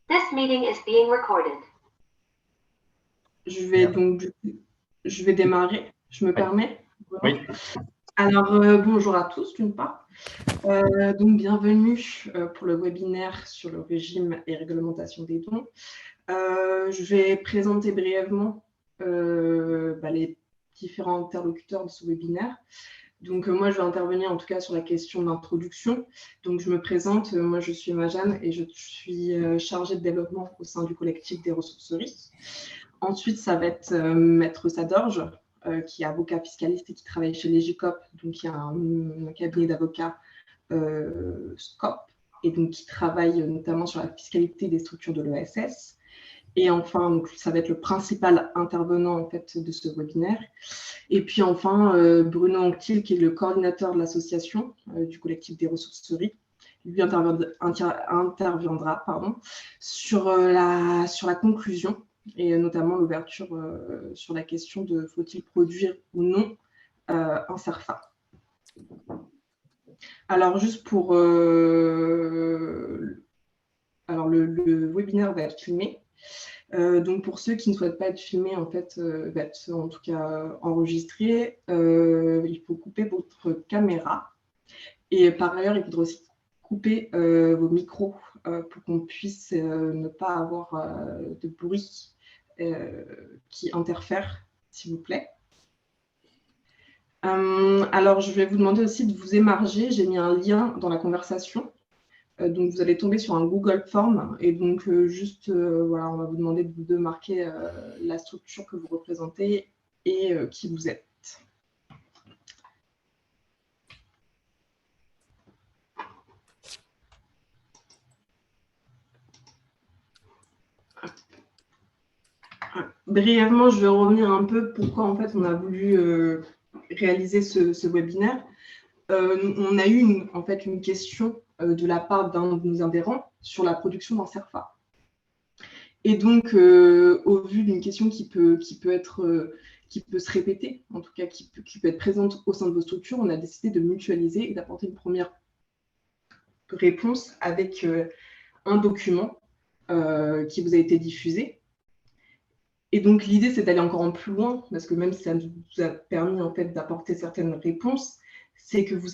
This meeting is being recorded. Je vais démarrer, je me permets. Oui. Alors, bonjour à tous, d'une part. Donc, bienvenue pour le webinaire sur le régime et réglementation des dons. Je vais présenter brièvement les différents interlocuteurs de ce webinaire. Donc, moi, je vais intervenir en tout cas sur la question d'introduction. Donc, je me présente, moi, je suis Majane et je suis chargée de développement au sein du collectif des ressourceries. Ensuite, ça va être Maître Sadorge, qui est avocat fiscaliste et qui travaille chez Legicop, donc il y a un cabinet d'avocats SCOP, et donc qui travaille notamment sur la fiscalité des structures de l'ESS. Et enfin, donc, ça va être le principal intervenant en fait, de ce webinaire. Et puis enfin, Bruno Anctil, qui est le coordinateur de l'association du collectif des ressourceries. Lui interviendra sur la conclusion et notamment l'ouverture sur la question de faut-il produire ou non un CERFA. Alors, juste pour... alors, le webinaire va être filmé. Donc, pour ceux qui ne souhaitent pas être filmés, en fait, va être en tout cas enregistré, il faut couper votre caméra. Et par ailleurs, il faudra aussi couper vos micros pour qu'on puisse ne pas avoir de bruit qui interfère, s'il vous plaît. Alors, je vais vous demander aussi de vous émarger. J'ai mis un lien dans la conversation. Donc, vous allez tomber sur un Google Form. Et donc, voilà, on va vous demander de marquer la structure que vous représentez et qui vous êtes. Brièvement, je vais revenir un peu pourquoi en fait on a voulu réaliser ce webinaire. On a eu une question de la part d'un de nos adhérents sur la production d'un CERFA. Et donc, au vu d'une question qui peut se répéter, en tout cas qui peut être présente au sein de vos structures, on a décidé de mutualiser et d'apporter une première réponse avec un document qui vous a été diffusé. Et donc, l'idée, c'est d'aller encore plus loin, parce que même si ça nous a permis en fait, d'apporter certaines réponses, c'est que vous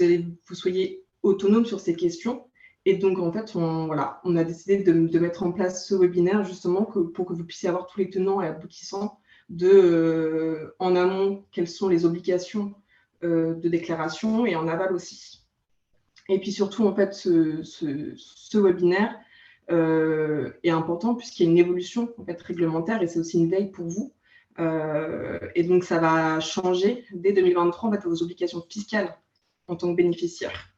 soyez autonome sur ces questions. Et donc, en fait, on a décidé de mettre en place ce webinaire justement pour que vous puissiez avoir tous les tenants et aboutissants en amont, quelles sont les obligations de déclaration et en aval aussi. Et puis surtout, en fait, ce webinaire est important puisqu'il y a une évolution en fait, réglementaire et c'est aussi une veille pour vous. Et donc, ça va changer dès 2023 en fait, vos obligations fiscales en tant que bénéficiaire.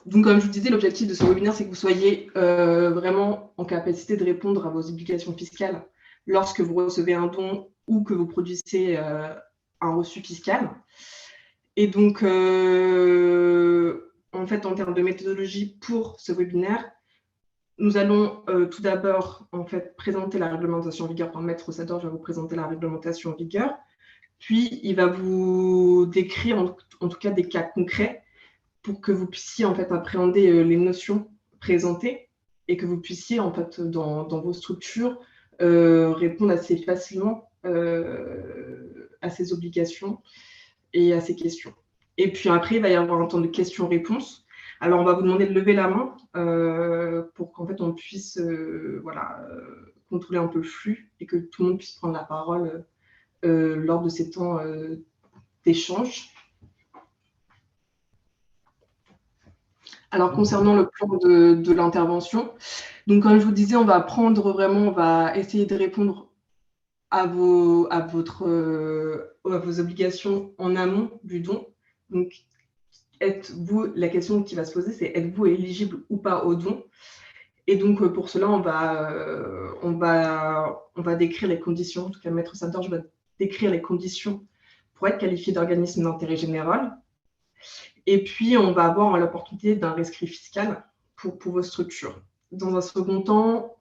Donc, comme je vous disais, l'objectif de ce webinaire, c'est que vous soyez vraiment en capacité de répondre à vos obligations fiscales lorsque vous recevez un don ou que vous produisez un reçu fiscal. Et donc, en fait, en termes de méthodologie pour ce webinaire, nous allons tout d'abord en fait, présenter la réglementation en vigueur. Enfin, Maître Sadorge va vous présenter la réglementation en vigueur. Puis, il va vous décrire en tout cas des cas concrets pour que vous puissiez en fait, appréhender les notions présentées et que vous puissiez en fait, dans vos structures répondre assez facilement à ces obligations et à ces questions. Et puis après, il va y avoir un temps de questions-réponses. Alors, on va vous demander de lever la main pour qu'en fait, on puisse contrôler un peu le flux et que tout le monde puisse prendre la parole lors de ces temps d'échange. Alors, concernant le plan de l'intervention, donc comme je vous disais, on va essayer de répondre à vos obligations en amont du don. Donc, la question qui va se poser, c'est êtes-vous éligible ou pas au don? Et donc, pour cela, on va décrire les conditions. En tout cas, Maître Sadorge va décrire les conditions pour être qualifié d'organisme d'intérêt général. Et puis, on va avoir l'opportunité d'un rescrit fiscal pour vos structures. Dans un second temps,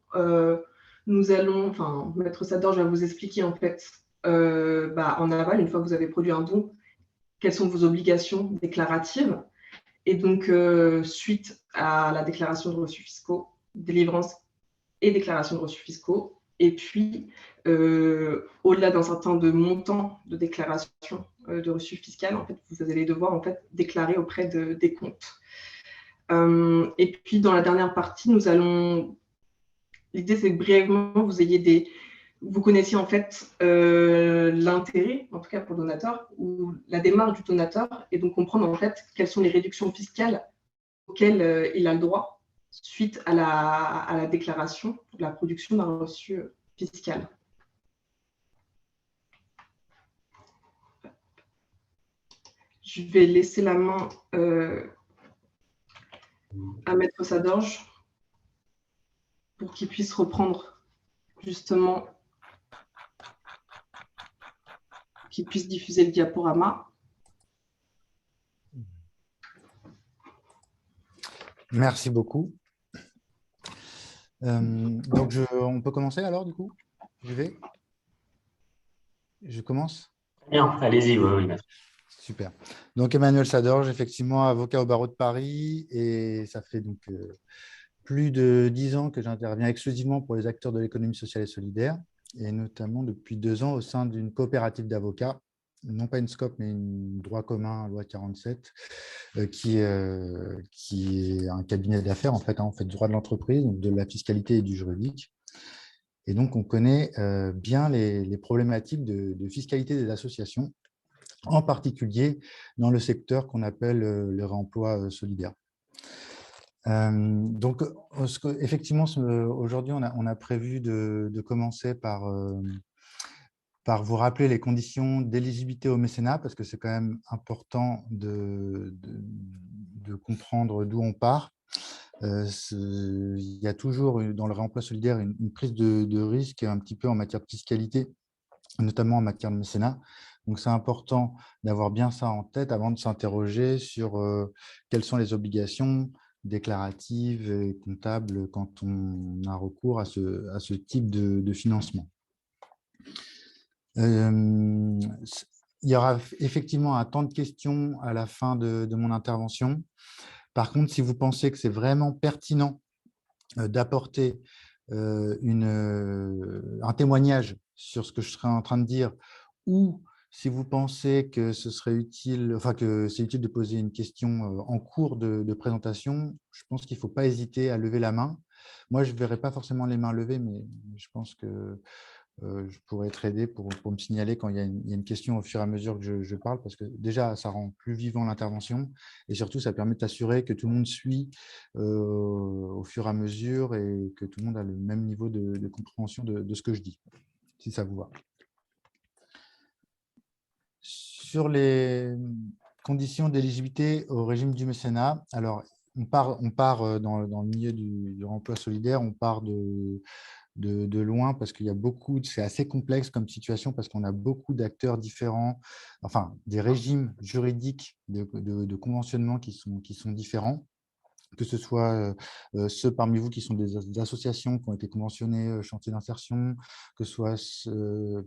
Maître Sadorge va vous expliquer en fait, en aval, une fois que vous avez produit un don, quelles sont vos obligations déclaratives. Et donc, suite à la déclaration de reçus fiscaux, délivrance et déclaration de reçus fiscaux. Et puis, au-delà d'un certain de montant de déclaration de reçus fiscaux, en fait, vous allez devoir en fait, déclarer auprès des comptes. Et puis, dans la dernière partie, l'idée, c'est que brièvement, vous connaissiez en fait l'intérêt, en tout cas pour le donateur, ou la démarche du donateur, et donc comprendre en fait quelles sont les réductions fiscales auxquelles il a le droit suite à la déclaration, la production d'un reçu fiscal. Je vais laisser la main à Maître Sadorge pour qu'il puisse reprendre justement, qu'il puisse diffuser le diaporama. Merci beaucoup. Donc, on peut commencer alors, du coup? Je commence? Bien, allez-y, oui. Super. Donc, Emmanuel Sadorge, effectivement, avocat au barreau de Paris, et ça fait donc plus de 10 ans que j'interviens exclusivement pour les acteurs de l'économie sociale et solidaire, et notamment depuis 2 ans au sein d'une coopérative d'avocats, non pas une SCOP, mais une droit commun, loi 47, qui est un cabinet d'affaires, en fait, on fait du droit de l'entreprise, de la fiscalité et du juridique. Et donc, on connaît bien les problématiques de fiscalité des associations, en particulier dans le secteur qu'on appelle le réemploi solidaire. Donc, effectivement, aujourd'hui, on a prévu de commencer par vous rappeler les conditions d'éligibilité au mécénat, parce que c'est quand même important de comprendre d'où on part. Il y a toujours dans le réemploi solidaire une prise de risque un petit peu en matière de fiscalité, notamment en matière de mécénat. Donc, c'est important d'avoir bien ça en tête avant de s'interroger sur quelles sont les obligations déclaratives et comptables quand on a recours à ce type de financement. Il y aura effectivement un temps de questions à la fin de mon intervention. Par contre, si vous pensez que c'est vraiment pertinent d'apporter un témoignage sur ce que je serais en train de dire, ou si vous pensez que ce serait utile, enfin que c'est utile de poser une question en cours de présentation, je pense qu'il ne faut pas hésiter à lever la main. Moi, je ne verrai pas forcément les mains levées, mais je pense que je pourrais être aidé pour me signaler quand il y a une question au fur et à mesure que je parle, parce que déjà, ça rend plus vivant l'intervention et surtout, ça permet d'assurer que tout le monde suit au fur et à mesure et que tout le monde a le même niveau de compréhension de ce que je dis, si ça vous va. Sur les conditions d'éligibilité au régime du mécénat, alors, on part dans le milieu du remploi solidaire, on part de loin parce qu'il y a c'est assez complexe comme situation parce qu'on a beaucoup d'acteurs différents, enfin des régimes juridiques de conventionnement qui sont différents, que ce soit ceux parmi vous qui sont des associations qui ont été conventionnées chantier d'insertion, que ce soit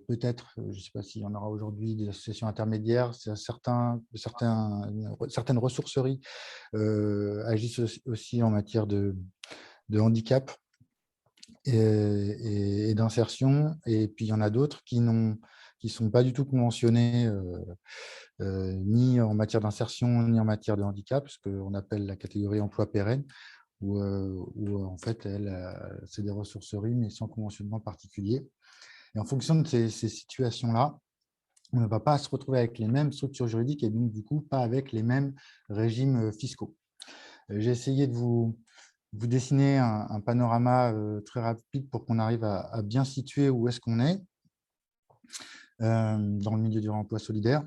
peut-être, je ne sais pas s'il y en aura aujourd'hui, des associations intermédiaires, certaines ressourceries agissent aussi en matière de handicap et d'insertion. Et puis, il y en a d'autres qui ne sont pas du tout conventionnés ni en matière d'insertion, ni en matière de handicap, ce qu'on appelle la catégorie emploi pérenne, où en fait, c'est des ressourceries, mais sans conventionnement particulier. Et en fonction de ces situations-là, on ne va pas se retrouver avec les mêmes structures juridiques et donc, du coup, pas avec les mêmes régimes fiscaux. J'ai essayé de vous dessiner un panorama très rapide pour qu'on arrive à bien situer où est-ce qu'on est dans le milieu du réemploi solidaire.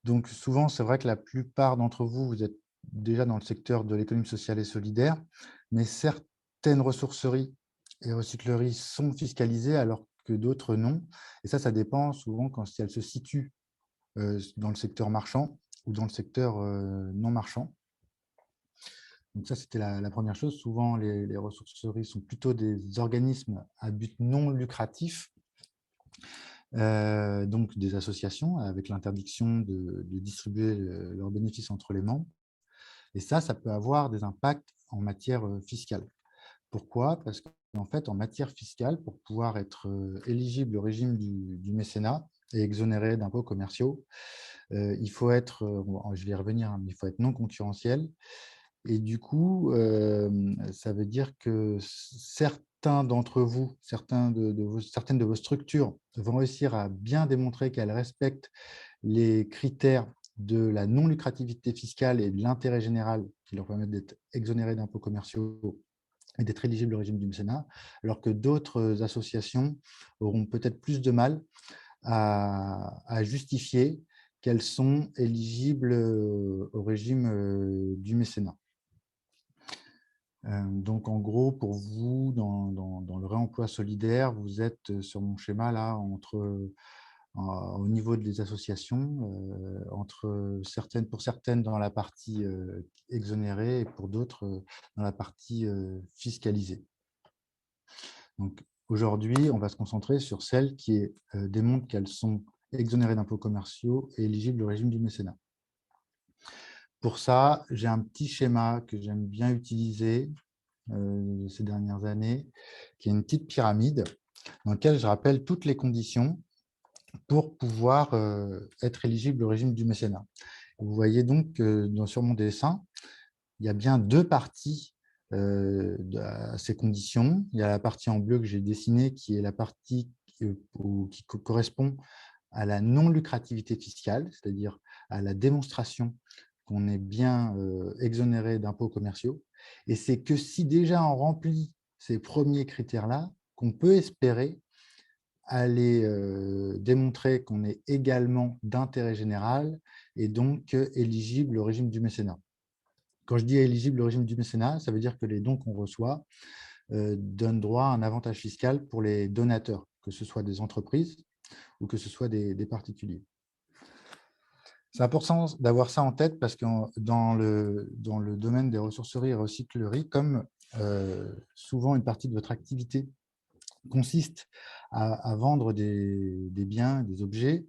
Donc, souvent, c'est vrai que la plupart d'entre vous, vous êtes déjà dans le secteur de l'économie sociale et solidaire, mais certaines ressourceries et recycleries sont fiscalisées alors que d'autres non. Et ça dépend souvent si elles se situent dans le secteur marchand ou dans le secteur non marchand. Donc ça, c'était la première chose. Souvent, les ressourceries sont plutôt des organismes à but non lucratif. donc des associations avec l'interdiction de distribuer leurs bénéfices entre les membres. Et ça peut avoir des impacts en matière fiscale. Pourquoi? Parce qu'en fait, en matière fiscale, pour pouvoir être éligible au régime du mécénat et exonéré d'impôts commerciaux, il faut être, je vais y revenir, hein, mais il faut être non concurrentiel. Et du coup, ça veut dire que certains d'entre vous, certaines de vos structures vont réussir à bien démontrer qu'elles respectent les critères de la non-lucrativité fiscale et de l'intérêt général qui leur permettent d'être exonérés d'impôts commerciaux et d'être éligibles au régime du mécénat, alors que d'autres associations auront peut-être plus de mal à justifier qu'elles sont éligibles au régime du mécénat. Donc, en gros, pour vous, dans le réemploi solidaire, vous êtes sur mon schéma là, au niveau des associations, pour certaines dans la partie exonérée et pour d'autres dans la partie fiscalisée. Donc, aujourd'hui, on va se concentrer sur celles qui démontrent qu'elles sont exonérées d'impôts commerciaux et éligibles au régime du mécénat. Pour ça, j'ai un petit schéma que j'aime bien utiliser ces dernières années, qui est une petite pyramide dans laquelle je rappelle toutes les conditions pour pouvoir être éligible au régime du mécénat. Vous voyez donc que sur mon dessin, il y a bien deux parties à ces conditions. Il y a la partie en bleu que j'ai dessinée, qui est la partie qui correspond à la non-lucrativité fiscale, c'est-à-dire à la démonstration qu'on est bien exonéré d'impôts commerciaux. Et c'est que si déjà on remplit ces premiers critères-là, qu'on peut espérer aller démontrer qu'on est également d'intérêt général et donc éligible au régime du mécénat. Quand je dis éligible au régime du mécénat, ça veut dire que les dons qu'on reçoit donnent droit à un avantage fiscal pour les donateurs, que ce soit des entreprises ou que ce soit des particuliers. C'est important d'avoir ça en tête parce que dans le domaine des ressourceries et recycleries, comme souvent une partie de votre activité consiste à vendre des biens, des objets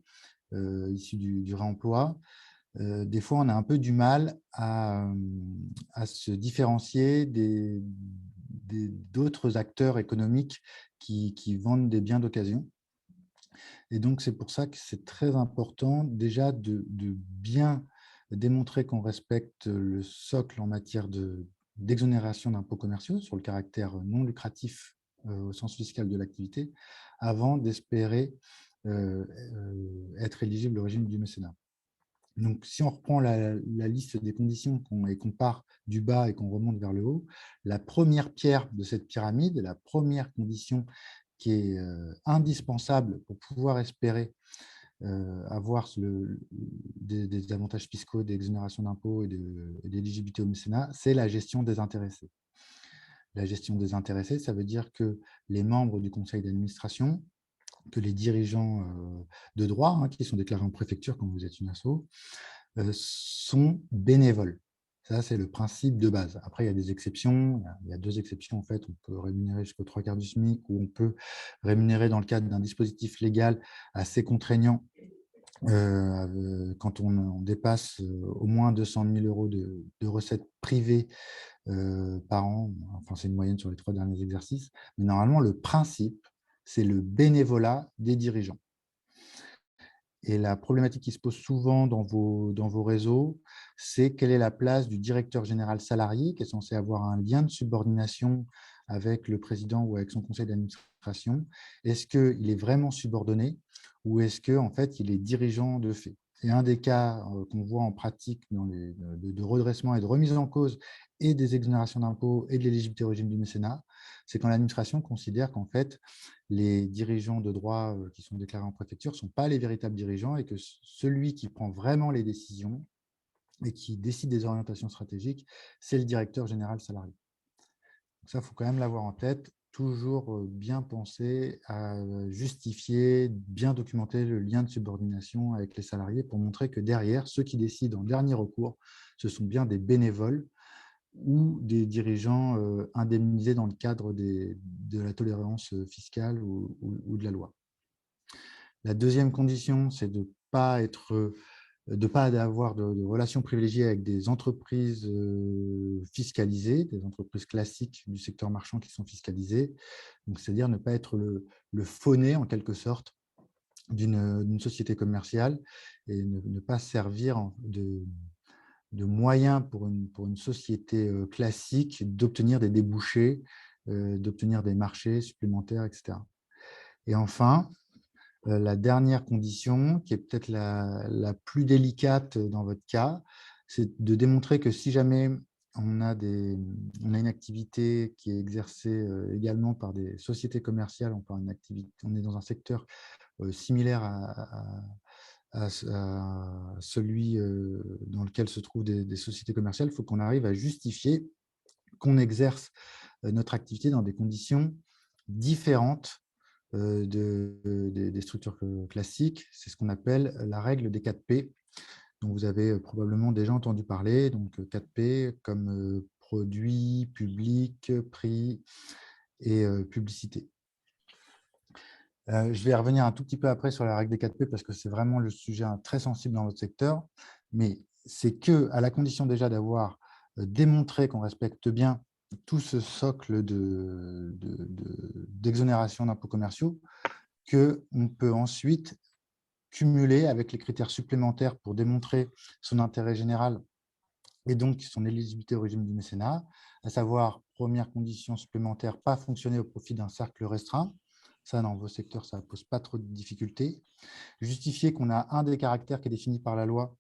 issus du réemploi, des fois on a un peu du mal à se différencier d'autres acteurs économiques qui vendent des biens d'occasion. Et donc, c'est pour ça que c'est très important déjà de bien démontrer qu'on respecte le socle en matière d'exonération d'impôts commerciaux sur le caractère non lucratif au sens fiscal de l'activité, avant d'espérer être éligible au régime du mécénat. Donc, si on reprend la liste des conditions et qu'on part du bas et qu'on remonte vers le haut, la première pierre de cette pyramide, la première condition qui est indispensable pour pouvoir espérer avoir des avantages fiscaux, des exonérations d'impôts et d'éligibilité au mécénat, c'est la gestion des intéressés. La gestion des intéressés, ça veut dire que les membres du conseil d'administration, que les dirigeants de droit, hein, qui sont déclarés en préfecture quand vous êtes une asso, sont bénévoles. Ça, c'est le principe de base. Après, il y a des exceptions. Il y a deux exceptions, en fait. On peut rémunérer jusqu'aux 3/4 du SMIC ou on peut rémunérer dans le cadre d'un dispositif légal assez contraignant quand on dépasse au moins 200 000 € de recettes privées par an. Enfin, c'est une moyenne sur les 3 derniers exercices. Mais normalement, le principe, c'est le bénévolat des dirigeants. Et la problématique qui se pose souvent dans vos réseaux, c'est quelle est la place du directeur général salarié qui est censé avoir un lien de subordination avec le président ou avec son conseil d'administration. Est-ce qu'il est vraiment subordonné ou est-ce qu'en fait, il est dirigeant de fait? Et un des cas qu'on voit en pratique de redressement et de remise en cause et des exonérations d'impôts et de l'éligibilité au régime du mécénat, c'est quand l'administration considère qu'en fait, les dirigeants de droit qui sont déclarés en préfecture ne sont pas les véritables dirigeants et que celui qui prend vraiment les décisions et qui décide des orientations stratégiques, c'est le directeur général salarié. Donc ça, il faut quand même l'avoir en tête, toujours bien penser à justifier, bien documenter le lien de subordination avec les salariés pour montrer que derrière, ceux qui décident en dernier recours, ce sont bien des bénévoles ou des dirigeants indemnisés dans le cadre de la tolérance fiscale ou de la loi. La deuxième condition, c'est de ne pas avoir de relations privilégiées avec des entreprises fiscalisées, des entreprises classiques du secteur marchand qui sont fiscalisées. Donc, c'est-à-dire ne pas être le faux-nez, en quelque sorte, d'une société commerciale et ne pas servir de moyens pour une société classique d'obtenir des débouchés, d'obtenir des marchés supplémentaires, etc. Et enfin, la dernière condition, qui est peut-être la plus délicate dans votre cas, c'est de démontrer que si jamais on a une activité qui est exercée également par des sociétés commerciales, on est dans un secteur similaire à celui dans lequel se trouvent des sociétés commerciales, il faut qu'on arrive à justifier qu'on exerce notre activité dans des conditions différentes des structures classiques. C'est ce qu'on appelle la règle des 4 P, dont vous avez probablement déjà entendu parler. Donc 4 P comme produit, public, prix et publicité. Je vais revenir un tout petit peu après sur la règle des 4 P parce que c'est vraiment le sujet très sensible dans votre secteur. Mais c'est qu'à la condition déjà d'avoir démontré qu'on respecte bien tout ce socle d'exonération d'impôts commerciaux, qu'on peut ensuite cumuler avec les critères supplémentaires pour démontrer son intérêt général et donc son éligibilité au régime du mécénat, à savoir, première condition supplémentaire, pas fonctionner au profit d'un cercle restreint. Ça, dans vos secteurs, ça ne pose pas trop de difficultés. Justifier qu'on a un des caractères qui est défini par la loi.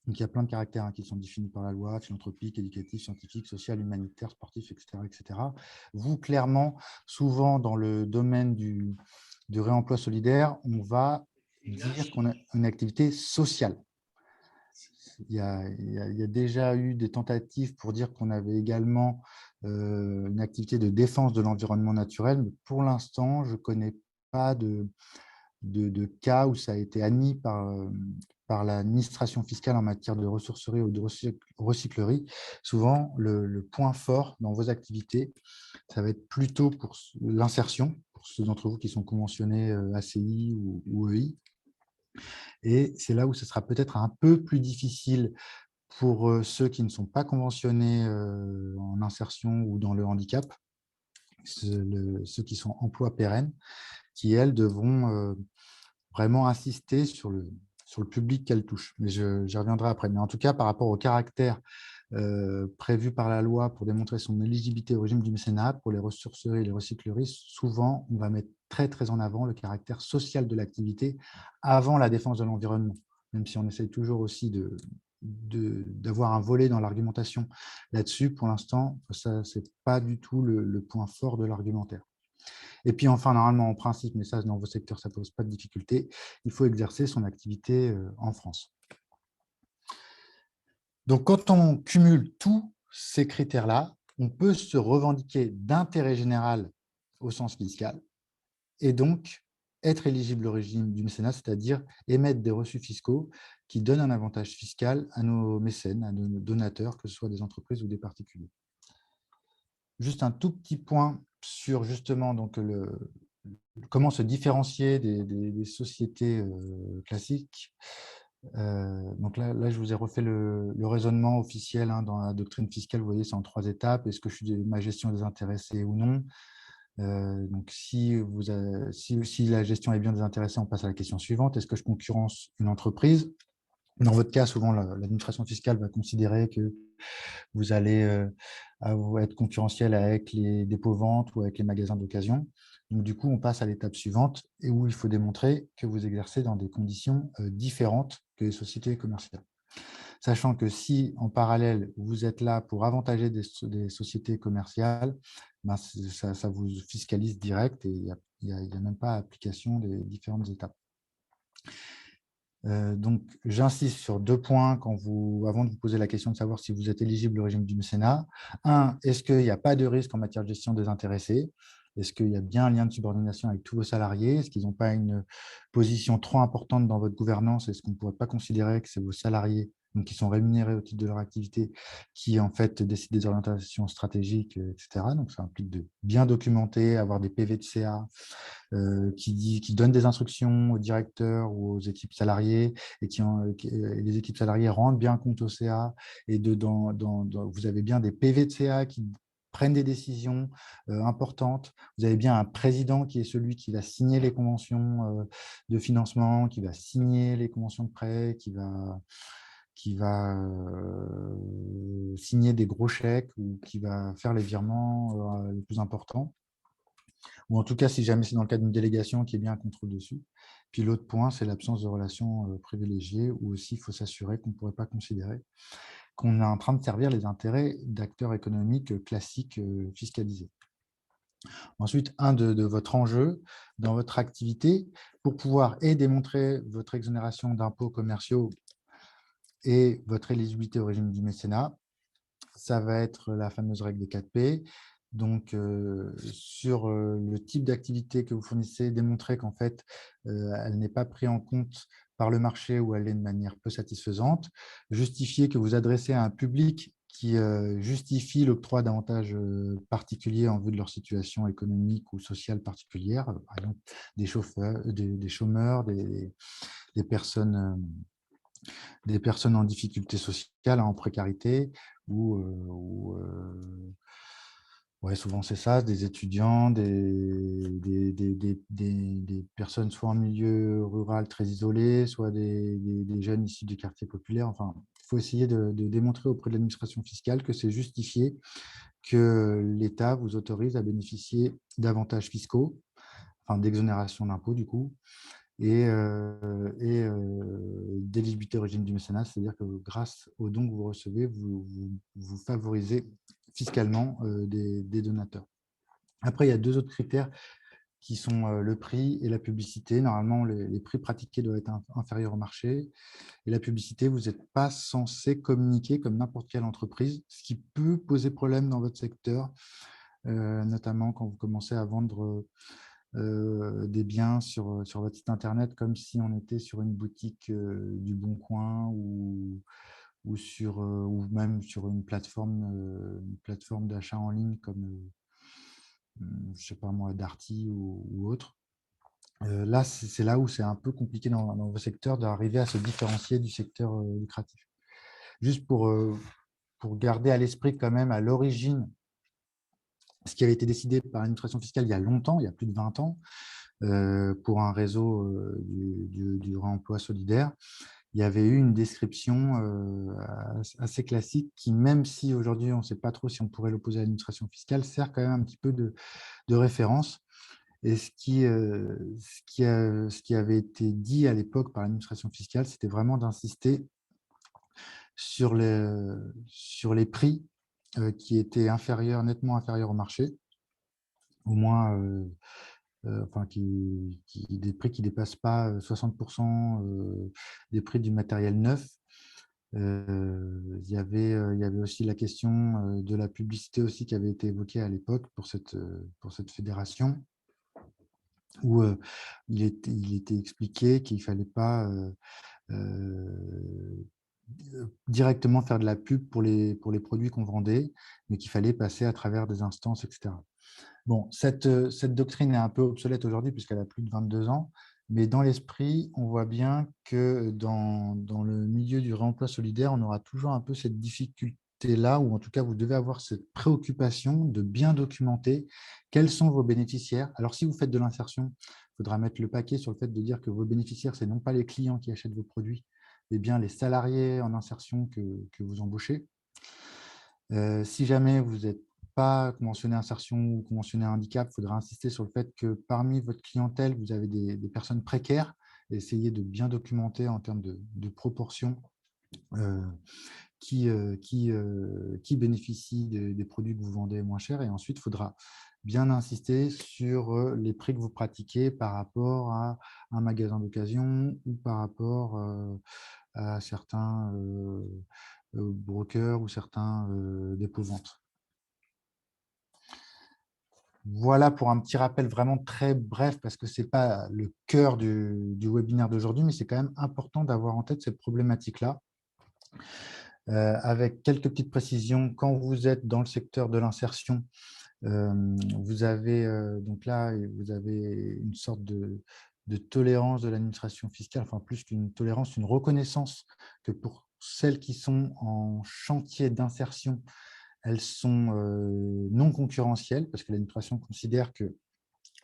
Donc, il y a plein de caractères qui sont définis par la loi, philanthropique, éducatif, scientifique, social, humanitaire, sportif, etc., etc. Vous, clairement, souvent dans le domaine du réemploi solidaire, on va dire qu'on a une activité sociale. Il y a déjà eu des tentatives pour dire qu'on avait également une activité de défense de l'environnement naturel, mais pour l'instant, je ne connais pas de cas où ça a été admis par l'administration fiscale en matière de ressourcerie ou de recyclerie. Souvent, le point fort dans vos activités, ça va être plutôt pour l'insertion, pour ceux d'entre vous qui sont conventionnés ACI ou EI. Et c'est là où ce sera peut-être un peu plus difficile pour ceux qui ne sont pas conventionnés en insertion ou dans le handicap, ceux qui sont emploi pérenne, qui, elles, devront vraiment insister sur le public qu'elles touchent. Mais j'y reviendrai après. Mais en tout cas, par rapport au caractère prévu par la loi pour démontrer son éligibilité au régime du mécénat, pour les ressourceries et les recycleries, souvent, on va mettre très, très en avant le caractère social de l'activité avant la défense de l'environnement, même si on essaye toujours aussi d'avoir un volet dans l'argumentation là-dessus. Pour l'instant, ce n'est pas du tout le point fort de l'argumentaire. Et puis enfin, normalement, en principe, mais ça, dans vos secteurs, ça ne pose pas de difficulté, il faut exercer son activité en France. Donc, quand on cumule tous ces critères-là, on peut se revendiquer d'intérêt général au sens fiscal et donc être éligible au régime du mécénat, c'est-à-dire émettre des reçus fiscaux qui donnent un avantage fiscal à nos mécènes, à nos donateurs, que ce soit des entreprises ou des particuliers. Juste un tout petit point sur justement donc, comment se différencier des sociétés classiques. Donc là, je vous ai refait le raisonnement officiel dans la doctrine fiscale. Vous voyez, c'est en 3 étapes. Est-ce que je suis ma gestion désintéressée ou non? Donc, si la gestion est bien désintéressée, on passe à la question suivante. Est-ce que je concurrence une entreprise? Dans votre cas, souvent, l'administration fiscale va considérer que vous allez être concurrentiel avec les dépôts-ventes ou avec les magasins d'occasion. Donc, du coup, on passe à l'étape suivante et où il faut démontrer que vous exercez dans des conditions différentes que les sociétés commerciales. Sachant que si, en parallèle, vous êtes là pour avantager des sociétés commerciales, ben ça vous fiscalise direct et il n'y a même pas application des différentes étapes. Donc, j'insiste sur 2 points avant de vous poser la question de savoir si vous êtes éligible au régime du mécénat. 1, est-ce qu'il n'y a pas de risque en matière de gestion désintéressée? Est-ce qu'il y a bien un lien de subordination avec tous vos salariés? Est-ce qu'ils n'ont pas une position trop importante dans votre gouvernance? Est-ce qu'on ne pourrait pas considérer que c'est vos salariés donc qui sont rémunérés au titre de leur activité, qui en fait décident des orientations stratégiques, etc. Donc ça implique de bien documenter, avoir des PV de CA qui donnent des instructions aux directeurs ou aux équipes salariées et les équipes salariées rendent bien compte au CA et vous avez bien des PV de CA qui prennent des décisions importantes. Vous avez bien un président qui est celui qui va signer les conventions de financement, qui va signer les conventions de prêt, qui va signer des gros chèques ou qui va faire les virements les plus importants. Ou en tout cas, si jamais c'est dans le cadre d'une délégation, qui est bien un contrôle dessus. Puis l'autre point, c'est l'absence de relations privilégiées, où aussi il faut s'assurer qu'on ne pourrait pas considérer qu'on est en train de servir les intérêts d'acteurs économiques classiques fiscalisés. Ensuite, un de votre enjeu dans votre activité, pour pouvoir démontrer votre exonération d'impôts commerciaux et votre éligibilité au régime du mécénat, ça va être la fameuse règle des 4P. Donc, sur le type d'activité que vous fournissez, démontrer qu'en fait, elle n'est pas prise en compte par le marché ou elle est de manière peu satisfaisante. Justifier que vous adressez à un public qui justifie l'octroi d'avantages particuliers en vue de leur situation économique ou sociale particulière, par exemple des chômeurs, des personnes en difficulté sociale, en précarité, ouais, souvent c'est ça, des étudiants, des personnes soit en milieu rural très isolé, soit des jeunes issus des quartiers populaires. Enfin, il faut essayer de démontrer auprès de l'administration fiscale que c'est justifié que l'État vous autorise à bénéficier d'avantages fiscaux, enfin d'exonération d'impôts du coup, et d'éligibilité au régime du mécénat, c'est-à-dire que grâce aux dons que vous recevez, vous favorisez fiscalement des donateurs. Après, il y a deux autres critères qui sont le prix et la publicité. Normalement, les prix pratiqués doivent être inférieurs au marché. Et la publicité, vous n'êtes pas censé communiquer comme n'importe quelle entreprise, ce qui peut poser problème dans votre secteur, notamment quand vous commencez à vendre des biens sur votre site internet, comme si on était sur une boutique du Bon Coin ou même sur une plateforme d'achat en ligne comme, je sais pas moi, Darty ou autre. Là, c'est là où c'est un peu compliqué dans vos secteurs d'arriver à se différencier du secteur lucratif. Juste pour garder à l'esprit quand même à l'origine ce qui avait été décidé par l'administration fiscale il y a longtemps, il y a plus de 20 ans, pour un réseau du réemploi solidaire, il y avait eu une description assez classique qui, même si aujourd'hui on ne sait pas trop si on pourrait l'opposer à l'administration fiscale, sert quand même un petit peu de référence. Et ce qui avait été dit à l'époque par l'administration fiscale, c'était vraiment d'insister sur les prix qui étaient nettement inférieurs au marché, au moins enfin, des prix qui ne dépassent pas 60% des prix du matériel neuf. Il y avait aussi la question de la publicité aussi qui avait été évoquée à l'époque pour cette fédération, où il était expliqué qu'il ne fallait pas directement faire de la pub pour les produits qu'on vendait, mais qu'il fallait passer à travers des instances, etc. Bon, cette doctrine est un peu obsolète aujourd'hui puisqu'elle a plus de 22 ans, mais dans l'esprit, on voit bien que dans le milieu du réemploi solidaire, on aura toujours un peu cette difficulté-là, ou en tout cas, vous devez avoir cette préoccupation de bien documenter quels sont vos bénéficiaires. Alors, si vous faites de l'insertion, il faudra mettre le paquet sur le fait de dire que vos bénéficiaires, ce non pas les clients qui achètent vos produits, mais bien les salariés en insertion que vous embauchez. Si jamais vous n'êtes pas conventionné insertion ou conventionné handicap, il faudra insister sur le fait que parmi votre clientèle, vous avez des personnes précaires, et essayer de bien documenter en termes de proportion qui bénéficient des produits que vous vendez moins cher. Et ensuite, il faudra bien insister sur les prix que vous pratiquez par rapport à un magasin d'occasion ou par rapport à certains brokers ou certains dépôts-ventes. Voilà pour un petit rappel vraiment très bref, parce que ce n'est pas le cœur du webinaire d'aujourd'hui, mais c'est quand même important d'avoir en tête cette problématique-là. Avec quelques petites précisions, quand vous êtes dans le secteur de l'insertion, vous avez donc là, vous avez une sorte de tolérance de l'administration fiscale, enfin plus qu'une tolérance, une reconnaissance que pour celles qui sont en chantier d'insertion, elles sont non concurrentielles parce que l'administration considère que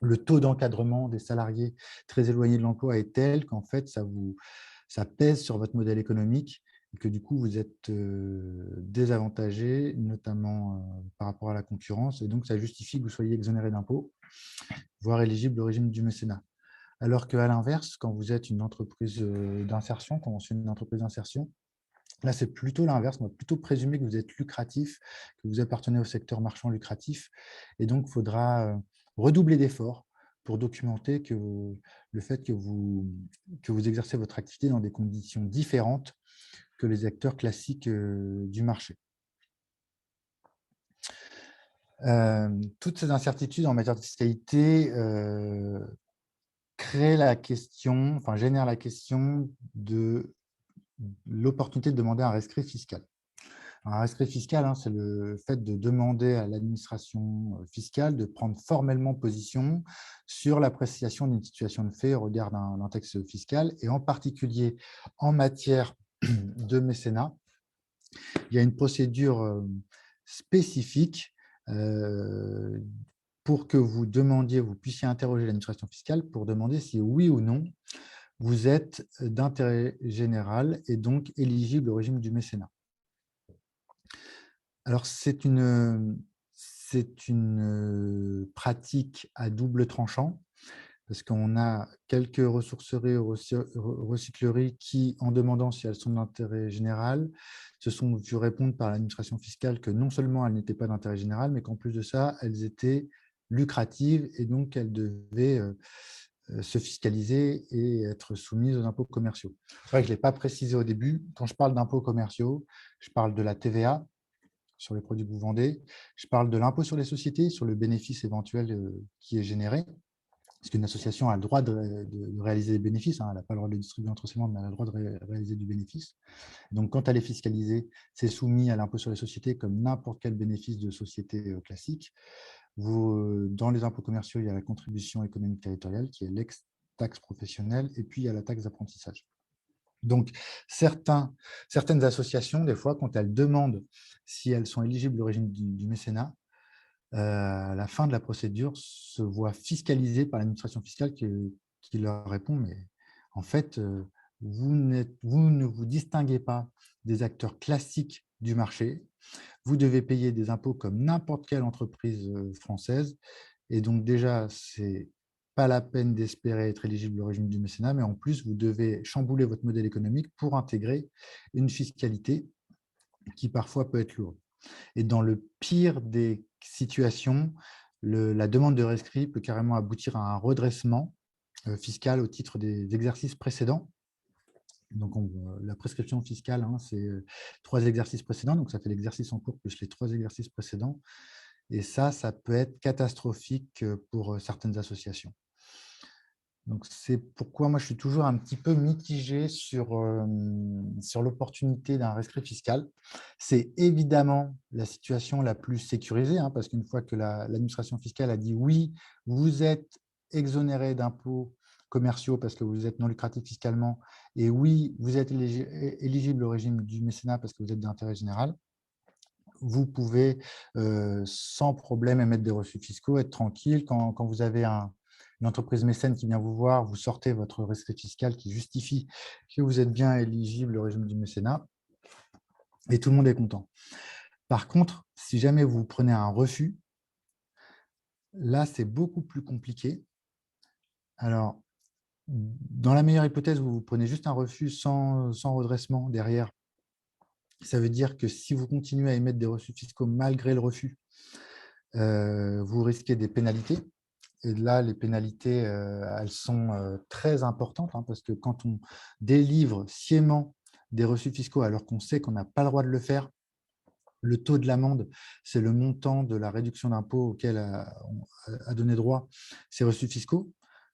le taux d'encadrement des salariés très éloignés de l'emploi est tel qu'en fait, ça pèse sur votre modèle économique et que du coup, vous êtes désavantagé, notamment par rapport à la concurrence. Et donc, ça justifie que vous soyez exonéré d'impôts, voire éligible au régime du mécénat. Alors qu'à l'inverse, quand vous êtes une entreprise d'insertion, convention d'une entreprise d'insertion, là, c'est plutôt l'inverse. On va plutôt présumer que vous êtes lucratif, que vous appartenez au secteur marchand lucratif. Et donc, il faudra redoubler d'efforts pour documenter que le fait que vous exercez votre activité dans des conditions différentes que les acteurs classiques du marché. Toutes ces incertitudes en matière de fiscalité créent la question, enfin génèrent la question de l'opportunité de demander un rescrit fiscal. Un rescrit fiscal, c'est le fait de demander à l'administration fiscale de prendre formellement position sur l'appréciation d'une situation de fait au regard d'un texte fiscal, et en particulier en matière de mécénat. Il y a une procédure spécifique pour que vous demandiez, vous puissiez interroger l'administration fiscale pour demander si oui ou non vous êtes d'intérêt général et donc éligible au régime du mécénat. Alors, c'est une pratique à double tranchant, parce qu'on a quelques ressourceries ou recycleries qui, en demandant si elles sont d'intérêt général, se sont vues répondre par l'administration fiscale que non seulement elles n'étaient pas d'intérêt général, mais qu'en plus de ça, elles étaient lucratives et donc elles devaient se fiscaliser et être soumises aux impôts commerciaux. C'est vrai que je ne l'ai pas précisé au début. Quand je parle d'impôts commerciaux, je parle de la TVA, sur les produits que vous vendez. Je parle de l'impôt sur les sociétés, sur le bénéfice éventuel qui est généré. Parce qu'une association a le droit de réaliser des bénéfices, elle n'a pas le droit de le distribuer entre ses membres, mais elle a le droit de réaliser du bénéfice. Donc, quand elle est fiscalisée, c'est soumis à l'impôt sur les sociétés comme n'importe quel bénéfice de société classique. Dans les impôts commerciaux, il y a la contribution économique territoriale, qui est l'ex-taxe professionnelle, et puis il y a la taxe d'apprentissage. Donc, certaines associations, des fois, quand elles demandent si elles sont éligibles au régime du mécénat, à la fin de la procédure, se voient fiscalisées par l'administration fiscale qui leur répond, mais en fait, vous ne vous distinguez pas des acteurs classiques du marché, vous devez payer des impôts comme n'importe quelle entreprise française, et donc déjà, c'est pas la peine d'espérer être éligible au régime du mécénat, mais en plus, vous devez chambouler votre modèle économique pour intégrer une fiscalité qui parfois peut être lourde. Et dans le pire des situations, la demande de rescrit peut carrément aboutir à un redressement fiscal au titre des exercices précédents. Donc, la prescription fiscale, c'est 3 exercices précédents, donc ça fait l'exercice en cours plus les 3 exercices précédents. Et ça peut être catastrophique pour certaines associations. Donc, c'est pourquoi moi, je suis toujours un petit peu mitigé sur l'opportunité d'un rescrit fiscal. C'est évidemment la situation la plus sécurisée, parce qu'une fois que l'administration fiscale a dit « oui, vous êtes exonéré d'impôts commerciaux parce que vous êtes non lucratif fiscalement, et oui, vous êtes éligible au régime du mécénat parce que vous êtes d'intérêt général », vous pouvez sans problème émettre des reçus fiscaux, être tranquille. Quand vous avez une entreprise mécène qui vient vous voir, vous sortez votre rescrit fiscal qui justifie que vous êtes bien éligible au régime du mécénat et tout le monde est content. Par contre, si jamais vous prenez un refus, là, c'est beaucoup plus compliqué. Alors, dans la meilleure hypothèse, vous prenez juste un refus sans redressement derrière. Ça veut dire que si vous continuez à émettre des reçus fiscaux malgré le refus, vous risquez des pénalités. Et là, les pénalités, elles sont très importantes, parce que quand on délivre sciemment des reçus fiscaux alors qu'on sait qu'on n'a pas le droit de le faire, le taux de l'amende, c'est le montant de la réduction d'impôt auquel a donné droit ces reçus fiscaux.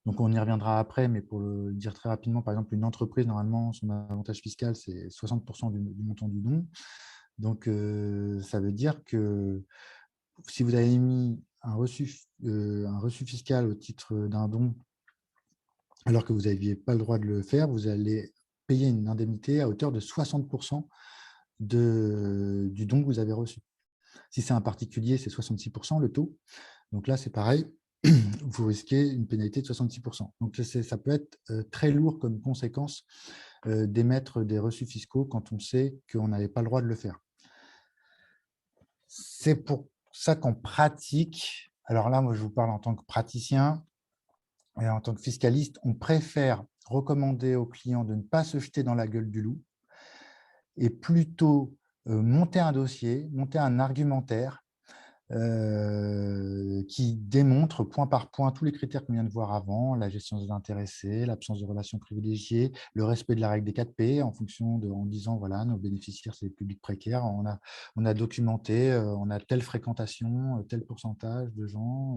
Donc, on y reviendra après, mais pour le dire très rapidement, par exemple, une entreprise, normalement, son avantage fiscal, c'est 60% du montant du don. Donc, ça veut dire que si vous avez émis un reçu fiscal au titre d'un don, alors que vous n'aviez pas le droit de le faire, vous allez payer une indemnité à hauteur de 60% du don que vous avez reçu. Si c'est un particulier, c'est 66% le taux. Donc là, c'est pareil, vous risquez une pénalité de 66%. Donc ça peut être très lourd comme conséquence d'émettre des reçus fiscaux quand on sait qu'on n'avait pas le droit de le faire. C'est pour ça qu'en pratique, alors là, moi, je vous parle en tant que praticien et en tant que fiscaliste, on préfère recommander aux clients de ne pas se jeter dans la gueule du loup et plutôt monter un dossier, monter un argumentaire qui démontre point par point tous les critères qu'on vient de voir avant, la gestion des intéressés, l'absence de relations privilégiées, le respect de la règle des 4 P en disant voilà, nos bénéficiaires, c'est les publics précaires, on a documenté, on a telle fréquentation, tel pourcentage de gens,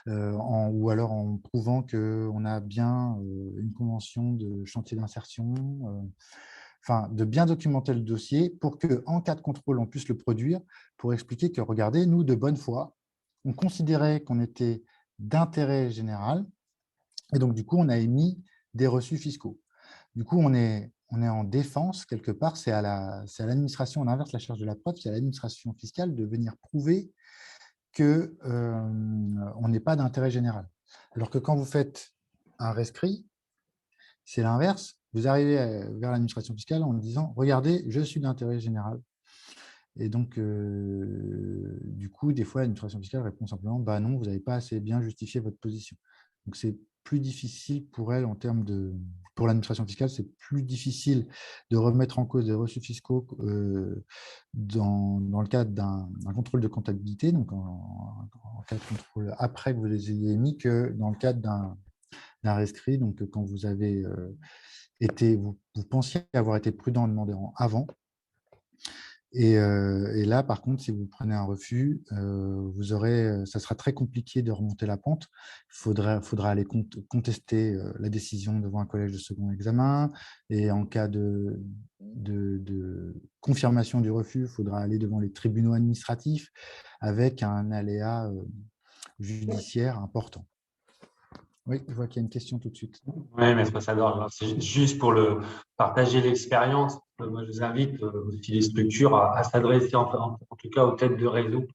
ou alors en prouvant qu'on a bien une convention de chantier d'insertion, enfin, de bien documenter le dossier pour qu'en cas de contrôle, on puisse le produire pour expliquer que, regardez, nous, de bonne foi, on considérait qu'on était d'intérêt général et donc, du coup, on a émis des reçus fiscaux. Du coup, on est en défense, quelque part, c'est à l'administration, on inverse la charge de la preuve, c'est à l'administration fiscale de venir prouver qu'on n'est pas d'intérêt général. Alors que quand vous faites un rescrit, c'est l'inverse. Vous arrivez vers l'administration fiscale en disant « Regardez, je suis d'intérêt général ». Et donc, du coup, des fois, l'administration fiscale répond simplement « Bah non, vous n'avez pas assez bien justifié votre position ». Donc, c'est plus difficile pour elle en termes de… Pour l'administration fiscale, c'est plus difficile de remettre en cause des reçus fiscaux dans le cadre d'un contrôle de comptabilité, donc en cas de contrôle après que vous les ayez émis, que dans le cadre d'un rescrit, donc quand vous avez vous pensiez avoir été prudent en demandant avant. Et là, par contre, si vous prenez un refus, ça sera très compliqué de remonter la pente. Il faudra aller contester la décision devant un collège de second examen. Et en cas de confirmation du refus, il faudra aller devant les tribunaux administratifs avec un aléa judiciaire important. Oui, je vois qu'il y a une question tout de suite. Oui, mais c'est juste pour partager l'expérience. Moi, je vous invite aussi les structures à s'adresser en tout cas aux têtes de réseau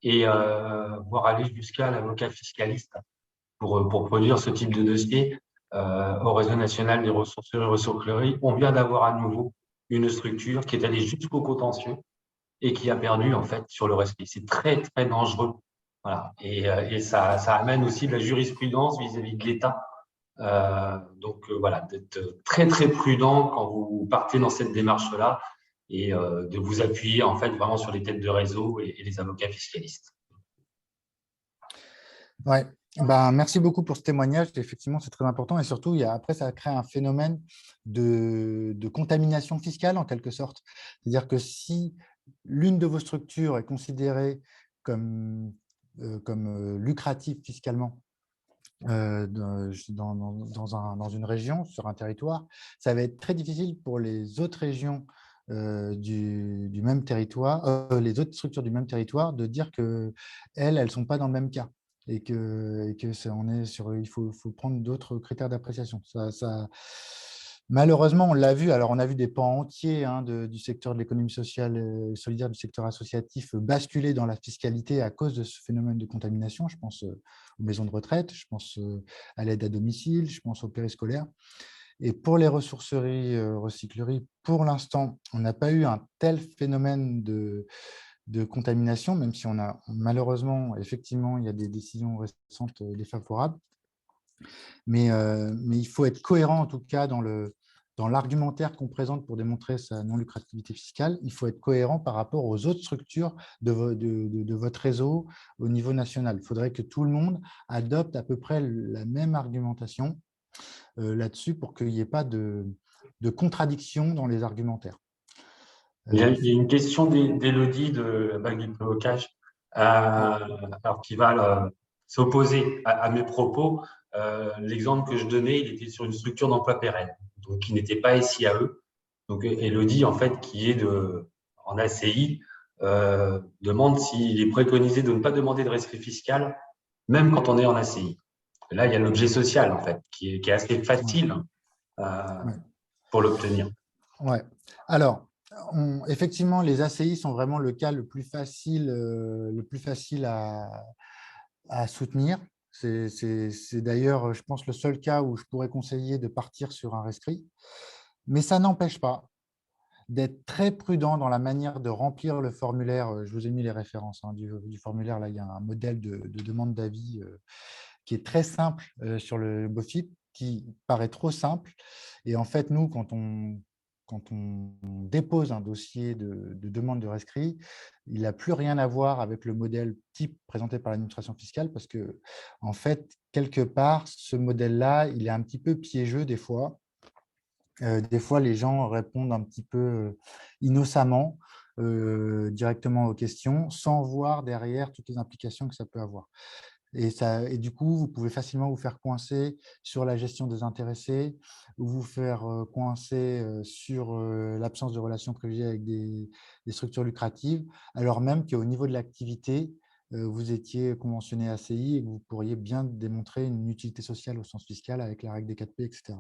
et voire aller jusqu'à l'avocat fiscaliste pour produire ce type de dossier. Au réseau national des ressourceries et ressourceries, on vient d'avoir à nouveau une structure qui est allée jusqu'au contentieux et qui a perdu en fait sur le respect. C'est très, très dangereux. Voilà. Et ça amène aussi de la jurisprudence vis-à-vis de l'État. Donc voilà, d'être très très prudent quand vous partez dans cette démarche-là et de vous appuyer en fait vraiment sur les têtes de réseau et les avocats fiscalistes. Ouais. Ben, merci beaucoup pour ce témoignage. Effectivement, c'est très important et surtout, après, ça crée un phénomène de contamination fiscale en quelque sorte. C'est-à-dire que si l'une de vos structures est considérée comme lucrative fiscalement, dans une région, sur un territoire, ça va être très difficile pour les autres régions du même territoire, les autres structures du même territoire, de dire qu'elles ne sont pas dans le même cas et que il faut prendre d'autres critères d'appréciation. Malheureusement, on l'a vu. Alors, on a vu des pans entiers du secteur de l'économie sociale solidaire, du secteur associatif basculer dans la fiscalité à cause de ce phénomène de contamination. Je pense aux maisons de retraite, je pense à l'aide à domicile, je pense au périscolaire. Et pour les ressourceries, recycleries, pour l'instant, on n'a pas eu un tel phénomène de contamination, même si on a malheureusement, effectivement, il y a des décisions récentes défavorables. Mais il faut être cohérent, en tout cas, dans l'argumentaire qu'on présente pour démontrer sa non-lucrativité fiscale. Il faut être cohérent par rapport aux autres structures de votre réseau au niveau national. Il faudrait que tout le monde adopte à peu près la même argumentation là-dessus pour qu'il n'y ait pas de contradiction dans les argumentaires. Il y a une question d'Élodie de la Bague du Blocage, alors qui va s'opposait à mes propos. L'exemple que je donnais, il était sur une structure d'emploi pérenne, donc qui n'était pas SIAE. Donc, Elodie, en fait, qui est en ACI, demande s'il est préconisé de ne pas demander de rescrit fiscal, même quand on est en ACI. Et là, il y a l'objet social, en fait, qui est assez facile pour l'obtenir. Ouais. Alors, effectivement, les ACI sont vraiment le cas le plus facile à soutenir. C'est d'ailleurs, je pense, le seul cas où je pourrais conseiller de partir sur un rescrit. Mais ça n'empêche pas d'être très prudent dans la manière de remplir le formulaire. Je vous ai mis les références du formulaire. Là, il y a un modèle de demande d'avis qui est très simple sur le BOFIP, qui paraît trop simple. Et en fait, nous, quand on dépose un dossier de demande de rescrit, il n'a plus rien à voir avec le modèle type présenté par l'administration fiscale parce que, en fait, quelque part, ce modèle-là, il est un petit peu piégeux des fois. Des fois, les gens répondent un petit peu innocemment directement aux questions sans voir derrière toutes les implications que ça peut avoir. Et du coup, vous pouvez facilement vous faire coincer sur la gestion des intéressés, ou vous faire coincer sur l'absence de relations privilégiées avec des structures lucratives, alors même qu'au niveau de l'activité, vous étiez conventionné ACI et que vous pourriez bien démontrer une utilité sociale au sens fiscal avec la règle des 4P, etc.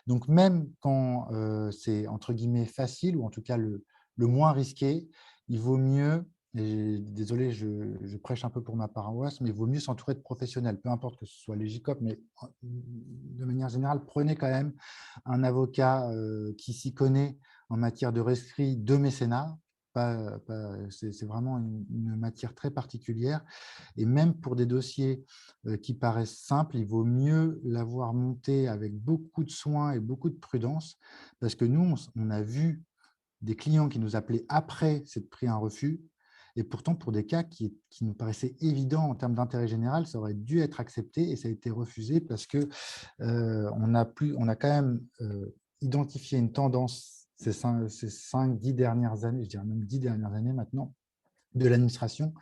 Donc, même quand c'est entre guillemets facile, ou en tout cas le moins risqué, il vaut mieux, et désolé, je prêche un peu pour ma paroisse, mais il vaut mieux s'entourer de professionnels, peu importe que ce soit les GICOP, mais de manière générale, prenez quand même un avocat qui s'y connaît en matière de rescrit de mécénat. C'est vraiment une matière très particulière. Et même pour des dossiers qui paraissent simples, il vaut mieux l'avoir monté avec beaucoup de soin et beaucoup de prudence, parce que nous, on a vu des clients qui nous appelaient après s'être pris un refus. Et pourtant, pour des cas qui nous paraissaient évidents en termes d'intérêt général, ça aurait dû être accepté et ça a été refusé parce qu'on a quand même identifié une tendance ces 5-10 dernières années, je dirais même 10 dernières années maintenant, de l'administration,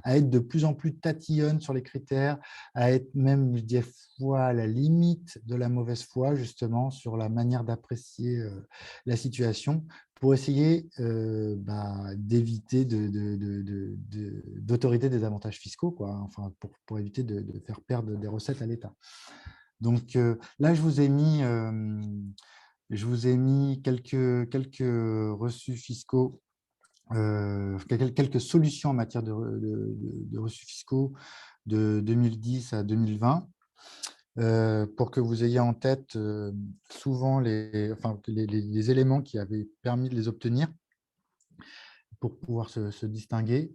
à être de plus en plus tatillonne sur les critères, à être même, je dirais, à la limite de la mauvaise foi, justement, sur la manière d'apprécier la situation, pour essayer d'éviter d'autorité des avantages fiscaux, quoi, enfin, pour éviter de faire perdre des recettes à l'État. Donc là, je vous ai mis quelques reçus fiscaux, quelques solutions en matière de reçus fiscaux de 2010 à 2020, pour que vous ayez en tête souvent les éléments qui avaient permis de les obtenir pour pouvoir se distinguer,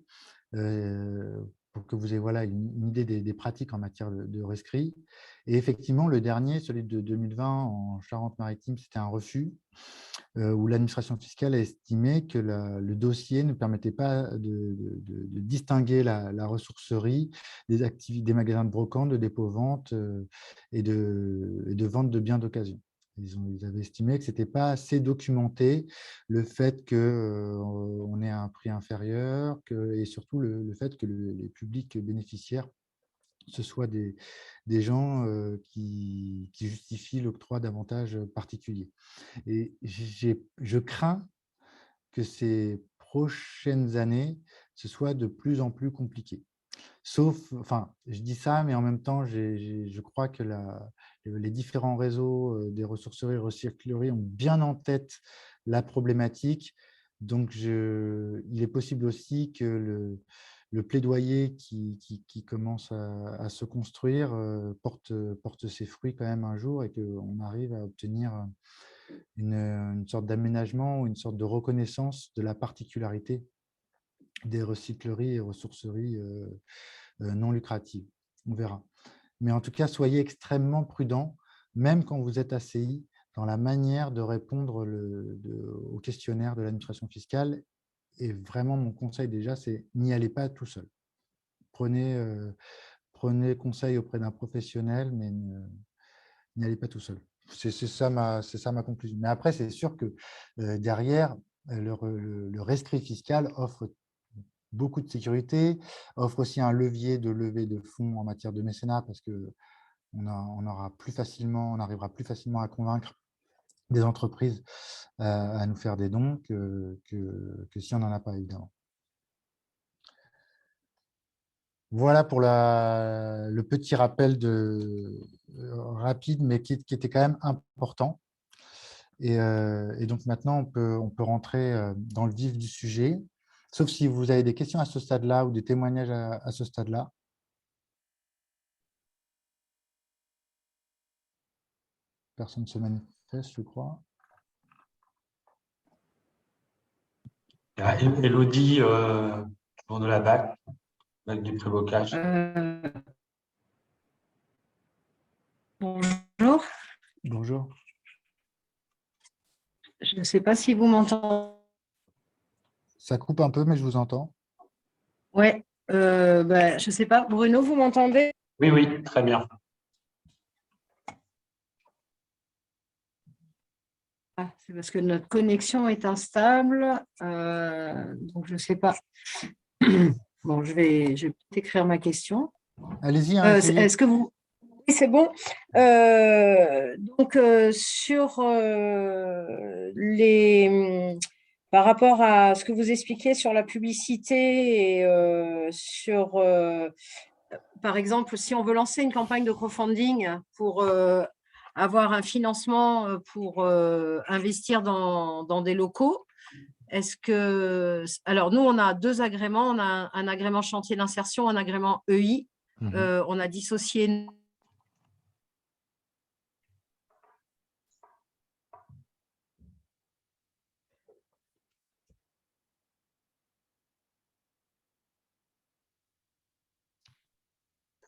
pour que vous ayez une idée des pratiques en matière de rescrit. Et effectivement, le dernier, celui de 2020 en Charente-Maritime, c'était un refus où l'administration fiscale a estimé que le dossier ne permettait pas de distinguer la ressourcerie des magasins de brocante, de dépôt-vente et de vente de biens d'occasion. Ils avaient estimé que ce n'était pas assez documenté, le fait qu'on ait un prix inférieur et surtout le fait que les publics bénéficiaires, ce soit des gens qui justifient l'octroi d'avantages particuliers. Et je crains que ces prochaines années, ce soit de plus en plus compliqué. Je dis ça, mais en même temps, je crois que les différents réseaux des ressourceries et recycleries ont bien en tête la problématique. Donc, il est possible aussi que le plaidoyer qui commence à se construire porte ses fruits quand même un jour et qu'on arrive à obtenir une sorte d'aménagement ou une sorte de reconnaissance de la particularité des recycleries et ressourceries non lucratives. On verra. Mais en tout cas, soyez extrêmement prudents, même quand vous êtes ACI, dans la manière de répondre au questionnaire de l'administration fiscale. Et vraiment, mon conseil déjà, c'est n'y allez pas tout seul. Prenez conseil auprès d'un professionnel, mais n'y allez pas tout seul. C'est ça ma conclusion. Mais après, c'est sûr que derrière, le rescrit fiscal offre beaucoup de sécurité, offre aussi un levier de levée de fonds en matière de mécénat parce qu'on arrivera plus facilement à convaincre des entreprises à nous faire des dons que si on n'en a pas, évidemment. Voilà pour le petit rappel rapide, mais qui était quand même important. Et donc maintenant, on peut rentrer dans le vif du sujet, sauf si vous avez des questions à ce stade-là ou des témoignages à ce stade-là. Personne ne se manifeste, je crois. Il y a Élodie, pour de la BAC du Prébocage. Bonjour, Bonjour. je ne sais pas si vous m'entendez. Ça coupe un peu, mais je vous entends. Oui, je ne sais pas. Bruno, vous m'entendez? Oui, oui, très bien. Ah, c'est parce que notre connexion est instable, donc je ne sais pas. Bon, je vais peut-être écrire ma question. Allez-y, hein, essayez. Est-ce que vous… Oui, c'est bon. Sur par rapport à ce que vous expliquez sur la publicité et par exemple, si on veut lancer une campagne de crowdfunding pour avoir un financement pour investir dans des locaux, alors nous, on a 2 agréments. On a un agrément chantier d'insertion, un agrément EI. On a dissocié…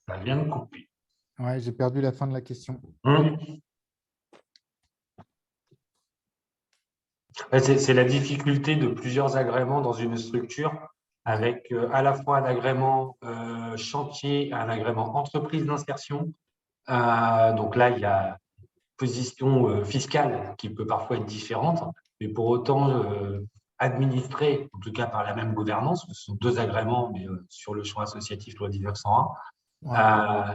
Ça vient de couper. Ouais, j'ai perdu la fin de la question. C'est la difficulté de plusieurs agréments dans une structure avec à la fois un agrément chantier, un agrément entreprise d'insertion. Donc là, il y a une position fiscale qui peut parfois être différente, mais pour autant administrée, en tout cas par la même gouvernance. Ce sont 2 agréments, mais sur le champ associatif loi 1901. Ouais.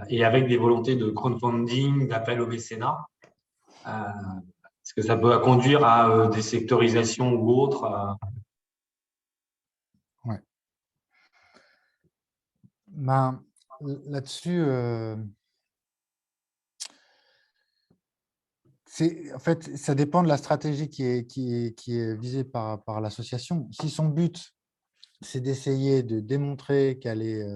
Et avec des volontés de crowdfunding, d'appel au mécénat. Est-ce que ça peut conduire à des sectorisations ou autres? Ouais. Ben, là-dessus, en fait, ça dépend de la stratégie qui est visée par l'association. Si son but, c'est d'essayer de démontrer qu'elle est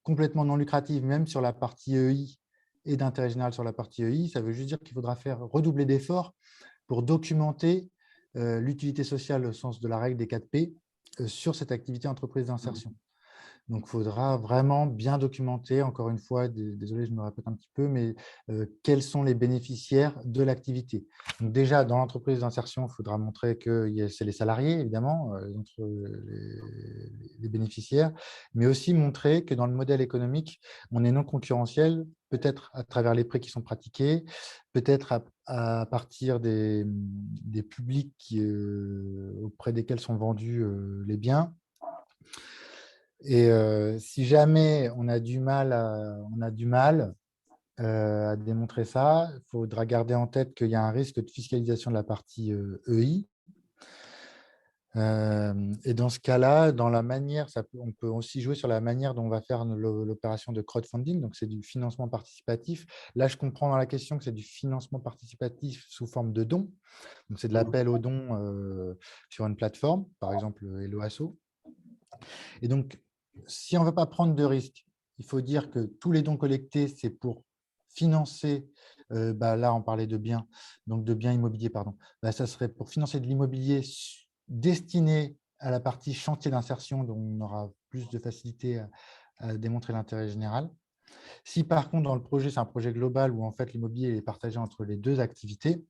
complètement non lucrative, même sur la partie EI et d'intérêt général sur la partie EI, ça veut juste dire qu'il faudra faire redoubler d'efforts pour documenter l'utilité sociale au sens de la règle des 4P sur cette activité entreprise d'insertion. Donc, il faudra vraiment bien documenter, encore une fois, désolé, je me répète un petit peu, mais quels sont les bénéficiaires de l'activité. Donc, déjà, dans l'entreprise d'insertion, il faudra montrer que c'est les salariés, évidemment, les bénéficiaires, mais aussi montrer que dans le modèle économique, on est non concurrentiel, peut-être à travers les prix qui sont pratiqués, peut-être à partir des publics auprès desquels sont vendus les biens. Et si jamais on a du mal à démontrer ça, il faudra garder en tête qu'il y a un risque de fiscalisation de la partie EI. Et dans ce cas-là, dans la manière, on peut aussi jouer sur la manière dont on va faire l'opération de crowdfunding. Donc, c'est du financement participatif. Là, je comprends dans la question que c'est du financement participatif sous forme de dons. Donc, c'est de l'appel aux dons sur une plateforme, par exemple Helloasso. Et donc, si on ne veut pas prendre de risques, il faut dire que tous les dons collectés, c'est pour financer, là on parlait de biens, donc de biens immobiliers, pardon. Ça serait pour financer de l'immobilier destiné à la partie chantier d'insertion, dont on aura plus de facilité à démontrer l'intérêt général. Si par contre, dans le projet, c'est un projet global où en fait l'immobilier est partagé entre les 2 activités,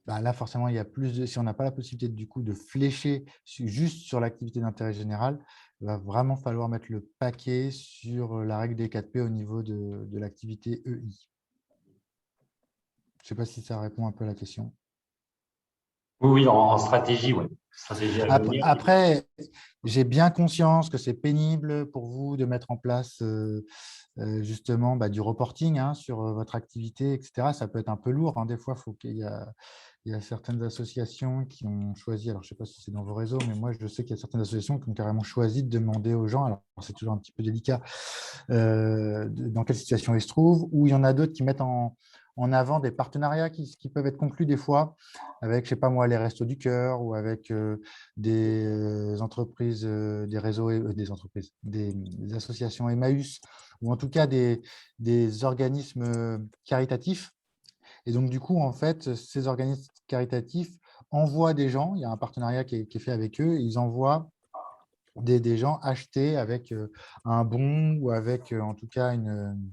là, forcément, il y a si on n'a pas la possibilité du coup de flécher juste sur l'activité d'intérêt général, il va vraiment falloir mettre le paquet sur la règle des 4P au niveau de l'activité EI. Je ne sais pas si ça répond un peu à la question. Oui, en stratégie, oui. stratégie à venir. Après, j'ai bien conscience que c'est pénible pour vous de mettre en place justement du reporting sur votre activité, etc. Ça peut être un peu lourd. Des fois, il y a certaines associations qui ont choisi, alors je ne sais pas si c'est dans vos réseaux, mais moi je sais qu'il y a certaines associations qui ont carrément choisi de demander aux gens, alors c'est toujours un petit peu délicat, dans quelle situation ils se trouvent, ou il y en a d'autres qui mettent en avant des partenariats qui peuvent être conclus des fois avec, je ne sais pas moi, les Restos du Cœur ou avec des entreprises, des réseaux, des entreprises, des associations Emmaüs, ou en tout cas des organismes caritatifs. Et donc, du coup, en fait, ces organismes caritatifs envoient des gens, il y a un partenariat qui est fait avec eux, ils envoient des gens acheter avec un bon ou avec, en tout cas, une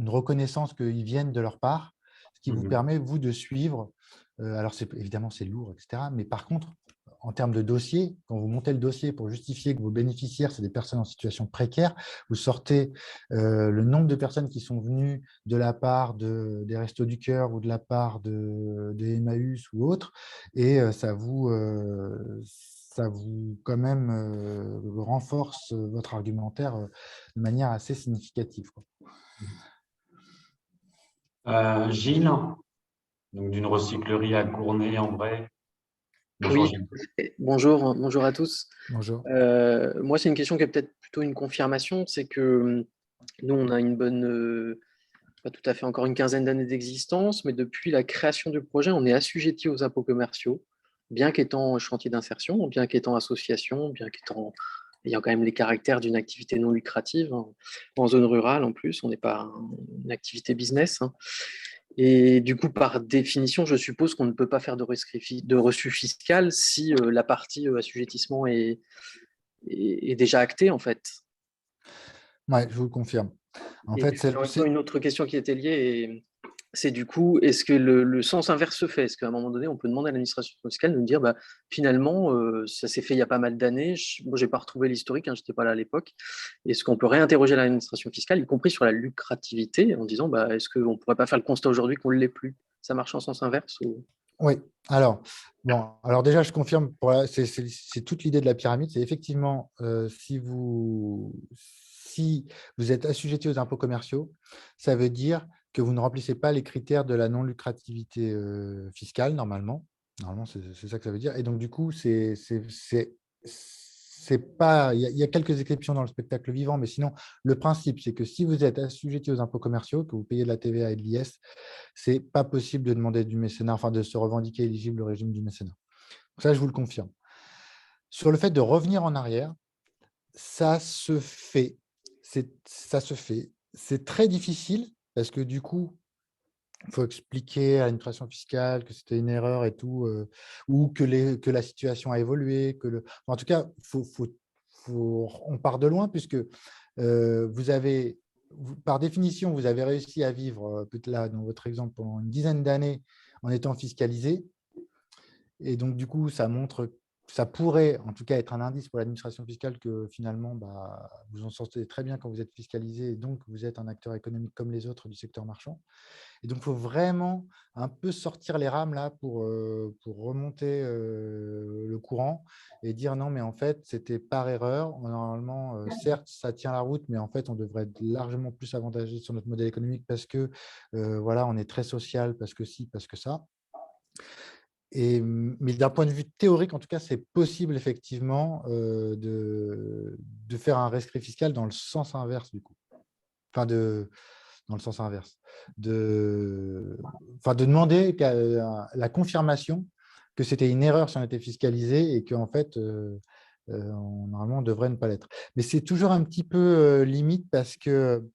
reconnaissance qu'ils viennent de leur part, ce qui vous permet, vous, de suivre. Alors, évidemment, c'est lourd, etc. Mais par contre, en termes de dossier, quand vous montez le dossier pour justifier que vos bénéficiaires, c'est des personnes en situation précaire, vous sortez le nombre de personnes qui sont venues de la part des Restos du Cœur ou de la part des Emmaüs ou autres, et ça vous quand même renforce votre argumentaire de manière assez significative, quoi. Gilles, donc d'une recyclerie à Gournay-en-Bray. Bonjour, Oui, Gilles. bonjour à tous. Bonjour. Moi, c'est une question qui est peut-être plutôt une confirmation. C'est que nous, on a une bonne, pas tout à fait encore une quinzaine d'années d'existence, mais depuis la création du projet, on est assujetti aux impôts commerciaux, bien qu'étant chantier d'insertion, bien qu'étant association, bien qu'étant ayant quand même les caractères d'une activité non lucrative, en zone rurale en plus, on n'est pas une activité business. Et du coup, par définition, je suppose qu'on ne peut pas faire de reçu fiscal si la partie assujettissement est déjà actée, en fait. Ouais, je vous le confirme. En Et fait, puis, en même temps, une autre question qui était liée, c'est du coup, est-ce que le sens inverse se fait? Est-ce qu'à un moment donné, on peut demander à l'administration fiscale de nous dire, finalement, ça s'est fait il y a pas mal d'années, moi, je n'ai pas retrouvé l'historique, je n'étais pas là à l'époque. Est-ce qu'on peut réinterroger l'administration fiscale, y compris sur la lucrativité, en disant, est-ce qu'on ne pourrait pas faire le constat aujourd'hui qu'on ne l'est plus? Ça marche en sens inverse ou... Oui, alors déjà, je confirme, c'est toute l'idée de la pyramide, c'est effectivement, si vous êtes assujetti aux impôts commerciaux, ça veut dire que vous ne remplissez pas les critères de la non-lucrativité fiscale, normalement. Normalement, c'est ça que ça veut dire. Et donc, du coup, c'est pas, il y a quelques exceptions dans le spectacle vivant, mais sinon, le principe, c'est que si vous êtes assujetti aux impôts commerciaux, que vous payez de la TVA et de l'IS, c'est pas possible de demander du mécénat, enfin de se revendiquer éligible au régime du mécénat. Donc ça, je vous le confirme. Sur le fait de revenir en arrière, ça se fait. Ça se fait. C'est très difficile parce que du coup, il faut expliquer à l'administration fiscale que c'était une erreur et tout, ou que la situation a évolué. En tout cas, on part de loin puisque par définition, vous avez réussi à vivre, peut-être là, dans votre exemple, pendant une dizaine d'années en étant fiscalisé. Et donc, du coup, ça pourrait en tout cas être un indice pour l'administration fiscale que finalement, vous en sortez très bien quand vous êtes fiscalisé et donc vous êtes un acteur économique comme les autres du secteur marchand. Et donc, il faut vraiment un peu sortir les rames là pour remonter le courant et dire non, mais en fait, c'était par erreur. Normalement, certes, ça tient la route, mais en fait, on devrait être largement plus avantagé sur notre modèle économique parce que voilà, on est très social, parce que si, parce que ça. Mais d'un point de vue théorique, en tout cas, c'est possible effectivement de faire un rescrit fiscal dans le sens inverse du coup. Enfin, dans le sens inverse. De demander la confirmation que c'était une erreur si on était fiscalisé et qu'en fait, normalement, on devrait ne pas l'être. Mais c'est toujours un petit peu limite parce que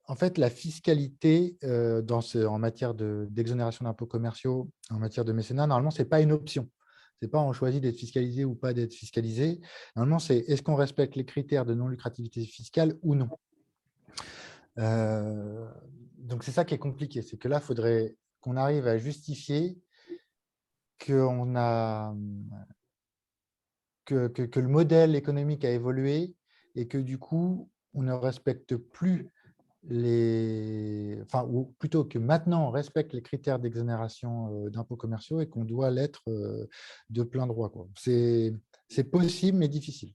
en fait, la fiscalité en matière d'exonération d'impôts commerciaux, en matière de mécénat, normalement, ce n'est pas une option. Ce n'est pas on choisit d'être fiscalisé ou pas d'être fiscalisé. Normalement, c'est est-ce qu'on respecte les critères de non-lucrativité fiscale ou non. Donc, c'est ça qui est compliqué. C'est que là, il faudrait qu'on arrive à justifier que le modèle économique a évolué et que du coup, on ne respecte plus ou plutôt que maintenant on respecte les critères d'exonération d'impôts commerciaux et qu'on doit l'être de plein droit, quoi. C'est possible, mais difficile.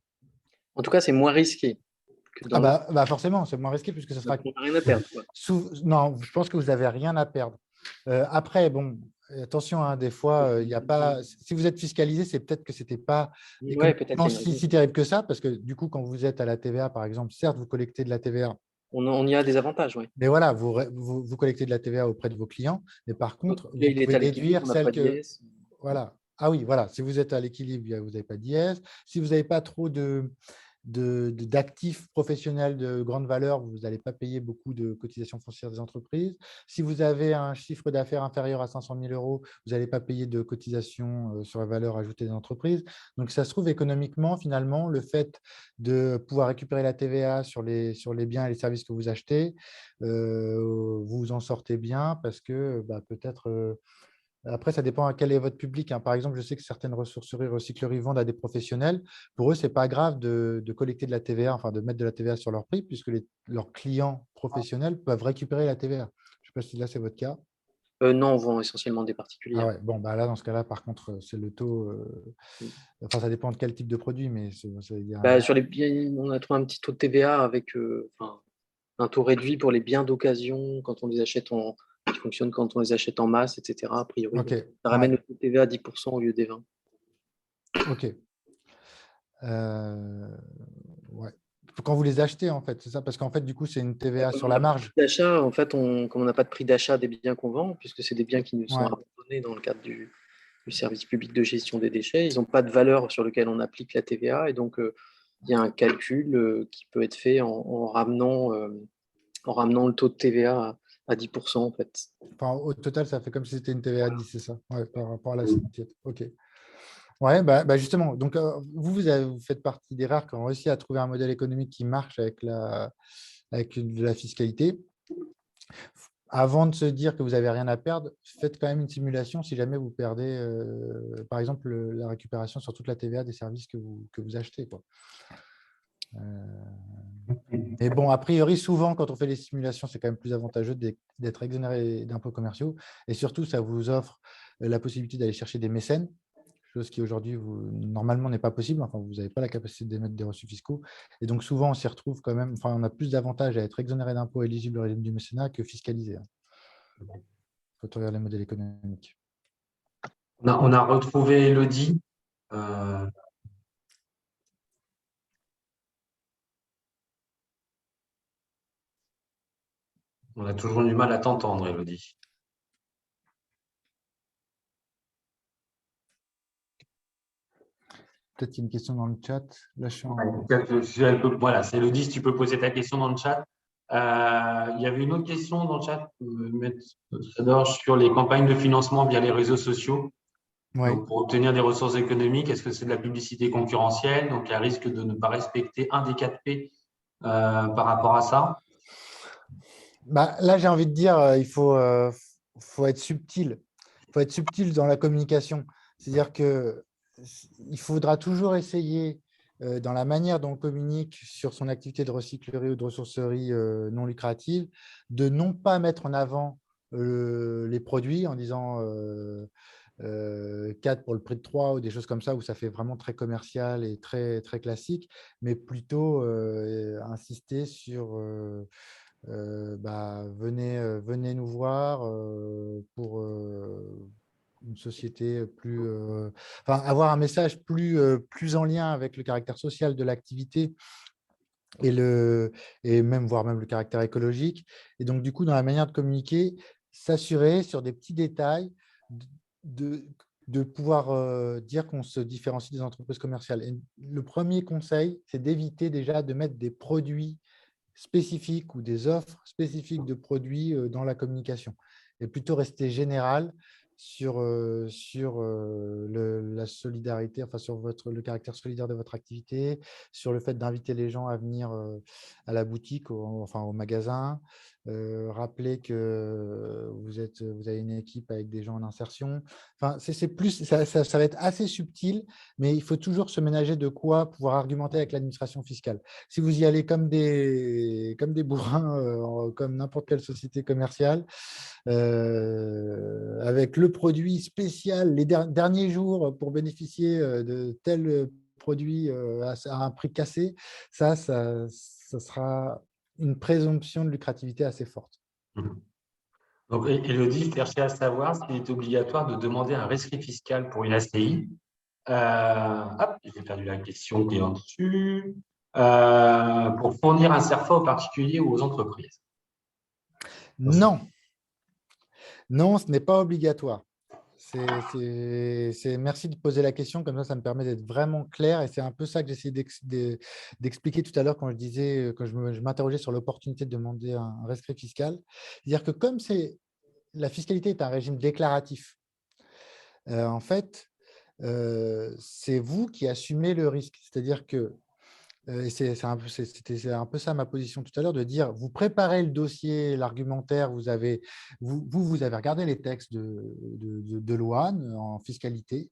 En tout cas, c'est moins risqué que Ah dans bah forcément, c'est moins risqué puisque ce sera... on n'a rien à perdre, quoi. Non, je pense que vous n'avez rien à perdre. Après, bon, attention, hein, des fois, il n'y a pas... Si vous êtes fiscalisé, c'est peut-être que ce n'était pas Ouais, peut-être économiquement qu'il y a une raison. si terrible que ça, parce que du coup, quand vous êtes à la TVA, par exemple, certes, vous collectez de la TVA, On y a des avantages, oui. mais voilà, vous collectez de la TVA auprès de vos clients, mais par contre, vous Il est pouvez à l'équilibre, déduire on n'a celle pas que... d'IS. Voilà. Ah oui, voilà. Si vous êtes à l'équilibre, vous n'avez pas d'IS. Si vous n'avez pas trop d'actifs professionnels de grande valeur, vous n'allez pas payer beaucoup de cotisations foncières des entreprises. Si vous avez un chiffre d'affaires inférieur à 500 000 euros, vous n'allez pas payer de cotisations sur la valeur ajoutée des entreprises. Donc, ça se trouve économiquement, finalement, le fait de pouvoir récupérer la TVA sur les biens et les services que vous achetez, vous vous en sortez bien parce que peut-être... Après, ça dépend à quel est votre public, hein. Par exemple, je sais que certaines ressourceries, recycleries vendent à des professionnels. Pour eux, ce n'est pas grave de collecter de la TVA, enfin de mettre de la TVA sur leur prix, puisque leurs clients professionnels peuvent récupérer la TVA. Je ne sais pas si là, c'est votre cas. Non, on vend essentiellement des particuliers. Ah ouais, bon, là, dans ce cas-là, par contre, c'est le taux. Enfin, ça dépend de quel type de produit, mais il y a Sur les biens, on a trouvé un petit taux de TVA avec un taux réduit pour les biens d'occasion quand on les achète qui fonctionne quand on les achète en masse, etc. A priori, OK. ça ramène Ouais. le taux de TVA à 10% au lieu des 20. OK. Ouais. Quand vous les achetez, en fait, c'est ça? Parce qu'en fait, du coup, c'est une TVA sur la marge. D'achat, en fait, comme on n'a pas de prix d'achat des biens qu'on vend, puisque c'est des biens qui nous sont Ouais. abandonnés dans le cadre du service public de gestion des déchets, ils n'ont pas de valeur sur lequel on applique la TVA. Et donc, il y a un calcul qui peut être fait en ramenant le taux de TVA à 10%, en fait. Enfin, au total, ça fait comme si c'était une TVA à 10, c'est ça? Ouais, par rapport à l'assiette. OK. Ouais, justement, donc vous faites partie des rares qui ont réussi à trouver un modèle économique qui marche avec de la fiscalité. Avant de se dire que vous n'avez rien à perdre, faites quand même une simulation si jamais vous perdez, par exemple, la récupération sur toute la TVA des services que vous achetez, quoi. Mais bon, a priori, souvent, quand on fait les simulations, c'est quand même plus avantageux d'être exonéré d'impôts commerciaux. Et surtout, ça vous offre la possibilité d'aller chercher des mécènes, chose qui aujourd'hui, normalement, n'est pas possible. Enfin, vous n'avez pas la capacité d'émettre des reçus fiscaux. Et donc, souvent, on s'y retrouve quand même. Enfin, on a plus d'avantages à être exonéré d'impôts éligible au régime du mécénat que fiscalisé. Il faut regarder les modèles économiques. On a retrouvé Elodie. On a toujours du mal à t'entendre, Elodie. Peut-être qu'il y a une question dans le chat. Là, Voilà, c'est Elodie, si tu peux poser ta question dans le chat. Il y avait une autre question dans le chat, sur les campagnes de financement via les réseaux sociaux. Ouais. Donc, pour obtenir des ressources économiques, est-ce que c'est de la publicité concurrentielle? Donc, il y a un risque de ne pas respecter un des 4 P par rapport à ça. Là, j'ai envie de dire, il faut être subtil. Il faut être subtil dans la communication. C'est-à-dire qu'il faudra toujours essayer, dans la manière dont on communique sur son activité de recyclerie ou de ressourcerie non lucrative, de non pas mettre en avant les produits en disant 4 pour le prix de 3 ou des choses comme ça, où ça fait vraiment très commercial et très, très classique, mais plutôt insister sur venez nous voir pour une société plus… avoir un message plus en lien avec le caractère social de l'activité et voire même le caractère écologique. Et donc, du coup, dans la manière de communiquer, s'assurer sur des petits détails de pouvoir dire qu'on se différencie des entreprises commerciales. Et le premier conseil, c'est d'éviter déjà de mettre des produits spécifiques ou des offres spécifiques de produits dans la communication et plutôt rester général sur la solidarité, enfin sur le caractère solidaire de votre activité, sur le fait d'inviter les gens à venir à la boutique, au magasin, rappeler que vous avez une équipe avec des gens en insertion. Enfin, c'est plus, ça va être assez subtil, mais il faut toujours se ménager de quoi pouvoir argumenter avec l'administration fiscale. Si vous y allez comme des bourrins, comme n'importe quelle société commerciale, avec le produit spécial, les derniers jours pour bénéficier de tel produit à un prix cassé, ça sera une présomption de lucrativité assez forte. Donc, Élodie cherchait à savoir s'il est obligatoire de demander un rescrit fiscal pour une ACI. Hop, j'ai perdu la question qui est en dessus. Pour fournir un CERFA aux particuliers ou aux entreprises. Non. Non, ce n'est pas obligatoire. Merci de poser la question, comme ça me permet d'être vraiment clair. Et c'est un peu ça que j'essayais d'expliquer tout à l'heure quand je disais, quand je m'interrogeais sur l'opportunité de demander un rescrit fiscal. C'est-à-dire que comme la fiscalité est un régime déclaratif, en fait, c'est vous qui assumez le risque. C'est-à-dire que, et c'était un peu ça ma position tout à l'heure, de dire, vous préparez le dossier, l'argumentaire, vous avez regardé les textes de loi en fiscalité,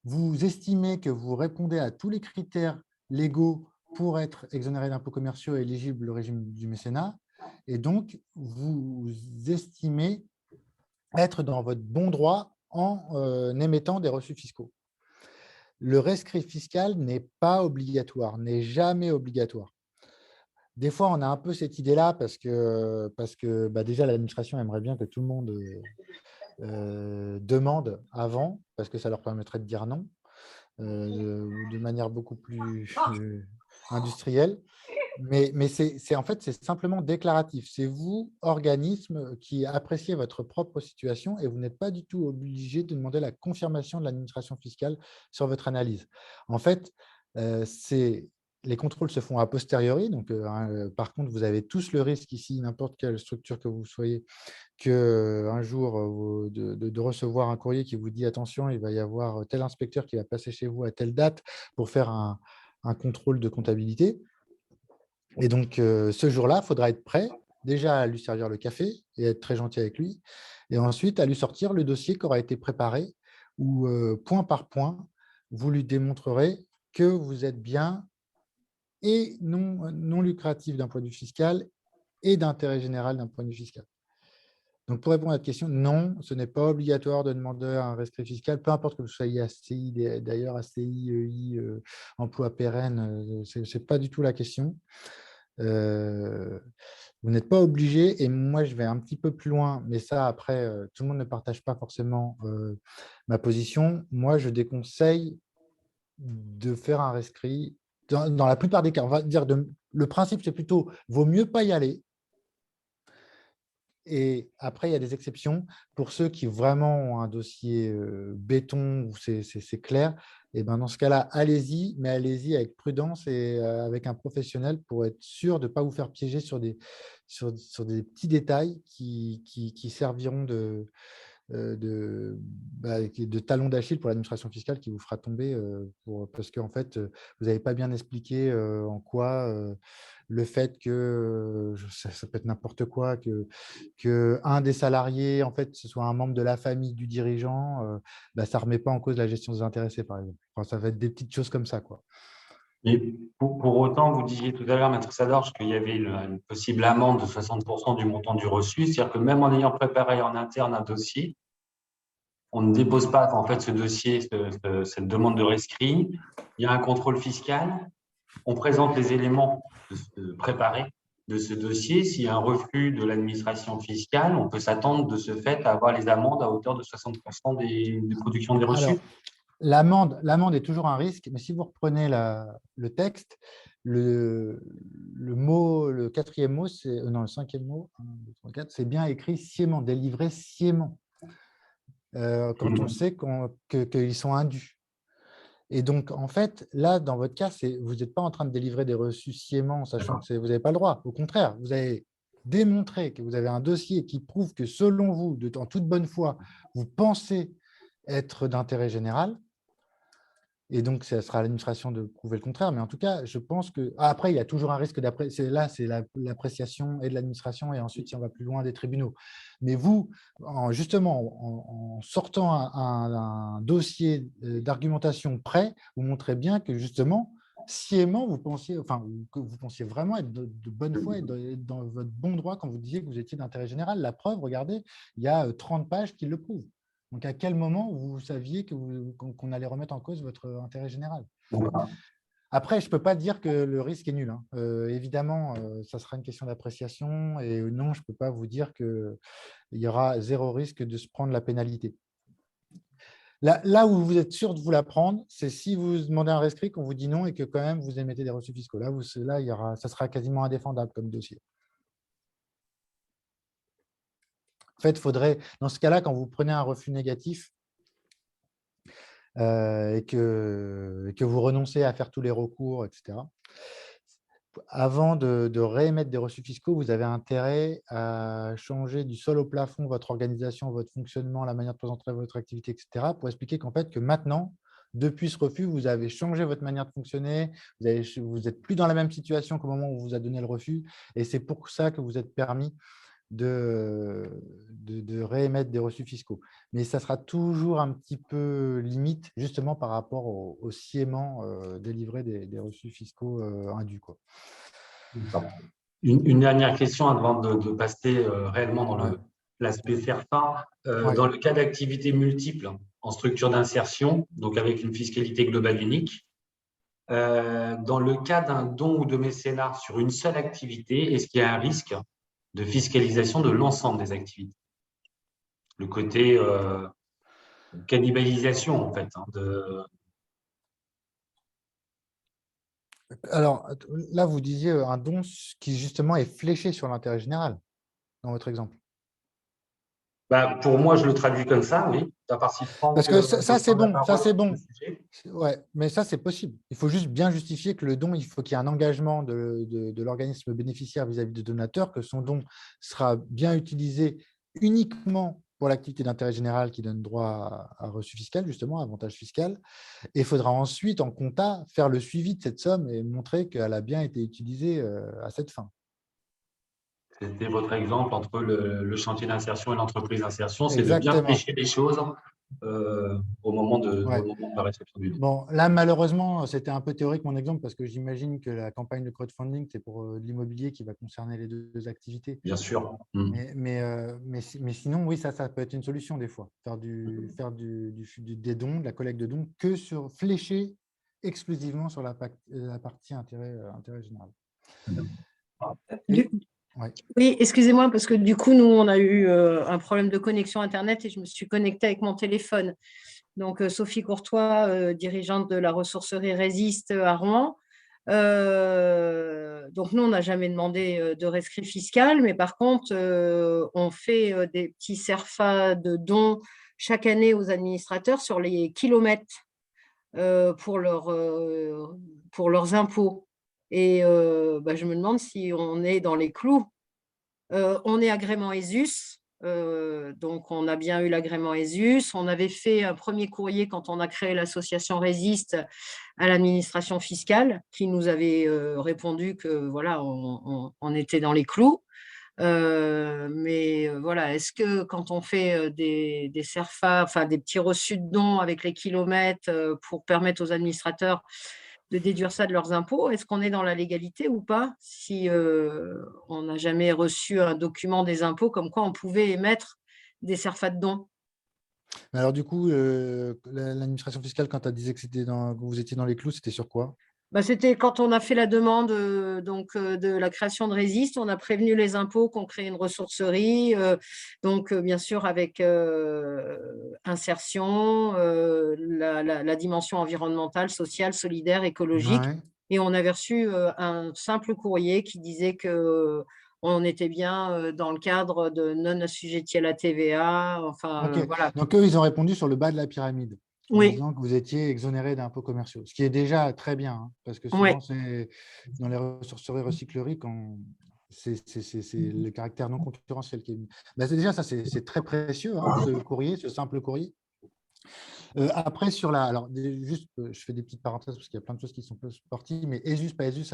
vous estimez que vous répondez à tous les critères légaux pour être exonéré d'impôts commerciaux et éligible au régime du mécénat, et donc vous estimez être dans votre bon droit en émettant des reçus fiscaux. Le rescrit fiscal n'est pas obligatoire, n'est jamais obligatoire. Des fois, on a un peu cette idée-là parce que déjà, l'administration aimerait bien que tout le monde demande avant, parce que ça leur permettrait de dire non de manière beaucoup plus industrielle. Mais en fait, c'est simplement déclaratif. C'est vous, organisme, qui appréciez votre propre situation et vous n'êtes pas du tout obligé de demander la confirmation de l'administration fiscale sur votre analyse. En fait, les contrôles se font a posteriori. Donc, par contre, vous avez tous le risque ici, n'importe quelle structure que vous soyez, qu'un jour, de recevoir un courrier qui vous dit « Attention, il va y avoir tel inspecteur qui va passer chez vous à telle date pour faire un contrôle de comptabilité ». Et donc, ce jour-là, il faudra être prêt déjà à lui servir le café et être très gentil avec lui, et ensuite à lui sortir le dossier qui aura été préparé où, point par point, vous lui démontrerez que vous êtes bien et non lucratif d'un point de vue fiscal et d'intérêt général d'un point de vue fiscal. Donc, pour répondre à votre question, non, ce n'est pas obligatoire de demander un rescrit fiscal, peu importe que vous soyez ACI, d'ailleurs ACI, EI, emploi pérenne, ce n'est pas du tout la question. Vous n'êtes pas obligé, et moi je vais un petit peu plus loin, mais ça après, tout le monde ne partage pas forcément ma position. Moi, je déconseille de faire un rescrit. Dans la plupart des cas, on va dire, le principe, c'est plutôt, vaut mieux pas y aller. Et après, il y a des exceptions pour ceux qui vraiment ont un dossier béton où c'est clair. Et ben dans ce cas-là, allez-y, mais allez-y avec prudence et avec un professionnel pour être sûr de ne pas vous faire piéger sur des petits détails qui serviront de talon d'Achille pour l'administration fiscale, qui vous fera tomber parce qu'en fait, vous n'avez pas bien expliqué en quoi le fait que, ça peut être n'importe quoi, que un des salariés, en fait, ce soit un membre de la famille du dirigeant, ça ne remet pas en cause la gestion des intéressés, par exemple. Enfin, ça va être des petites choses comme ça, quoi. Et pour autant, vous disiez tout à l'heure, Maître Sadorge, qu'il y avait une possible amende de 60% du montant du reçu. C'est-à-dire que même en ayant préparé en interne un dossier, on ne dépose pas en fait ce dossier, cette demande de rescrit. Il y a un contrôle fiscal. On présente les éléments préparés de ce dossier. S'il y a un refus de l'administration fiscale, on peut s'attendre de ce fait à avoir les amendes à hauteur de 60% des productions des reçus. Alors, l'amende est toujours un risque, mais si vous reprenez le texte, le quatrième mot, le cinquième mot, 1, 2, 3, 4, c'est bien écrit sciemment, délivré sciemment, quand on sait qu'ils sont indus. Et donc, en fait, là, dans votre cas, vous n'êtes pas en train de délivrer des reçus sciemment, sachant que vous n'avez pas le droit. Au contraire, vous avez démontré que vous avez un dossier qui prouve que, selon vous, en toute bonne foi, vous pensez être d'intérêt général. Et donc, ça sera à l'administration de prouver le contraire. Mais en tout cas, je pense que… Après, il y a toujours un risque d'appréciation. Là, c'est l'appréciation et de l'administration. Et ensuite, si on va plus loin, des tribunaux. Mais vous, justement, en sortant un dossier d'argumentation prêt, vous montrez bien que, justement, sciemment, vous pensiez, enfin, que vous pensiez vraiment être de bonne foi et être dans votre bon droit quand vous disiez que vous étiez d'intérêt général. La preuve, regardez, il y a 30 pages qui le prouvent. Donc, à quel moment vous saviez qu'on allait remettre en cause votre intérêt général? Après, je ne peux pas dire que le risque est nul, hein. Évidemment, ça sera une question d'appréciation. Et non, je ne peux pas vous dire qu'il y aura zéro risque de se prendre la pénalité. Là où vous êtes sûr de vous la prendre, c'est si vous demandez un rescrit, qu'on vous dit non et que quand même vous émettez des reçus fiscaux. Là, ça sera quasiment indéfendable comme dossier. En fait, il faudrait, dans ce cas-là, quand vous prenez un refus négatif et que vous renoncez à faire tous les recours, etc., avant de réémettre des reçus fiscaux, vous avez intérêt à changer du sol au plafond votre organisation, votre fonctionnement, la manière de présenter votre activité, etc., pour expliquer qu'en fait, que maintenant, depuis ce refus, vous avez changé votre manière de fonctionner, vous n'êtes plus dans la même situation qu'au moment où on vous a donné le refus, et c'est pour ça que vous êtes permis de réémettre des reçus fiscaux. Mais ça sera toujours un petit peu limite, justement par rapport au sciemment délivré des reçus fiscaux indus, quoi. Une dernière question avant de passer réellement dans l'aspect CERFA. Dans le cas d'activités multiples en structure d'insertion, donc avec une fiscalité globale unique, dans le cas d'un don ou de mécénat sur une seule activité, est-ce qu'il y a un risque de fiscalisation de l'ensemble des activités? Le côté cannibalisation, en fait, hein, Alors, là, vous disiez un don qui, justement, est fléché sur l'intérêt général, dans votre exemple. Pour moi, je le traduis comme ça, oui. Parce que ça, c'est bon. Ça, c'est bon. Ouais, mais ça, c'est possible. Il faut juste bien justifier que le don, il faut qu'il y ait un engagement de l'organisme bénéficiaire vis-à-vis du donateur, que son don sera bien utilisé uniquement pour l'activité d'intérêt général qui donne droit à reçu fiscal, justement, avantage fiscal. Et il faudra ensuite, en compta, faire le suivi de cette somme et montrer qu'elle a bien été utilisée à cette fin. C'était votre exemple entre le chantier d'insertion et l'entreprise d'insertion, c'est de bien Exactement. flécher les choses au moment de la réception du don. Bon, là, malheureusement, c'était un peu théorique mon exemple parce que j'imagine que la campagne de crowdfunding, c'est pour l'immobilier qui va concerner les deux activités. Bien sûr. Mais sinon, oui, ça peut être une solution des fois. Faire des dons, de la collecte de dons, que flécher exclusivement sur la partie intérêt général. Oui, excusez-moi, parce que du coup, nous, on a eu un problème de connexion Internet et je me suis connectée avec mon téléphone. Donc, Sophie Courtois, dirigeante de la ressourcerie Résiste à Rouen. Donc, nous, on n'a jamais demandé de rescrit fiscal, mais par contre, on fait des petits CERFA de dons chaque année aux administrateurs sur les kilomètres pour leurs impôts. Et je me demande si on est dans les clous. On est agrément ESUS, donc on a bien eu l'agrément ESUS. On avait fait un premier courrier quand on a créé l'association Résiste à l'administration fiscale qui nous avait répondu que voilà, on était dans les clous. Mais voilà, est-ce que quand on fait des CERFA, enfin des petits reçus de dons avec les kilomètres pour permettre aux administrateurs de déduire ça de leurs impôts, est-ce qu'on est dans la légalité ou pas si on n'a jamais reçu un document des impôts comme quoi on pouvait émettre des CERFA de dons? Alors du coup, l'administration fiscale, quand elle disait que vous étiez dans les clous, c'était sur quoi? C'était quand on a fait la demande de la création de Résiste, on a prévenu les impôts qu'on crée une ressourcerie, donc bien sûr avec insertion, la dimension environnementale, sociale, solidaire, écologique. Ouais. Et on avait reçu un simple courrier qui disait qu'on était bien dans le cadre de non assujettis à la TVA. Enfin, Ok. voilà. Donc eux, ils ont répondu sur le bas de la pyramide, en Oui. disant que vous étiez exonéré d'impôts commerciaux, ce qui est déjà très bien, hein, parce que souvent, c'est dans les ressourceries recycleries, c'est le caractère non concurrentiel qui est mis. Déjà, ça, c'est très précieux, hein, ce courrier, ce simple courrier. Après, alors, juste, je fais des petites parenthèses parce qu'il y a plein de choses qui sont peu sportives, mais ESUS, pas ESUS,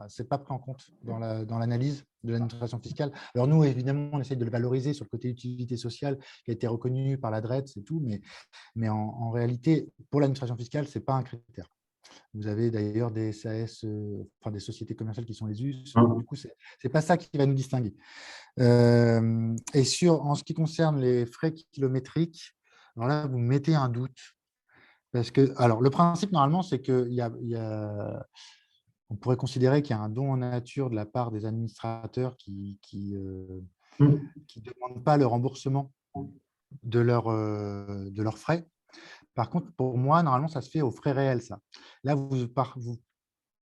c'est pas pris en compte dans l'analyse de l'administration fiscale. Alors nous, évidemment, on essaie de le valoriser sur le côté utilité sociale qui a été reconnu par la DRET, c'est tout, mais en réalité, pour l'administration fiscale, c'est pas un critère. Vous avez d'ailleurs des SAS, enfin des sociétés commerciales qui sont ESUS. Du coup, c'est pas ça qui va nous distinguer. Et en ce qui concerne les frais kilométriques, alors là, vous mettez un doute. Parce que, alors, le principe, normalement, c'est qu'on pourrait considérer qu'il y a un don en nature de la part des administrateurs qui demandent pas le remboursement de leurs frais. Par contre, pour moi, normalement, ça se fait aux frais réels, ça. Là,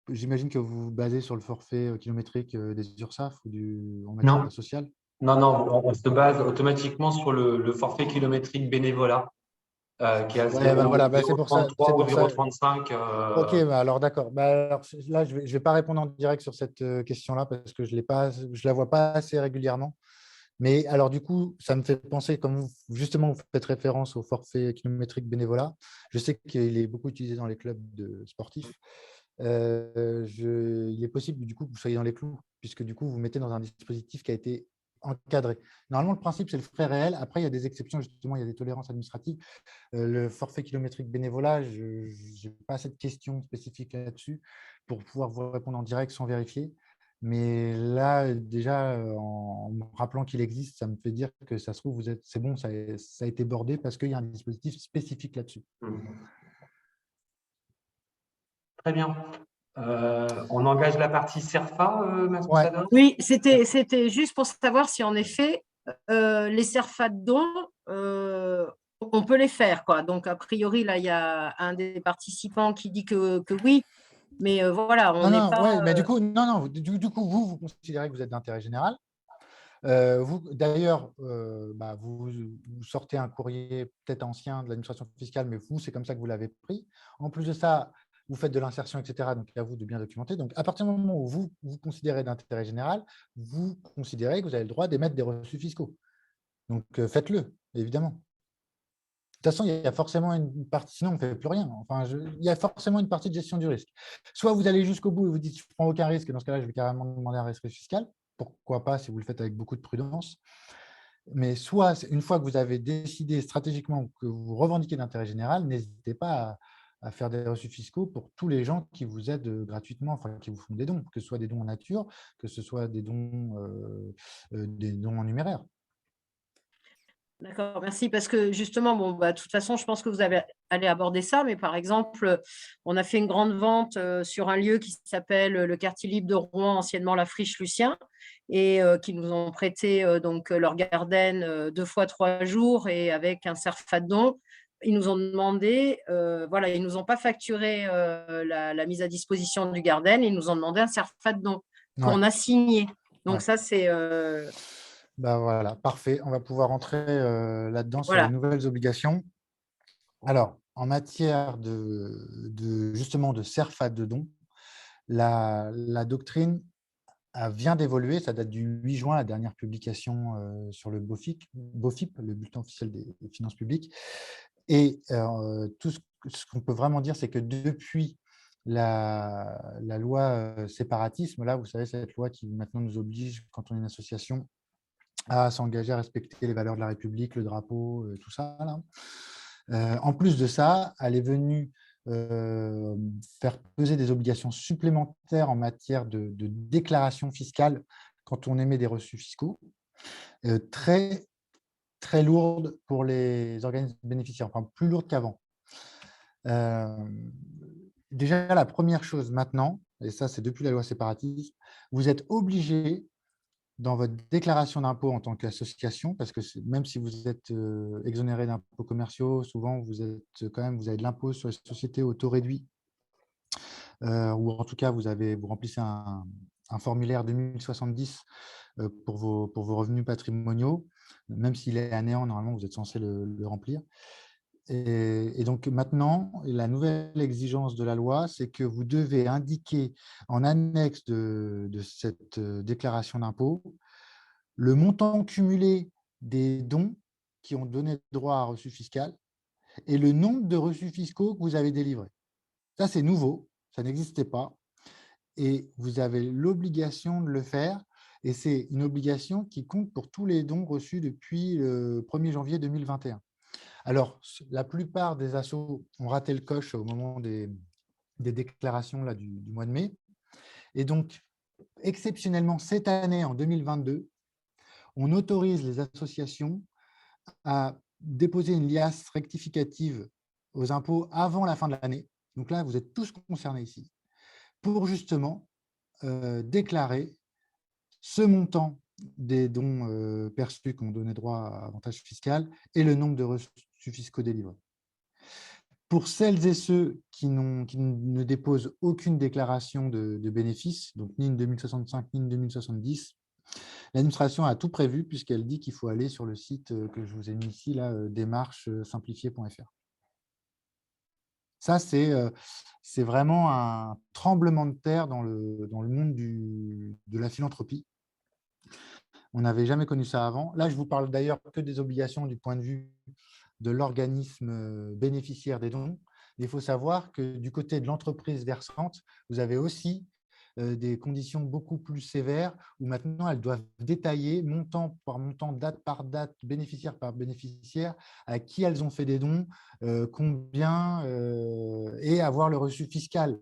j'imagine que vous vous basez sur le forfait kilométrique des URSSAF ou en Non. matière sociale. Non, on se base automatiquement sur le forfait kilométrique bénévolat qui est à Ouais, bah voilà, c'est pour ça. 0,33 ou 0,35. Ok, alors d'accord. Alors, là, je vais pas répondre en direct sur cette question-là parce que je la vois pas assez régulièrement. Mais alors, du coup, ça me fait penser, comme justement, vous faites référence au forfait kilométrique bénévolat. Je sais qu'il est beaucoup utilisé dans les clubs sportifs. Il est possible, du coup, que vous soyez dans les clous, puisque du coup, vous mettez dans un dispositif qui a été encadré. Normalement, le principe, c'est le frais réel. Après, il y a des exceptions, justement, il y a des tolérances administratives. Le forfait kilométrique bénévolat, je n'ai pas cette question spécifique là-dessus pour pouvoir vous répondre en direct sans vérifier. Mais là, déjà, en me rappelant qu'il existe, ça me fait dire que ça se trouve, c'est bon, ça a été bordé parce qu'il y a un dispositif spécifique là-dessus. Très bien. On engage la partie CERFA, Massoud. Oui, c'était juste pour savoir si en effet, les CERFA de dons, on peut les faire, quoi. Donc, a priori, là, il y a un des participants qui dit que oui, mais voilà, on n'est pas… Ouais, mais du coup, vous considérez que vous êtes d'intérêt général. D'ailleurs, vous sortez un courrier peut-être ancien de l'administration fiscale, mais vous, c'est comme ça que vous l'avez pris. En plus de ça, vous faites de l'insertion, etc. Donc, à vous de bien documenter. Donc, à partir du moment où vous considérez d'intérêt général, vous considérez que vous avez le droit d'émettre des reçus fiscaux. Donc, faites-le, évidemment. De toute façon, il y a forcément une partie, sinon on ne fait plus rien. Enfin, il y a forcément une partie de gestion du risque. Soit vous allez jusqu'au bout et vous dites, je ne prends aucun risque, et dans ce cas-là, je vais carrément demander un rescrit fiscal. Pourquoi pas si vous le faites avec beaucoup de prudence. Mais soit, une fois que vous avez décidé stratégiquement que vous revendiquez l'intérêt général, n'hésitez pas à faire des reçus fiscaux pour tous les gens qui vous aident gratuitement, enfin qui vous font des dons, que ce soit des dons en nature, que ce soit des dons en numéraire. D'accord, merci. Parce que justement, de toute façon, je pense que vous allez aborder ça, mais par exemple, on a fait une grande vente sur un lieu qui s'appelle le quartier libre de Rouen, anciennement la Friche Lucien, et qui nous ont prêté donc leur garden 2 fois 3 jours et avec un CERFA de don. Ils nous ont demandé, ils nous ont pas facturé la mise à disposition du garden, ils nous ont demandé un CERFA de don qu'on a signé. Donc ça, c'est… Voilà, parfait. On va pouvoir entrer là-dedans sur Voilà. les nouvelles obligations. Alors, en matière justement de CERFA de don, la doctrine vient d'évoluer. Ça date du 8 juin, la dernière publication sur le BOFIP, le bulletin officiel des finances publiques. Et tout ce qu'on peut vraiment dire, c'est que depuis la loi séparatisme, là, vous savez, cette loi qui maintenant nous oblige, quand on est une association, à s'engager à respecter les valeurs de la République, le drapeau, tout ça. Là. En plus de ça, elle est venue faire peser des obligations supplémentaires en matière de déclaration fiscale quand on émet des reçus fiscaux, très, très lourdes pour les organismes bénéficiaires, enfin plus lourdes qu'avant. Déjà, la première chose maintenant, et ça c'est depuis la loi séparatisme, vous êtes obligé dans votre déclaration d'impôt en tant qu'association, parce que même si vous êtes exonéré d'impôts commerciaux, souvent vous avez de l'impôt sur les sociétés au taux réduit, ou en tout cas vous remplissez un formulaire 2070 pour vos revenus patrimoniaux, même s'il est à néant, normalement vous êtes censé le remplir. Et donc maintenant, la nouvelle exigence de la loi, c'est que vous devez indiquer en annexe de cette déclaration d'impôt le montant cumulé des dons qui ont donné droit à reçu fiscal et le nombre de reçus fiscaux que vous avez délivrés. Ça, c'est nouveau, ça n'existait pas. Et vous avez l'obligation de le faire. Et c'est une obligation qui compte pour tous les dons reçus depuis le 1er janvier 2021. Alors, la plupart des assos ont raté le coche au moment des déclarations là, du mois de mai. Et donc, exceptionnellement, cette année, en 2022, on autorise les associations à déposer une liasse rectificative aux impôts avant la fin de l'année. Donc là, vous êtes tous concernés ici, pour justement déclarer ce montant des dons perçus qui ont donné droit à avantage fiscal et le nombre de reçus fiscaux délivrés. Pour celles et ceux qui ne déposent aucune déclaration de bénéfices, donc ni une 2065 ni une 2070, l'administration a tout prévu puisqu'elle dit qu'il faut aller sur le site que je vous ai mis ici, là, démarchesimplifiée.fr. Ça, c'est vraiment un tremblement de terre dans le monde de la philanthropie. On n'avait jamais connu ça avant. Là, je vous parle d'ailleurs que des obligations du point de vue de l'organisme bénéficiaire des dons. Il faut savoir que du côté de l'entreprise versante, vous avez aussi des conditions beaucoup plus sévères où maintenant elles doivent détailler montant par montant, date par date, bénéficiaire par bénéficiaire, à qui elles ont fait des dons, combien, et avoir le reçu fiscal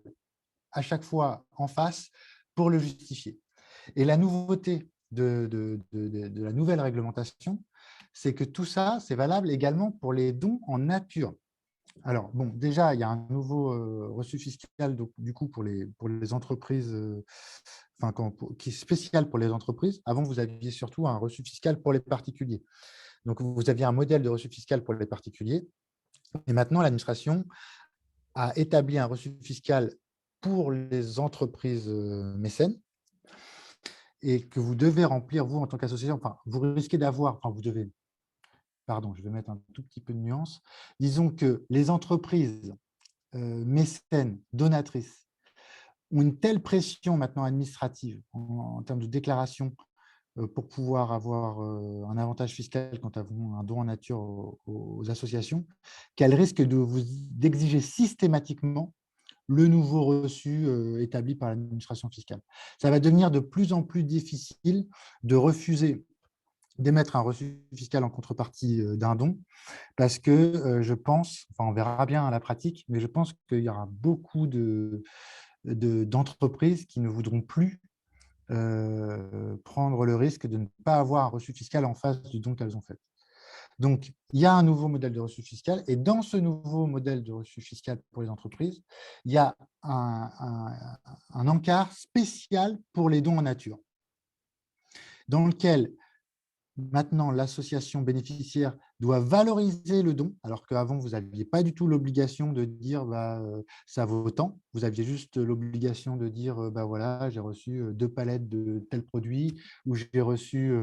à chaque fois en face pour le justifier. Et la nouveauté de la nouvelle réglementation, c'est que tout ça, c'est valable également pour les dons en nature. Alors, bon, déjà, il y a un nouveau reçu fiscal du coup pour les entreprises, qui est spécial pour les entreprises. Avant, vous aviez surtout un reçu fiscal pour les particuliers. Donc, vous aviez un modèle de reçu fiscal pour les particuliers. Et maintenant, l'administration a établi un reçu fiscal pour les entreprises mécènes et que vous devez remplir, vous, en tant qu'association. Enfin, vous risquez d'avoir, enfin, vous devez, pardon, je vais mettre un tout petit peu de nuance. Disons que les entreprises mécènes, donatrices, ont une telle pression maintenant administrative en termes de déclaration pour pouvoir avoir un avantage fiscal quand elles font un don en nature aux associations, qu'elles risquent d'exiger systématiquement le nouveau reçu établi par l'administration fiscale. Ça va devenir de plus en plus difficile de refuser d'émettre un reçu fiscal en contrepartie d'un don, parce que je pense, enfin on verra bien à la pratique, mais je pense qu'il y aura beaucoup d'entreprises qui ne voudront plus prendre le risque de ne pas avoir un reçu fiscal en face du don qu'elles ont fait. Donc, il y a un nouveau modèle de reçu fiscal, et dans ce nouveau modèle de reçu fiscal pour les entreprises, il y a un encart spécial pour les dons en nature, dans lequel maintenant l'association bénéficiaire doit valoriser le don, alors qu'avant, vous n'aviez pas du tout l'obligation de dire ça vaut tant. Vous aviez juste l'obligation de dire voilà, j'ai reçu 2 palettes de tel produit, ou j'ai reçu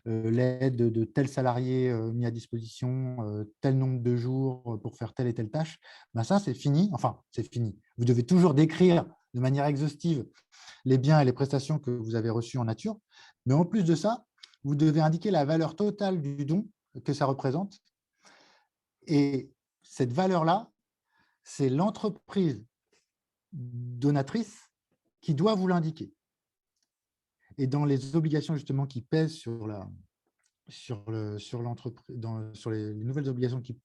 l'aide de tel salarié mis à disposition tel nombre de jours pour faire telle et telle tâche. Ça, c'est fini. Enfin, c'est fini. Vous devez toujours décrire de manière exhaustive les biens et les prestations que vous avez reçus en nature. Mais en plus de ça, vous devez indiquer la valeur totale du don que ça représente. Et cette valeur-là, c'est l'entreprise donatrice qui doit vous l'indiquer. Et dans les obligations justement qui pèsent sur l'entreprise, sur les nouvelles obligations qui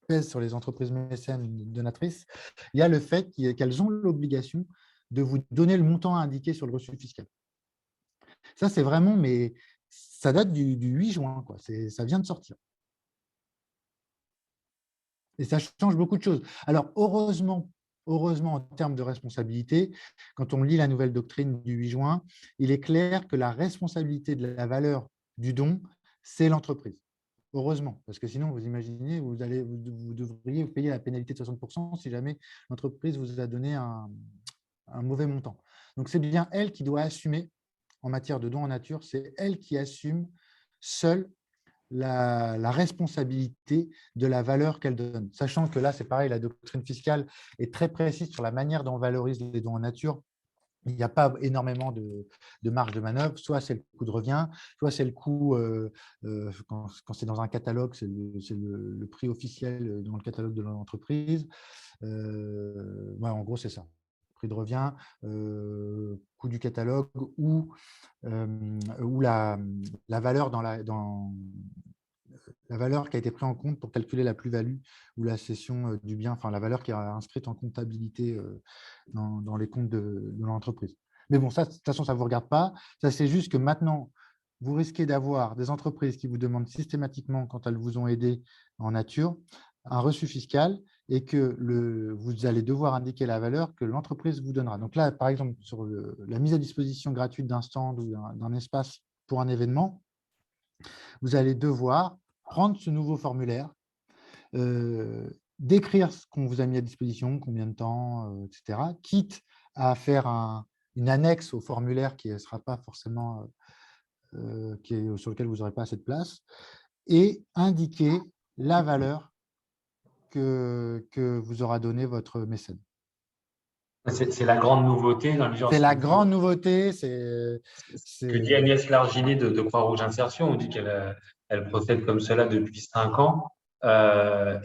pèsent sur les entreprises mécènes donatrices, il y a le fait qu'elles ont l'obligation de vous donner le montant indiqué sur le reçu fiscal. Ça, c'est vraiment, mais ça date du 8 juin, quoi. Ça vient de sortir. Et ça change beaucoup de choses. Alors, heureusement, en termes de responsabilité, quand on lit la nouvelle doctrine du 8 juin, il est clair que la responsabilité de la valeur du don, c'est l'entreprise. Heureusement, parce que sinon, vous imaginez, vous devriez payer la pénalité de 60% si jamais l'entreprise vous a donné un mauvais montant. Donc, c'est bien elle qui doit assumer, en matière de dons en nature, c'est elle qui assume seule la responsabilité de la valeur qu'elle donne. Sachant que là, c'est pareil, la doctrine fiscale est très précise sur la manière dont on valorise les dons en nature. il n'y a pas énormément de marge de manœuvre. Soit c'est le coût de revient, soit c'est le coût, quand c'est dans un catalogue, c'est le prix officiel dans le catalogue de l'entreprise. En gros, c'est ça. Prix de revient, coût du catalogue ou la valeur la valeur qui a été prise en compte pour calculer la plus-value ou la cession du bien, enfin la valeur qui est inscrite en comptabilité dans les comptes de l'entreprise. Mais bon, ça, de toute façon, ça ne vous regarde pas. Ça, c'est juste que maintenant, vous risquez d'avoir des entreprises qui vous demandent systématiquement, quand elles vous ont aidé en nature, un reçu fiscal et que vous allez devoir indiquer la valeur que l'entreprise vous donnera. Donc là, par exemple, sur la mise à disposition gratuite d'un stand ou d'un espace pour un événement, vous allez devoir prendre ce nouveau formulaire, décrire ce qu'on vous a mis à disposition, combien de temps, etc., quitte à faire une annexe au formulaire qui ne sera pas forcément sur lequel vous n'aurez pas assez de place, et indiquer la valeur que vous aura donné votre mécène. C'est la grande nouveauté dans le genre. C'est la grande nouveauté. Que dit Agnès Larginet de Croix-Rouge Insertion. On dit qu'elle procède comme cela depuis 5 ans.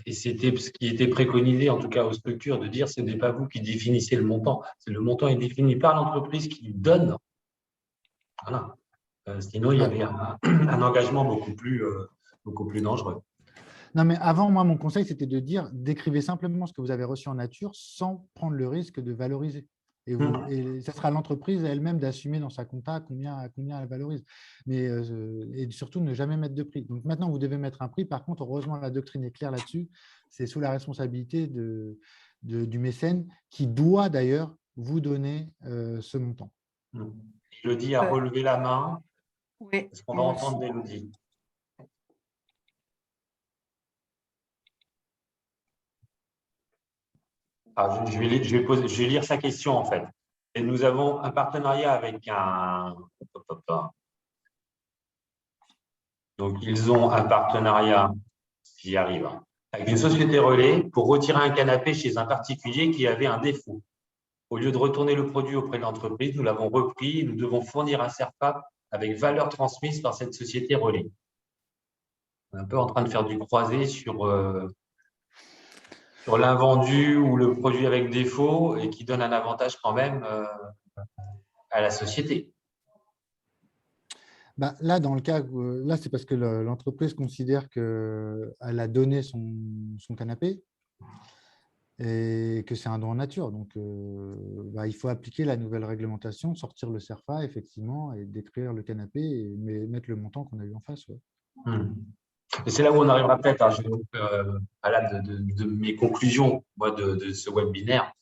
Et c'était ce qui était préconisé, en tout cas aux structures, de dire ce n'est pas vous qui définissez le montant. Le montant est défini par l'entreprise qui lui donne. Voilà. Sinon, il y avait un engagement beaucoup plus dangereux. Non, mais avant, moi, mon conseil, c'était de dire, décrivez simplement ce que vous avez reçu en nature sans prendre le risque de valoriser. Et ça sera à l'entreprise elle-même d'assumer dans sa compta combien elle valorise. Mais, et surtout, ne jamais mettre de prix. Donc maintenant, vous devez mettre un prix. Par contre, heureusement, la doctrine est claire là-dessus. C'est sous la responsabilité du mécène qui doit d'ailleurs vous donner ce montant. Élodie a relevé la main. Oui. Est-ce qu'on va entendre Élodie ? Je vais lire sa question en fait. Et nous avons un partenariat avec Donc, ils ont un partenariat, j'y arrive, avec une société relais pour retirer un canapé chez un particulier qui avait un défaut. Au lieu de retourner le produit auprès de l'entreprise, nous l'avons repris et nous devons fournir un CERFA avec valeur transmise par cette société relais. On est un peu en train de faire du croisé sur l'invendu ou le produit avec défaut et qui donne un avantage quand même à la société. Là, dans le cas, là, c'est parce que l'entreprise considère qu'elle a donné son canapé et que c'est un don en nature. Donc, il faut appliquer la nouvelle réglementation, sortir le CERFA, effectivement, et décrire le canapé et mettre le montant qu'on a eu en face. Ouais. Et c'est là où on arrivera peut-être de mes conclusions moi, de ce webinaire.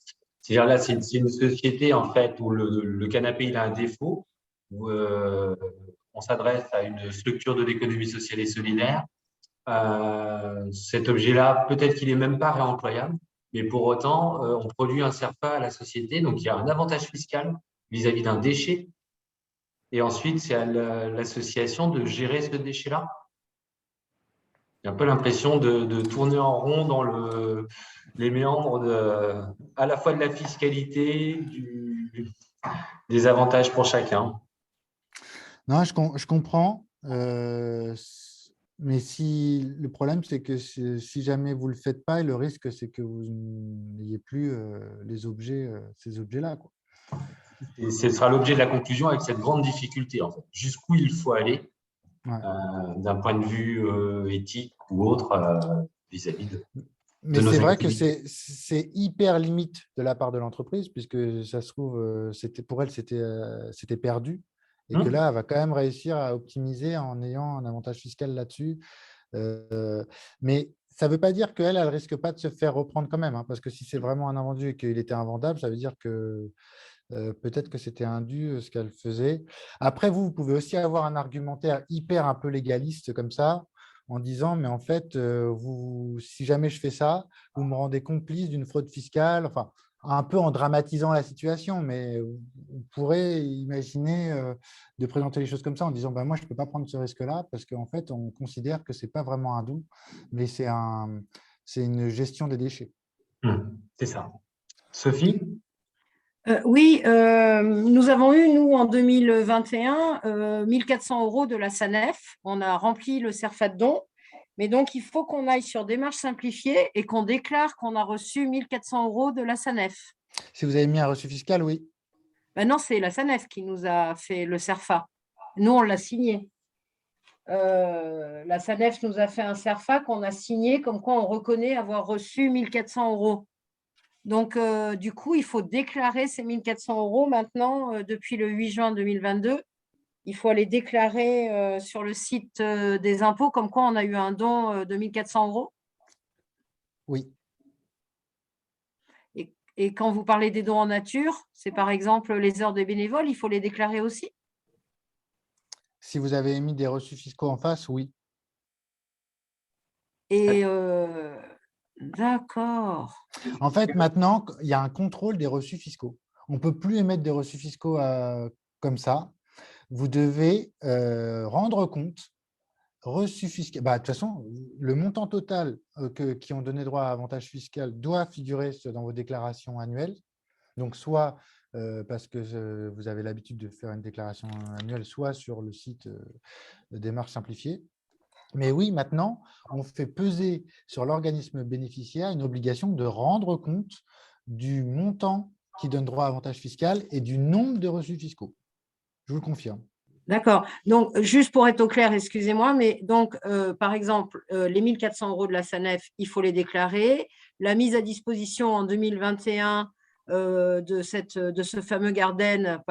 C'est-à-dire là, c'est une société en fait où le canapé il a un défaut, où on s'adresse à une structure de l'économie sociale et solidaire. Cet objet-là, peut-être qu'il n'est même pas réemployable, mais pour autant, on produit un CERFA à la société, donc il y a un avantage fiscal vis-à-vis d'un déchet. Et ensuite, c'est à l'association de gérer ce déchet-là. J'ai un peu l'impression de tourner en rond dans les méandres à la fois de la fiscalité, des avantages pour chacun. Non, je comprends. Mais le problème, c'est que si jamais vous ne le faites pas, le risque, c'est que vous n'ayez plus ces objets-là. Et ce sera l'objet de la conclusion avec cette grande difficulté, en fait. Jusqu'où il faut aller d'un point de vue éthique ou autre vis-à-vis de Mais c'est vrai que c'est hyper limite de la part de l'entreprise, puisque ça se trouve, pour elle, c'était perdu. Et que là, elle va quand même réussir à optimiser en ayant un avantage fiscal là-dessus. Mais ça ne veut pas dire qu'elle ne risque pas de se faire reprendre quand même. Parce que si c'est vraiment un invendu et qu'il était invendable, ça veut dire que peut-être que c'était indu ce qu'elle faisait. Après, vous pouvez aussi avoir un argumentaire hyper un peu légaliste comme ça, en disant, mais en fait, si jamais je fais ça, vous me rendez complice d'une fraude fiscale, enfin, un peu en dramatisant la situation, mais vous pourrez imaginer de présenter les choses comme ça en disant, moi, je ne peux pas prendre ce risque-là parce qu'en fait, on considère que ce n'est pas vraiment un don, mais c'est une gestion des déchets. C'est ça. Sophie ? Oui, nous avons eu, nous, en 2021, 1 400 € de la SANEF. On a rempli le CERFA de don. Mais donc, il faut qu'on aille sur démarche simplifiée et qu'on déclare qu'on a reçu 1 400 € de la SANEF. Si vous avez mis un reçu fiscal, oui. Ben non, c'est la SANEF qui nous a fait le CERFA. Nous, on l'a signé. La SANEF nous a fait un CERFA qu'on a signé comme quoi on reconnaît avoir reçu 1 400 €. Donc, du coup, il faut déclarer ces 1 400 € maintenant, depuis le 8 juin 2022. Il faut aller déclarer sur le site des impôts comme quoi on a eu un don de 1 400 €. Oui. Et quand vous parlez des dons en nature, c'est par exemple les heures des bénévoles, il faut les déclarer aussi? Si vous avez émis des reçus fiscaux en face, oui. Et d'accord. En fait, maintenant, il y a un contrôle des reçus fiscaux. On ne peut plus émettre des reçus fiscaux comme ça. Vous devez rendre compte, reçus fiscal. De toute façon, le montant total qui ont donné droit à avantage fiscal doit figurer dans vos déclarations annuelles. Donc, soit parce que vous avez l'habitude de faire une déclaration annuelle, soit sur le site de démarche simplifiée. Mais oui, maintenant, on fait peser sur l'organisme bénéficiaire une obligation de rendre compte du montant qui donne droit à avantage fiscal et du nombre de reçus fiscaux. Je vous le confirme. D'accord. Donc, juste pour être au clair, excusez-moi, mais donc, par exemple, les 1 400 € de la SANEF, il faut les déclarer. La mise à disposition en 2021 de ce fameux Garden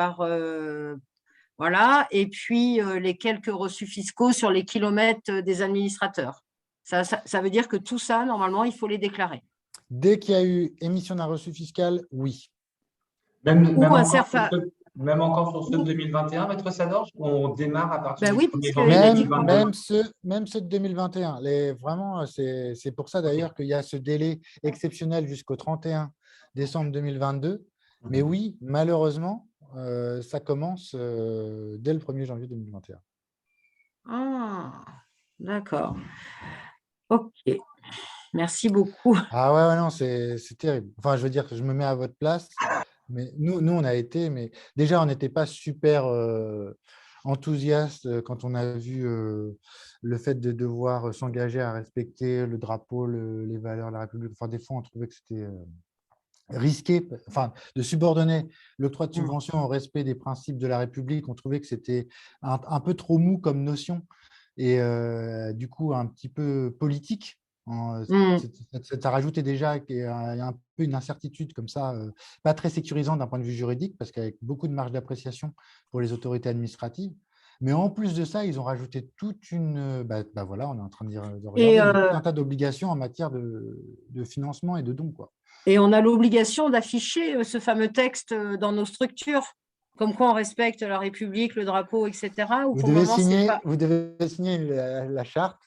voilà, et puis les quelques reçus fiscaux sur les kilomètres des administrateurs. Ça veut dire que tout ça, normalement, il faut les déclarer. Dès qu'il y a eu émission d'un reçu fiscal, oui. Même Ou un encore CERFA. même encore sur ceux de 2021, Maître Sadorge, on démarre à partir Ben du oui, 1er parce janvier qu'il a dit 2022. Même ceux de 2021. Vraiment, c'est pour ça d'ailleurs qu'il y a ce délai exceptionnel jusqu'au 31 décembre 2022. Mais oui, malheureusement, ça commence dès le 1er janvier 2021. Ah, d'accord. Ok. Merci beaucoup. Ah ouais, non, c'est terrible. Enfin, je veux dire que je me mets à votre place. Mais nous, on a été, mais déjà, on n'était pas super enthousiaste quand on a vu le fait de devoir s'engager à respecter le drapeau, les valeurs de la République. Enfin, des fois, on trouvait que c'était risqué, enfin, de subordonner l'octroi de subventions au respect des principes de la République. On trouvait que c'était un peu trop mou comme notion et du coup, un petit peu politique. Ça rajoutait déjà un peu une incertitude comme ça, pas très sécurisant d'un point de vue juridique, parce qu'avec beaucoup de marge d'appréciation pour les autorités administratives. Mais en plus de ça, ils ont rajouté toute une… voilà, on est en train de regarder tout un tas d'obligations en matière de financement et de dons, quoi. Et on a l'obligation d'afficher ce fameux texte dans nos structures, comme quoi on respecte la République, le drapeau, etc. Vous devez signer la charte.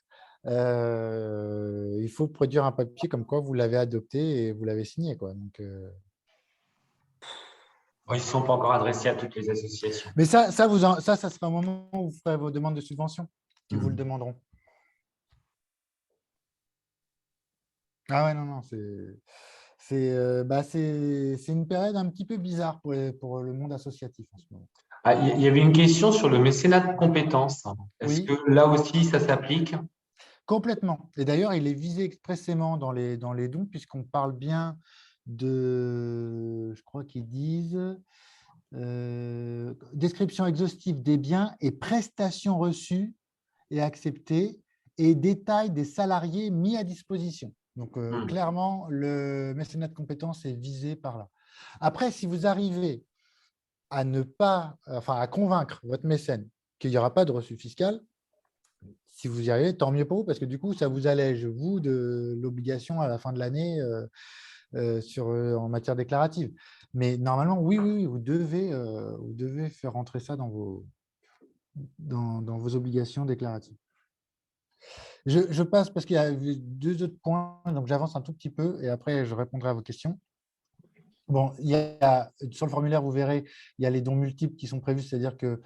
Il faut produire un papier comme quoi vous l'avez adopté et vous l'avez signé, quoi. Donc, Ils ne sont pas encore adressés à toutes les associations. mais ça sera au moment où vous ferez vos demandes de subvention qui vous le demanderont. Ah ouais, non, c'est une période un petit peu bizarre pour le monde associatif en ce moment. Il y avait une question sur le mécénat de compétences. Est-ce Oui. que là aussi, ça s'applique? Complètement. Et d'ailleurs, il est visé expressément dans les dons, puisqu'on parle bien de, je crois qu'ils disent, description exhaustive des biens et prestations reçues et acceptées et détail des salariés mis à disposition. Donc, clairement, le mécénat de compétences est visé par là. Après, si vous arrivez à à convaincre votre mécène qu'il n'y aura pas de reçu fiscal, si vous y arrivez, tant mieux pour vous, parce que du coup, ça vous allège, vous, de l'obligation à la fin de l'année en matière déclarative. Mais normalement, oui, vous devez faire rentrer ça dans vos obligations déclaratives. Je passe parce qu'il y a deux autres points, donc j'avance un tout petit peu et après, je répondrai à vos questions. Bon, sur le formulaire, vous verrez, il y a les dons multiples qui sont prévus, c'est-à-dire que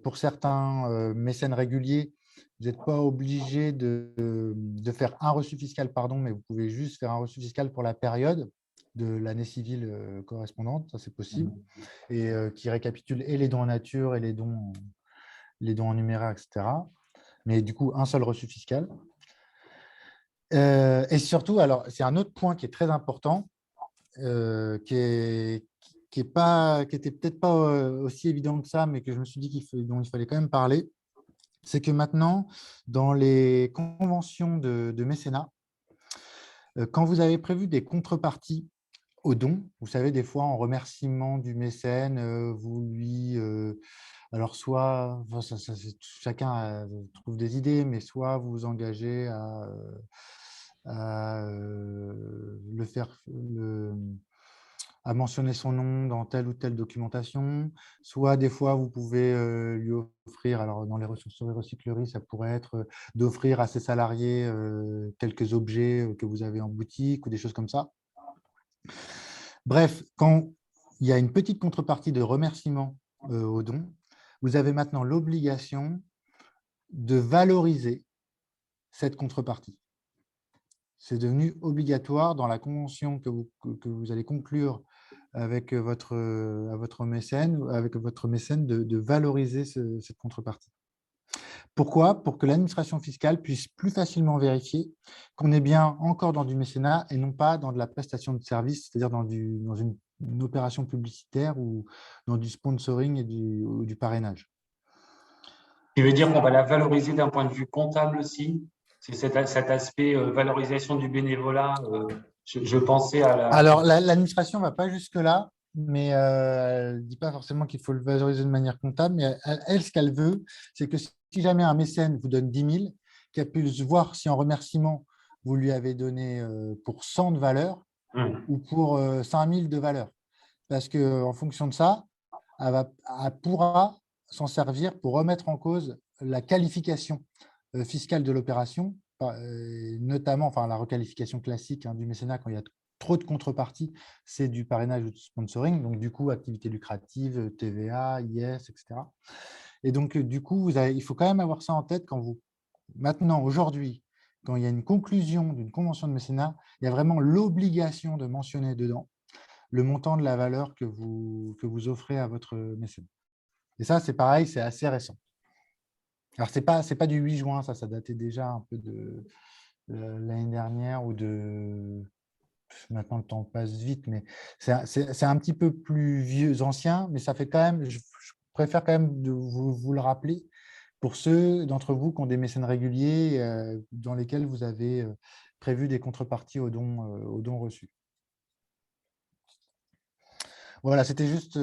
pour certains mécènes réguliers, vous n'êtes pas obligé de faire un reçu fiscal, mais vous pouvez juste faire un reçu fiscal pour la période. de l'année civile correspondante, ça c'est possible, et qui récapitule et les dons en nature et les dons en numéraire, etc. Mais du coup, un seul reçu fiscal. Et surtout, alors, c'est un autre point qui est très important, qui était peut-être pas aussi évident que ça, mais que je me suis dit dont il fallait quand même parler, c'est que maintenant, dans les conventions de mécénat, quand vous avez prévu des contreparties aux dons, vous savez, des fois, en remerciement du mécène, vous lui… alors, soit, enfin, chacun trouve des idées, mais soit vous vous engagez à à mentionner son nom dans telle ou telle documentation, soit des fois vous pouvez lui offrir, alors dans les ressources et recycleries, ça pourrait être d'offrir à ses salariés quelques objets que vous avez en boutique ou des choses comme ça. Bref, quand il y a une petite contrepartie de remerciement au don, vous avez maintenant l'obligation de valoriser cette contrepartie. C'est devenu obligatoire dans la convention que vous allez conclure avec votre mécène de valoriser cette contrepartie. Pourquoi? Pour que l'administration fiscale puisse plus facilement vérifier qu'on est bien encore dans du mécénat et non pas dans de la prestation de service, c'est-à-dire dans une opération publicitaire ou dans du sponsoring ou du parrainage. Tu veux dire qu'on va la valoriser d'un point de vue comptable aussi? C'est cet aspect valorisation du bénévolat. Je pensais à la… Alors, l'administration ne va pas jusque-là, mais elle ne dit pas forcément qu'il faut le valoriser de manière comptable, mais elle, ce qu'elle veut, c'est que si jamais un mécène vous donne 10 000, qu'elle puisse voir si en remerciement, vous lui avez donné pour 100 de valeur ou pour 5 000 de valeur. Parce qu'en fonction de ça, elle pourra s'en servir pour remettre en cause la qualification fiscale de l'opération, notamment la requalification classique du mécénat quand il y a trop de contreparties, c'est du parrainage ou du sponsoring, donc du coup, activité lucrative, TVA, IS, etc. Et donc, du coup, il faut quand même avoir ça en tête maintenant, aujourd'hui, quand il y a une conclusion d'une convention de mécénat, il y a vraiment l'obligation de mentionner dedans le montant de la valeur que vous offrez à votre mécène. Et ça, c'est pareil, c'est assez récent. Alors, ce n'est pas du 8 juin, ça datait déjà un peu de l'année dernière ou de… Maintenant, le temps passe vite, mais c'est un petit peu plus ancien, mais ça fait quand même… Je préfère quand même de vous le rappeler pour ceux d'entre vous qui ont des mécènes réguliers dans lesquels vous avez prévu des contreparties aux dons reçus. Voilà, c'était juste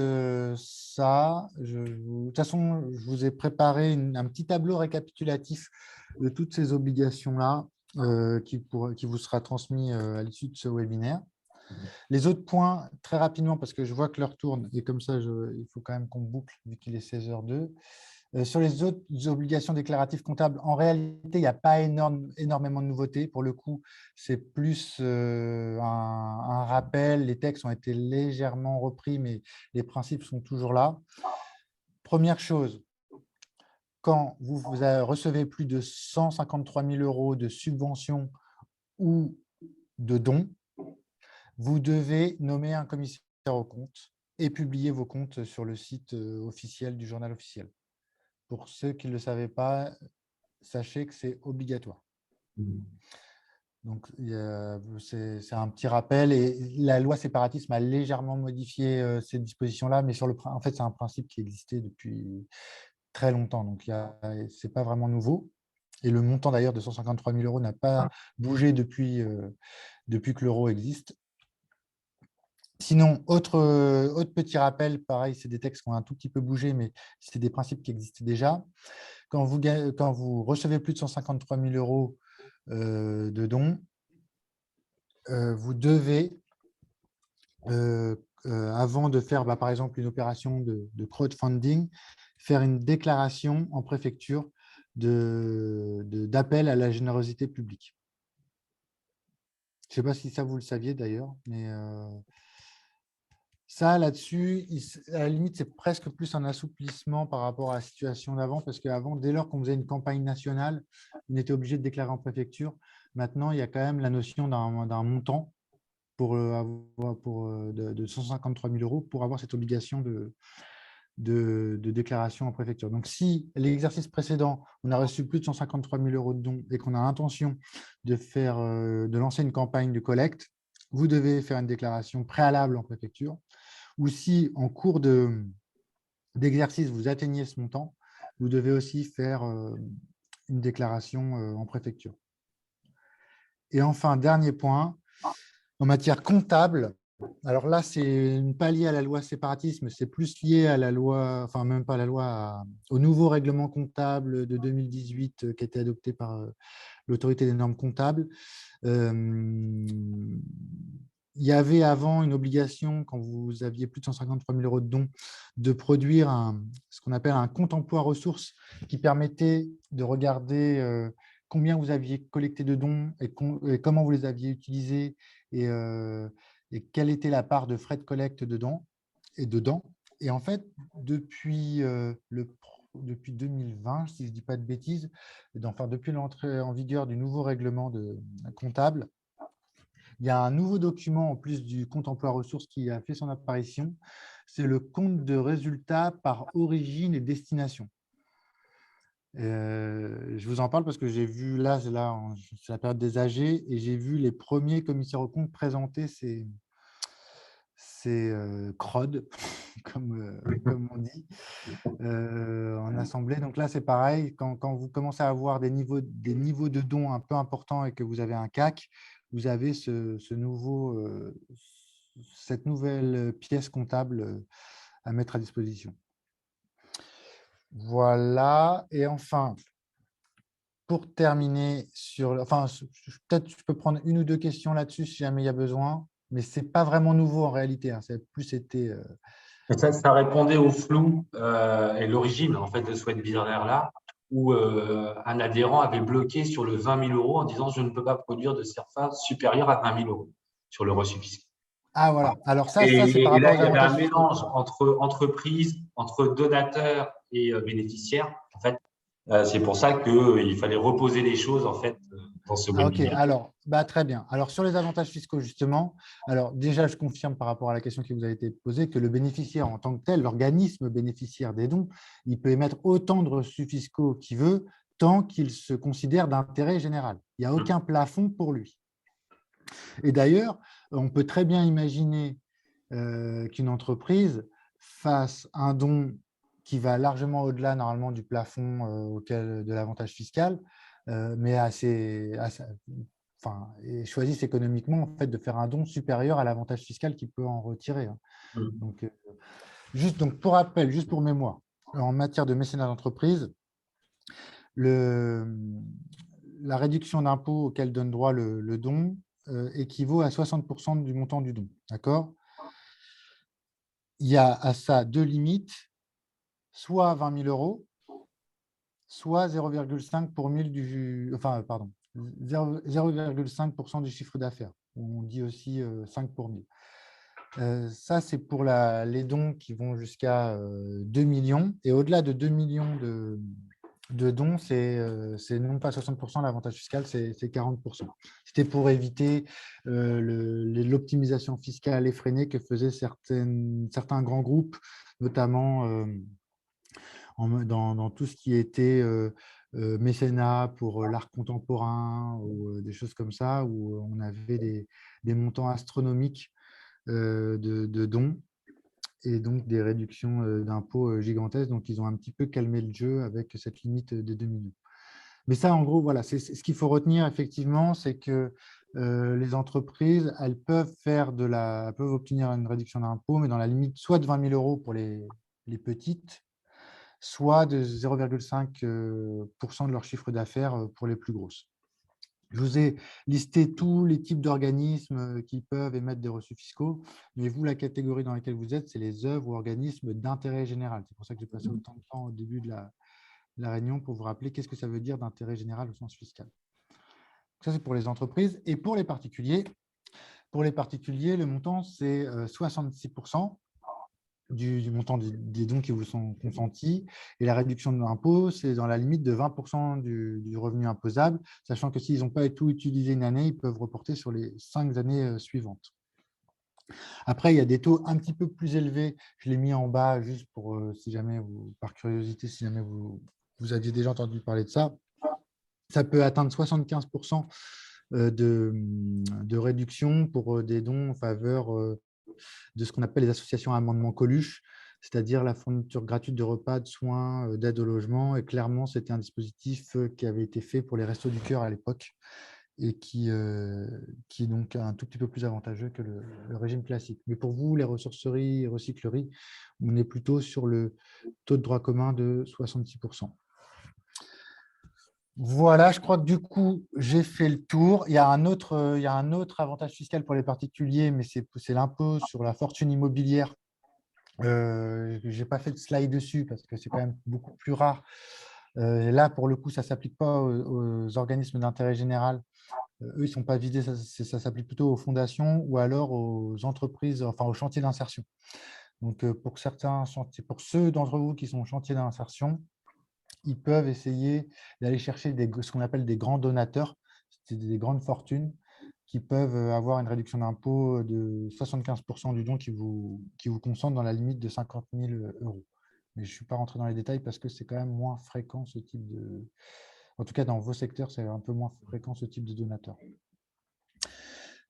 ça. De toute façon, je vous ai préparé un petit tableau récapitulatif de toutes ces obligations-là qui vous sera transmis à l'issue de ce webinaire. Les autres points, très rapidement, parce que je vois que l'heure tourne, et comme ça, il faut quand même qu'on boucle, vu qu'il est 16h02. Sur les autres obligations déclaratives comptables, en réalité, il n'y a pas énormément de nouveautés. Pour le coup, c'est plus un rappel. Les textes ont été légèrement repris, mais les principes sont toujours là. Première chose, quand vous recevez plus de 153 000 € de subventions ou de dons, vous devez nommer un commissaire aux comptes et publier vos comptes sur le site officiel du journal officiel. Pour ceux qui ne le savaient pas, sachez que c'est obligatoire. Donc, c'est un petit rappel. Et la loi séparatisme a légèrement modifié ces dispositions-là, mais en fait, c'est un principe qui existait depuis très longtemps. Donc, ce n'est pas vraiment nouveau. Et le montant d'ailleurs de 153 000 € n'a pas bougé depuis que l'euro existe. Sinon, autre petit rappel, pareil, c'est des textes qui ont un tout petit peu bougé, mais c'est des principes qui existaient déjà. Quand vous recevez plus de 153 000 € de dons, vous devez, avant de faire, par exemple, une opération de crowdfunding, faire une déclaration en préfecture d'appel à la générosité publique. Je ne sais pas si ça, vous le saviez d'ailleurs, mais… Ça, là-dessus, à la limite, c'est presque plus un assouplissement par rapport à la situation d'avant, parce qu'avant, dès lors qu'on faisait une campagne nationale, on était obligé de déclarer en préfecture. Maintenant, il y a quand même la notion d'un montant de 153 000 € pour avoir cette obligation de déclaration en préfecture. Donc, si l'exercice précédent, on a reçu plus de 153 000 € de dons et qu'on a l'intention de lancer une campagne de collecte, vous devez faire une déclaration préalable en préfecture. Ou si en cours d'exercice, vous atteignez ce montant, vous devez aussi faire une déclaration en préfecture. Et enfin, dernier point, en matière comptable, alors là, c'est pas lié à la loi séparatisme, c'est plus lié à la loi, enfin même pas à la loi, au nouveau règlement comptable de 2018 qui a été adopté par l'autorité des normes comptables. Il y avait avant une obligation, quand vous aviez plus de 153 000 € de dons, de produire ce qu'on appelle un compte emploi ressources qui permettait de regarder combien vous aviez collecté de dons et comment vous les aviez utilisés et quelle était la part de frais de collecte dedans. Et en fait, depuis 2020, si je ne dis pas de bêtises, depuis l'entrée en vigueur du nouveau règlement comptable, il y a un nouveau document en plus du compte emploi ressources qui a fait son apparition. C'est le compte de résultats par origine et destination. Je vous en parle parce que j'ai vu, là c'est la période des AG, et j'ai vu les premiers commissaires aux comptes présenter ces CROD, comme on dit, en assemblée. Donc là, c'est pareil, quand vous commencez à avoir des niveaux de dons un peu importants et que vous avez un CAC, vous avez cette nouvelle pièce comptable à mettre à disposition. Voilà. Et enfin, pour terminer peut-être je peux prendre une ou deux questions là-dessus si jamais il y a besoin, mais ce n'est pas vraiment nouveau en réalité. Ça a plus été… Ça répondait au flou et l'origine en fait de ce webinaire-là, où un adhérent avait bloqué sur le 20 000 € en disant « je ne peux pas produire de CERFA supérieur à 20 000 € sur le reçu fiscal ». Ah voilà, alors ça c'est par Et rapport là, aux il y avait un avantages fiscaux. mélange entre entreprises, entre donateurs et bénéficiaires. En fait, c'est pour ça qu'il fallait reposer les choses en fait dans ce Ah, ok, webinaire. alors très bien. Alors sur les avantages fiscaux justement, alors déjà je confirme par rapport à la question qui vous a été posée que le bénéficiaire en tant que tel, l'organisme bénéficiaire des dons, il peut émettre autant de reçus fiscaux qu'il veut tant qu'il se considère d'intérêt général. Il n'y a aucun plafond pour lui. Et d'ailleurs, on peut très bien imaginer qu'une entreprise fasse un don qui va largement au-delà normalement du plafond de l'avantage fiscal, mais et choisissent économiquement en fait, de faire un don supérieur à l'avantage fiscal qu'il peut en retirer. Donc, pour rappel, juste pour mémoire, en matière de mécénat d'entreprise, la réduction d'impôt auquel donne droit le don équivaut à 60% du montant du don. D'accord ? Il y a à ça deux limites, soit 20 000 €, soit 0,5 pour 1000 0,5% du chiffre d'affaires. On dit aussi 5 pour 1000. Ça, c'est pour les dons qui vont jusqu'à 2 millions. Et au-delà de 2 millions de dons, c'est non pas 60%, l'avantage fiscal, c'est 40%. C'était pour éviter l'optimisation fiscale effrénée que faisaient certains grands groupes, notamment dans tout ce qui était mécénat pour l'art contemporain ou des choses comme ça, où on avait des montants astronomiques de dons et donc des réductions d'impôts gigantesques. Donc, ils ont un petit peu calmé le jeu avec cette limite de 2 millions. Mais ça, en gros, voilà, c'est ce qu'il faut retenir effectivement, c'est que les entreprises, elles peuvent obtenir une réduction d'impôt, mais dans la limite soit de 20 000 € pour les petites, soit de 0,5% de leur chiffre d'affaires pour les plus grosses. Je vous ai listé tous les types d'organismes qui peuvent émettre des reçus fiscaux, mais vous, la catégorie dans laquelle vous êtes, c'est les œuvres ou organismes d'intérêt général. C'est pour ça que j'ai passé autant de temps au début de la réunion pour vous rappeler qu'est-ce que ça veut dire d'intérêt général au sens fiscal. Ça, c'est pour les entreprises. Et pour les particuliers, le montant, c'est 66% du montant des dons qui vous sont consentis. Et la réduction de l'impôt, c'est dans la limite de 20% du revenu imposable, sachant que s'ils n'ont pas tout utilisé une année, ils peuvent reporter sur les 5 années suivantes. Après, il y a des taux un petit peu plus élevés. Je l'ai mis en bas juste pour, si jamais par curiosité, si jamais vous aviez déjà entendu parler de ça. Ça peut atteindre 75% de réduction pour des dons en faveur de ce qu'on appelle les associations à amendement Coluche, c'est-à-dire la fourniture gratuite de repas, de soins, d'aide au logement. Et clairement, c'était un dispositif qui avait été fait pour les Restos du Cœur à l'époque et qui est donc un tout petit peu plus avantageux que le régime classique. Mais pour vous, les ressourceries et recycleries, on est plutôt sur le taux de droit commun de 66%. Voilà, je crois que du coup, j'ai fait le tour. Il y a un autre avantage fiscal pour les particuliers, mais c'est l'impôt sur la fortune immobilière. Je n'ai pas fait de slide dessus parce que c'est quand même beaucoup plus rare. Là, pour le coup, ça ne s'applique pas aux organismes d'intérêt général. Eux, ils ne sont pas visés, ça s'applique plutôt aux fondations ou alors aux entreprises, enfin aux chantiers d'insertion. Donc, pour certains chantiers, pour ceux d'entre vous qui sont chantiers d'insertion, ils peuvent essayer d'aller chercher ce qu'on appelle des grands donateurs, c'est des grandes fortunes qui peuvent avoir une réduction d'impôt de 75% du don qui vous concentre dans la limite de 50 000 euros. Mais je ne suis pas rentré dans les détails parce que c'est quand même moins fréquent ce type de… En tout cas, dans vos secteurs, c'est un peu moins fréquent ce type de donateur.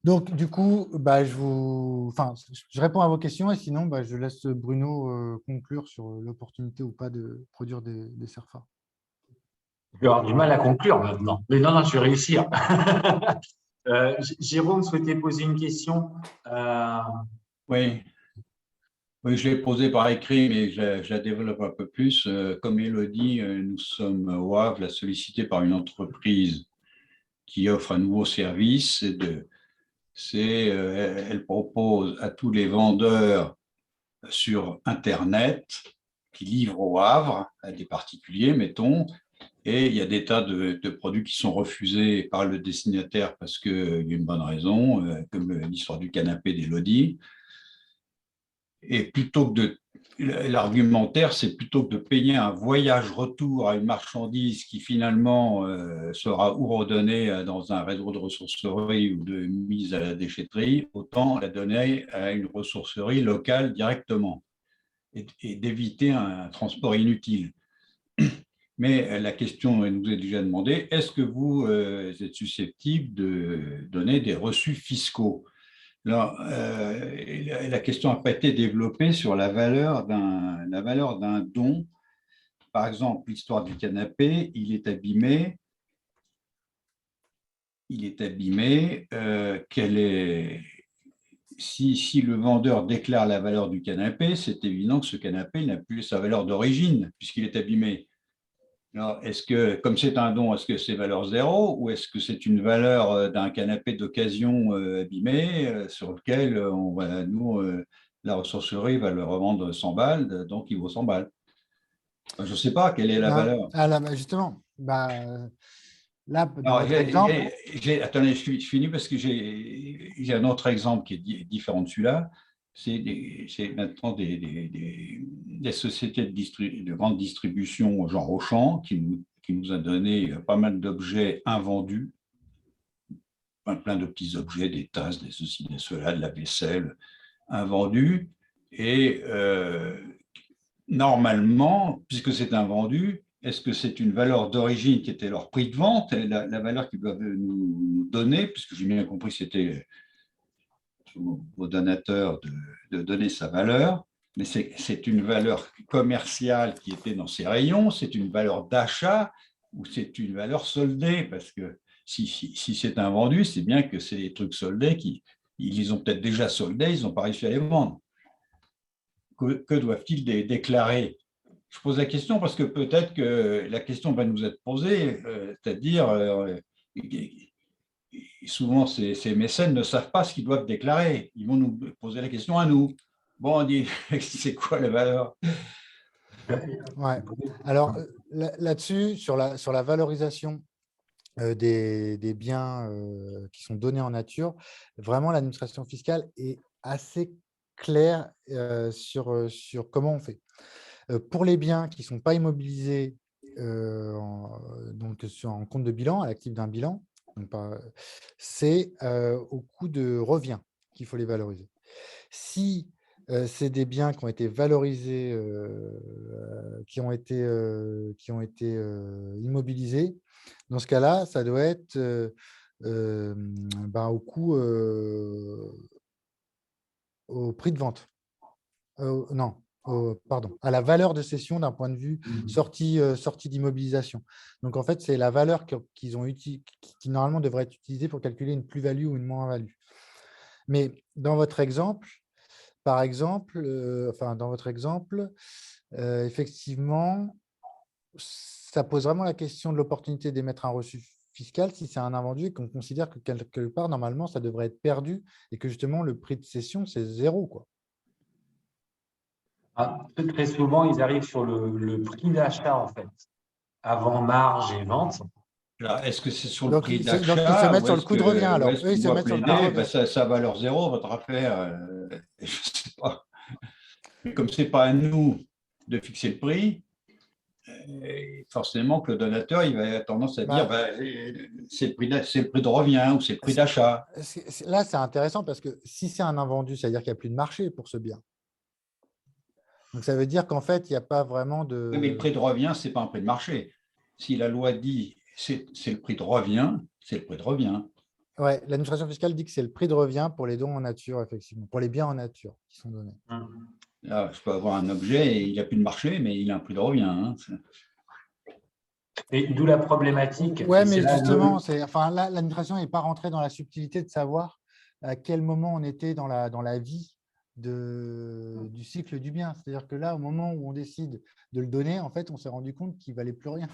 Donc, du coup, je réponds à vos questions et sinon, je laisse Bruno conclure sur l'opportunité ou pas de produire des CERFA. Je vais avoir du mal à conclure maintenant. Mais non, je vais réussir. Jérôme souhaitait poser une question. Oui. Oui, je l'ai posée par écrit, mais je la développe un peu plus. Comme Élodie, nous sommes au Havre, sollicité par une entreprise qui offre un nouveau service. Elle propose à tous les vendeurs sur Internet qui livrent au Havre, à des particuliers, mettons, et il y a des tas de produits qui sont refusés par le destinataire parce qu'il y a une bonne raison, comme l'histoire du canapé d'Élodie. Et plutôt que l'argumentaire, c'est plutôt que de payer un voyage retour à une marchandise qui finalement sera ou redonnée dans un réseau de ressourcerie ou de mise à la déchetterie, autant la donner à une ressourcerie locale directement et d'éviter un transport inutile. Mais la question nous est déjà demandée, est-ce que vous êtes susceptible de donner des reçus fiscaux ? Alors, la question n'a pas été développée sur la valeur d'un don. Par exemple, l'histoire du canapé, il est abîmé. Si le vendeur déclare la valeur du canapé, c'est évident que ce canapé n'a plus sa valeur d'origine puisqu'il est abîmé. Alors, comme c'est un don, est-ce que c'est valeur zéro ou est-ce que c'est une valeur d'un canapé d'occasion abîmé sur lequel la ressourcerie va le revendre 100 balles, donc il vaut 100 balles. Je ne sais pas quelle est la valeur. Justement, là, dans Alors, votre exemple… attendez, je finis parce que j'ai un autre exemple qui est différent de celui-là. C'est maintenant des sociétés de grande distribution, genre Auchan, qui nous a donné pas mal d'objets invendus, plein de petits objets, des tasses, des ceci, des cela, de la vaisselle, invendus. Et normalement, puisque c'est invendu, est-ce que c'est une valeur d'origine qui était leur prix de vente, la valeur qu'ils doivent nous donner, puisque j'ai bien compris que c'était aux donateurs de donner sa valeur, mais c'est une valeur commerciale qui était dans ces rayons, c'est une valeur d'achat ou c'est une valeur soldée, parce que si c'est invendu, c'est bien que c'est des trucs soldés ils les ont peut-être déjà soldés, ils n'ont pas réussi à les vendre. Que doivent-ils déclarer ? Je pose la question parce que peut-être que la question va nous être posée, c'est-à-dire souvent ces mécènes ne savent pas ce qu'ils doivent déclarer. Ils vont nous poser la question à nous. Bon, on dit, c'est quoi la valeur ? Ouais. Alors là-dessus, sur la valorisation des biens qui sont donnés en nature, vraiment l'administration fiscale est assez claire sur comment on fait. Pour les biens qui ne sont pas immobilisés donc en compte de bilan, à l'actif d'un bilan, c'est au coût de revient qu'il faut les valoriser. Si c'est des biens qui ont été valorisés, qui ont été immobilisés, dans ce cas-là, ça doit être ben, au prix de vente. Non, pardon, à la valeur de cession d'un point de vue sortie d'immobilisation. Donc, en fait, c'est la valeur qu'ils ont qui normalement devrait être utilisée pour calculer une plus-value ou une moins-value. Mais dans votre exemple, par exemple, dans votre exemple, effectivement, ça pose vraiment la question de l'opportunité d'émettre un reçu fiscal si c'est un invendu et qu'on considère que quelque part, normalement, ça devrait être perdu et que justement, le prix de cession, c'est 0, quoi. Très souvent, ils arrivent sur le prix d'achat, en fait, avant marge et vente. Alors, est-ce que c'est sur le Donc, prix ils se d'achat mettent ou sur le coût de revient, alors. est-ce Eux, ils qu'on se doit mettent sur le coût de plaider revient. ça valeur zéro, votre affaire, je ne sais pas. Mais comme ce n'est pas à nous de fixer le prix, forcément que le donateur il va avoir tendance à dire c'est le prix de revient ou c'est le prix d'achat. Là, c'est intéressant parce que si c'est un invendu, c'est-à-dire qu'il n'y a plus de marché pour ce bien. Donc, ça veut dire qu'en fait, il n'y a pas vraiment de… Oui, mais le prix de revient, ce n'est pas un prix de marché. Si la loi dit c'est le prix de revient, c'est le prix de revient. Oui, l'administration fiscale dit que c'est le prix de revient pour les dons en nature, effectivement, pour les biens en nature qui sont donnés. Là, je peux avoir un objet et il n'y a plus de marché, mais il a un prix de revient. Hein. Et d'où la problématique. Oui, mais justement, là, l'administration n'est pas rentrée dans la subtilité de savoir à quel moment on était dans la vie du cycle du bien. C'est-à-dire que là, au moment où on décide de le donner, en fait, on s'est rendu compte qu'il ne valait plus rien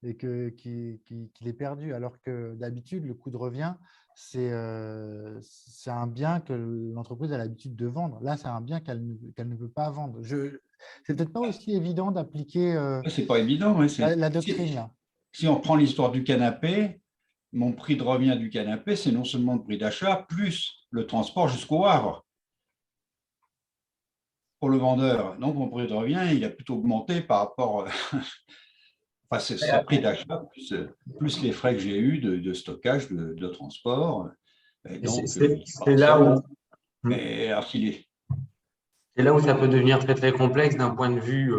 et qu'il est perdu. Alors que d'habitude, le coût de revient, c'est un bien que l'entreprise a l'habitude de vendre. Là, c'est un bien qu'elle ne veut pas vendre. C'est peut-être pas aussi évident d'appliquer c'est pas évident. Ouais, la doctrine, là. Si on prend l'histoire du canapé, mon prix de revient du canapé, c'est non seulement le prix d'achat, plus le transport jusqu'au Havre pour le vendeur. Donc, mon prix de revient, il a plutôt augmenté par rapport… Enfin, c'est le prix d'achat, plus les frais que j'ai eus de stockage, de transport. C'est là où… Mais alors qu'il est… C'est là où ça peut devenir très, très complexe d'un point de vue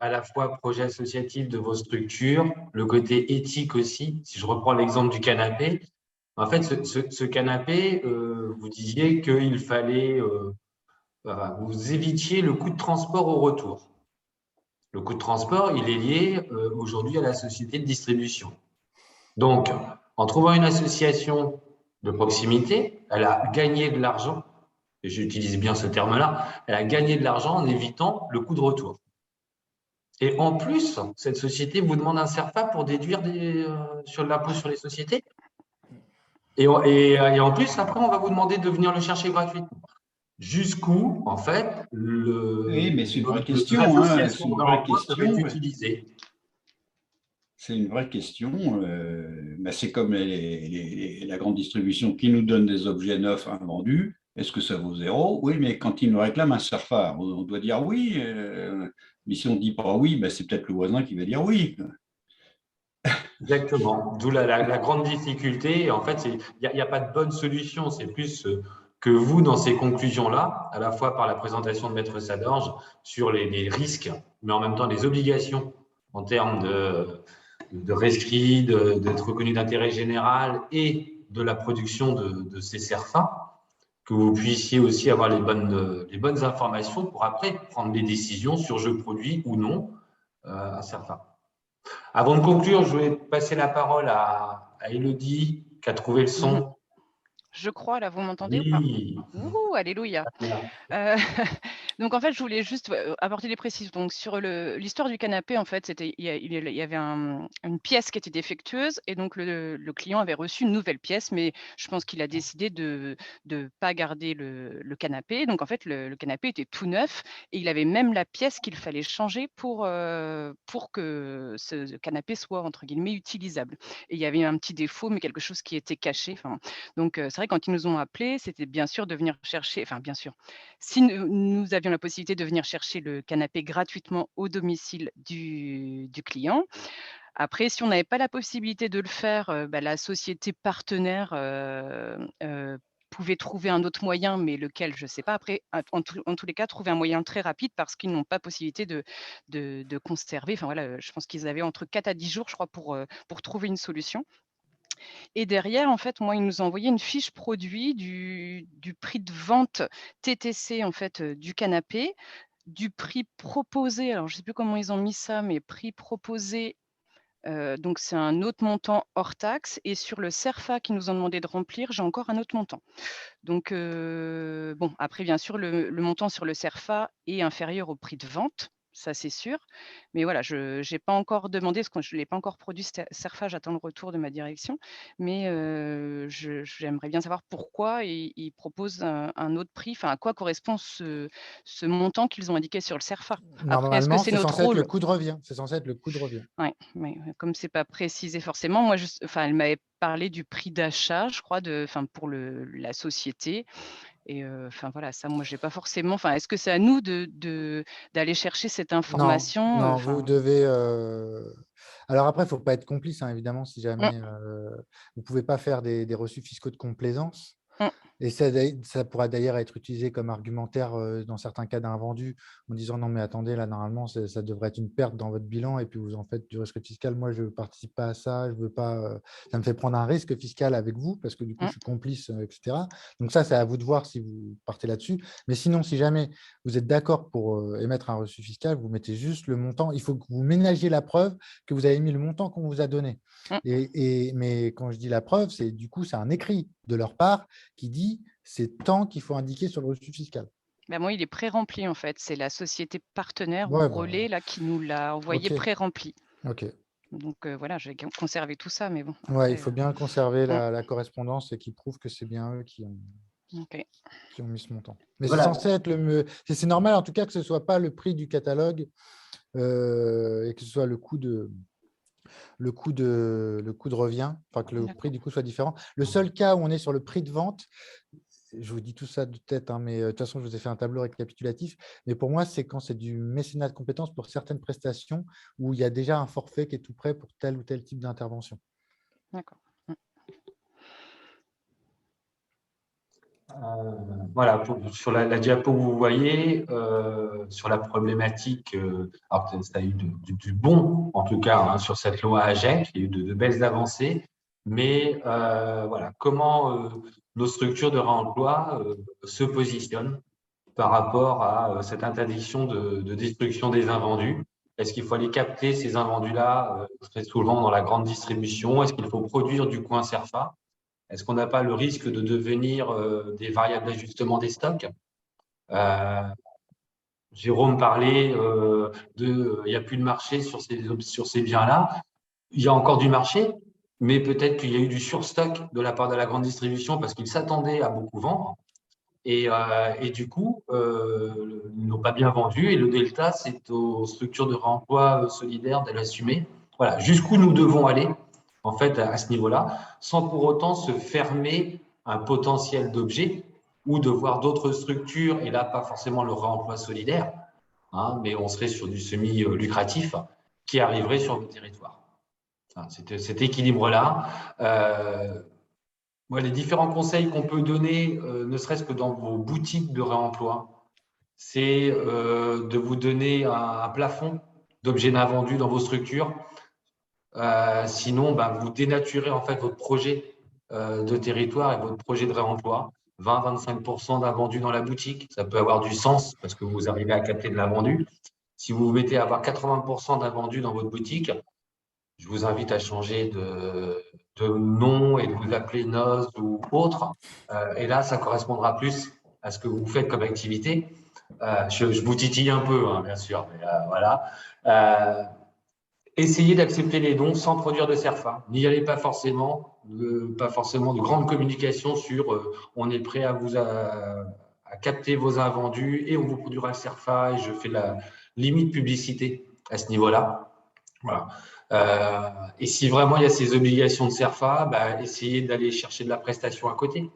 à la fois projet associatif de vos structures, le côté éthique aussi. Si je reprends l'exemple du canapé, en fait, ce canapé, vous disiez qu'il fallait, vous évitiez le coût de transport au retour. Le coût de transport, il est lié aujourd'hui à la société de distribution. Donc, en trouvant une association de proximité, elle a gagné de l'argent. Et j'utilise bien ce terme-là, elle a gagné de l'argent en évitant le coût de retour. Et en plus, cette société vous demande un CERFA pour déduire sur l'impôt sur les sociétés. Et en plus, après, on va vous demander de venir le chercher gratuitement. Jusqu'où, en fait, oui, mais c'est une vraie question. Peut utiliser. C'est une vraie question. C'est comme la grande distribution qui nous donne des objets neufs invendus. Est-ce que ça vaut 0? Oui, mais quand ils nous réclament un CERFA, on doit dire oui. Mais si on ne dit pas oui, c'est peut-être le voisin qui va dire oui. Exactement. D'où la grande difficulté. En fait, il n'y a pas de bonne solution. C'est plus que vous, dans ces conclusions-là, à la fois par la présentation de Maître Sadorge sur les risques, mais en même temps les obligations en termes de rescrit, d'être reconnu d'intérêt général et de la production de ces CERFA, que vous puissiez aussi avoir les bonnes informations pour après prendre des décisions sur je produis ou non un CERFA. Avant de conclure, je vais passer la parole à Élodie qui a trouvé le son. Je crois, là, vous m'entendez Oui. ou pas? Ouh, alléluia. Donc, en fait, je voulais juste apporter des précisions. Donc, sur l'histoire du canapé, en fait, il y avait une pièce qui était défectueuse et donc le client avait reçu une nouvelle pièce, mais je pense qu'il a décidé de ne pas garder le canapé. Donc, en fait, le canapé était tout neuf et il avait même la pièce qu'il fallait changer pour que ce canapé soit, entre guillemets, utilisable. Et il y avait un petit défaut, mais quelque chose qui était caché. Donc, c'est vrai, quand ils nous ont appelés, c'était bien sûr de venir chercher, enfin bien sûr, si nous avions la possibilité de venir chercher le canapé gratuitement au domicile du client. Après, si on n'avait pas la possibilité de le faire, la société partenaire pouvaient trouver un autre moyen, mais lequel, je ne sais pas. Après, en tous les cas, trouver un moyen très rapide parce qu'ils n'ont pas possibilité de conserver. Enfin, voilà, je pense qu'ils avaient entre 4 à 10 jours, je crois, pour trouver une solution. Et derrière, en fait, moi, ils nous ont envoyé une fiche produit du prix de vente TTC, en fait, du canapé, du prix proposé. Alors, je ne sais plus comment ils ont mis ça, mais prix proposé, donc c'est un autre montant hors taxe. Et sur le CERFA qu'ils nous ont demandé de remplir, j'ai encore un autre montant. Donc, bon, après, bien sûr, le montant sur le CERFA est inférieur au prix de vente. Ça, c'est sûr. Mais voilà, je n'ai pas encore demandé, parce que je ne l'ai pas encore produit, ce CERFA, j'attends le retour de ma direction. Mais j'aimerais bien savoir pourquoi ils proposent un autre prix, enfin, à quoi correspond ce montant qu'ils ont indiqué sur le CERFA. Après, est-ce que Normalement, c'est c'est notre censé être le rôle? coût de revient. C'est censé être le coût de revient. Ouais, mais comme c'est pas précisé forcément, moi, enfin, elle m'avait parlé du prix d'achat, je crois, enfin, pour la société. Et enfin voilà, ça, moi, j'ai pas forcément. Enfin, est-ce que c'est à nous d'aller chercher cette Non, information? non, Enfin, vous devez. Alors après, il ne faut pas être complice, hein, évidemment, si mmh, jamais vous ne pouvez pas faire des reçus fiscaux de complaisance. mmh, Et ça pourra d'ailleurs être utilisé comme argumentaire dans certains cas d'invendu, en disant non, mais attendez, là, normalement, ça devrait être une perte dans votre bilan et puis vous en faites du rescrit fiscal. Moi, je ne participe pas à ça, je veux pas, ça me fait prendre un risque fiscal avec vous parce que du coup, mmh, je suis complice, etc. Donc, ça, c'est à vous de voir si vous partez là-dessus. Mais sinon, si jamais vous êtes d'accord pour émettre un reçu fiscal, vous mettez juste le montant. Il faut que vous ménagiez la preuve que vous avez mis le montant qu'on vous a donné. mmh. Mais quand je dis la preuve, c'est du coup, c'est un écrit de leur part qui dit c'est tant qu'il faut indiquer sur le reçu fiscal. Bah, moi, il est pré-rempli, en fait. C'est la société partenaire ou Ouais, relais là, qui nous l'a envoyé ok, pré-rempli. ok. Donc voilà, j'ai conservé tout ça, mais bon, Ouais, il après, faut bien conserver mmh, la correspondance et qui prouve que c'est bien eux qui ok. ont mis ce montant. Mais c'est Voilà. censé être c'est normal en tout cas que ce ne soit pas le prix du catalogue et que ce soit le coût de revient, enfin que le D'accord. prix du coup soit différent. Le seul cas où on est sur le prix de vente, je vous dis tout ça de tête, hein, mais de toute façon, je vous ai fait un tableau récapitulatif. Mais pour moi, c'est quand c'est du mécénat de compétences pour certaines prestations où il y a déjà un forfait qui est tout prêt pour tel ou tel type d'intervention. D'accord. Mmh. Voilà, sur la diapo, vous voyez, sur la problématique, alors ça a eu du bon, en tout cas, hein, sur cette loi AGEC, il y a eu de belles avancées, mais voilà, comment nos structures de réemploi se positionnent par rapport à cette interdiction de destruction des invendus. Est-ce qu'il faut aller capter ces invendus-là très souvent dans la grande distribution? Est-ce qu'il faut produire du coin CERFA? Est-ce qu'on n'a pas le risque de devenir des variables d'ajustement des stocks? Jérôme parlait il n'y a plus de marché sur ces biens-là. Il y a encore du marché, mais peut-être qu'il y a eu du surstock de la part de la grande distribution parce qu'ils s'attendaient à beaucoup vendre. Et du coup, ils n'ont pas bien vendu. Et le delta, c'est aux structures de réemploi solidaire de l'assumer. Voilà, jusqu'où nous devons aller, en fait, à ce niveau-là, sans pour autant se fermer un potentiel d'objets ou de voir d'autres structures, et là, pas forcément le réemploi solidaire, hein, mais on serait sur du semi-lucratif qui arriverait sur le territoire. Enfin, cet équilibre-là. Les différents conseils qu'on peut donner, ne serait-ce que dans vos boutiques de réemploi, c'est de vous donner un plafond d'objets non vendus dans vos structures. Sinon, vous dénaturez en fait votre projet de territoire et votre projet de réemploi. 20-25% d'invendus dans la boutique, ça peut avoir du sens parce que vous arrivez à capter de l'invendu. Si vous vous mettez à avoir 80% d'invendus dans votre boutique, je vous invite à changer de nom et de vous appeler Noz ou autre. Et là, ça correspondra plus à ce que vous faites comme activité. Je vous titille un peu, hein, bien sûr. Mais, voilà. Essayez d'accepter les dons sans produire de CERFA. N'y allez pas forcément de grande communication sur on est prêt à capter vos invendus et on vous produira le CERFA et je fais la limite publicité à ce niveau-là. Voilà. Et si vraiment il y a ces obligations de CERFA, essayez d'aller chercher de la prestation à côté.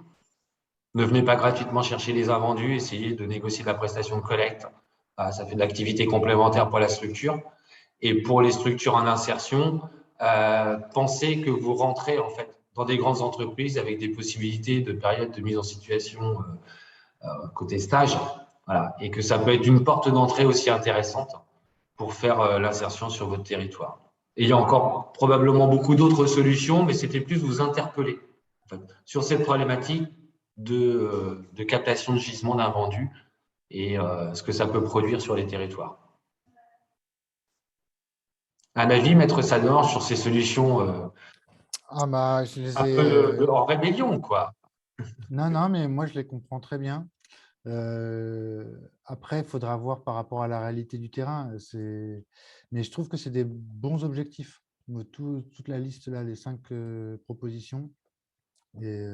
Ne venez pas gratuitement chercher les invendus, essayez de négocier de la prestation de collecte. Ça fait de l'activité complémentaire pour la structure. Et pour les structures en insertion, pensez que vous rentrez en fait dans des grandes entreprises avec des possibilités de période de mise en situation côté stage. Voilà. Et que ça peut être une porte d'entrée aussi intéressante pour faire l'insertion sur votre territoire. Et il y a encore probablement beaucoup d'autres solutions, mais c'était plus vous interpeller en fait, sur cette problématique de captation de gisement d'invendus et ce que ça peut produire sur les territoires. Un avis, Maître Sador, sur ces solutions Je les un peu en rébellion, quoi. Non, mais moi, je les comprends très bien. Après, il faudra voir par rapport à la réalité du terrain. Mais je trouve que c'est des bons objectifs. Toute la liste, là, les 5 propositions. Et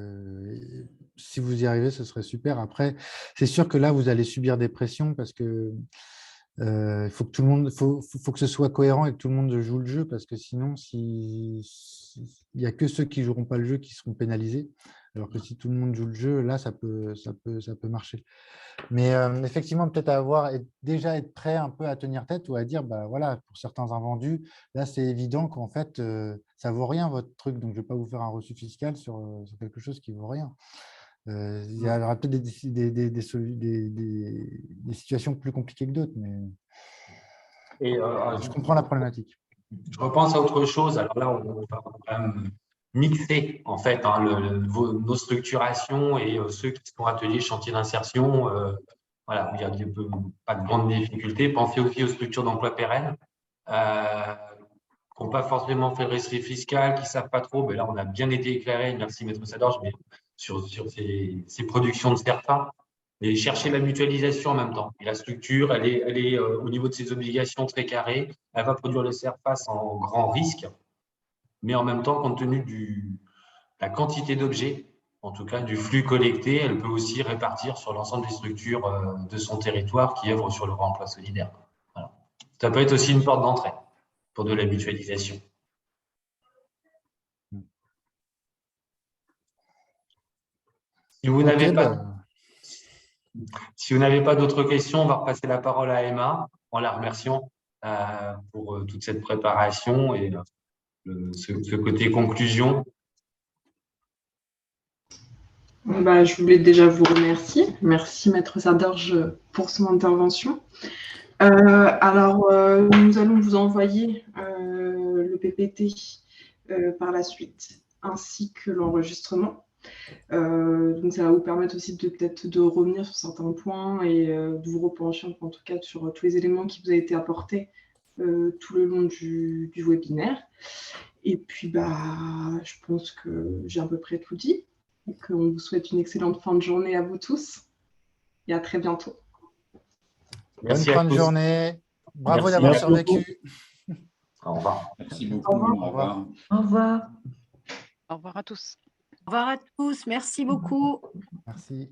si vous y arrivez, ce serait super. Après, c'est sûr que là, vous allez subir des pressions parce que il faut que tout le monde, faut que ce soit cohérent et que tout le monde joue le jeu, parce que sinon, il n'y a que ceux qui ne joueront pas le jeu qui seront pénalisés. Alors que si tout le monde joue le jeu, là, ça peut marcher. Mais effectivement, peut-être déjà être prêt un peu à tenir tête ou à dire, bah, voilà, pour certains invendus, là, c'est évident qu'en fait, ça ne vaut rien, votre truc. Donc, je ne vais pas vous faire un reçu fiscal sur quelque chose qui ne vaut rien. Il y aura peut-être des situations plus compliquées que d'autres, mais je comprends la problématique. Je repense à autre chose. Alors là, on va quand même mixer en fait nos structurations et ceux qui sont ateliers chantiers d'insertion. Voilà, où il n'y a pas de grandes difficultés. Pensez aussi aux structures d'emploi pérennes qui n'ont pas forcément fait le rescrit fiscal, qui ne savent pas trop. Mais là, on a bien été éclairé, merci Maître Sador, mais sur ces productions de CERFA. Et chercher la mutualisation en même temps. Et la structure, elle est au niveau de ses obligations très carrée. Elle va produire le CERFA sans grand risque, mais en même temps, compte tenu de la quantité d'objets, en tout cas du flux collecté, elle peut aussi répartir sur l'ensemble des structures de son territoire qui œuvrent sur le remploi solidaire. Voilà. Ça peut être aussi une porte d'entrée pour de la mutualisation. Si vous n'avez pas d'autres questions, on va repasser la parole à Emma en la remerciant pour toute cette préparation et ce côté conclusion. Je voulais déjà vous remercier. Merci Maître Sadorge pour son intervention. Nous allons vous envoyer le PPT par la suite, ainsi que l'enregistrement. Donc ça va vous permettre aussi peut-être de revenir sur certains points et de vous repencher en tout cas sur tous les éléments qui vous ont été apportés tout le long du webinaire. Et puis je pense que j'ai à peu près tout dit et qu'on vous souhaite une excellente fin de journée à vous tous et à très bientôt. Bonne fin de journée. Bravo d'avoir survécu. Au revoir. Merci beaucoup. Au revoir. Au revoir. Au revoir à tous. Au revoir à tous. Merci beaucoup. Merci.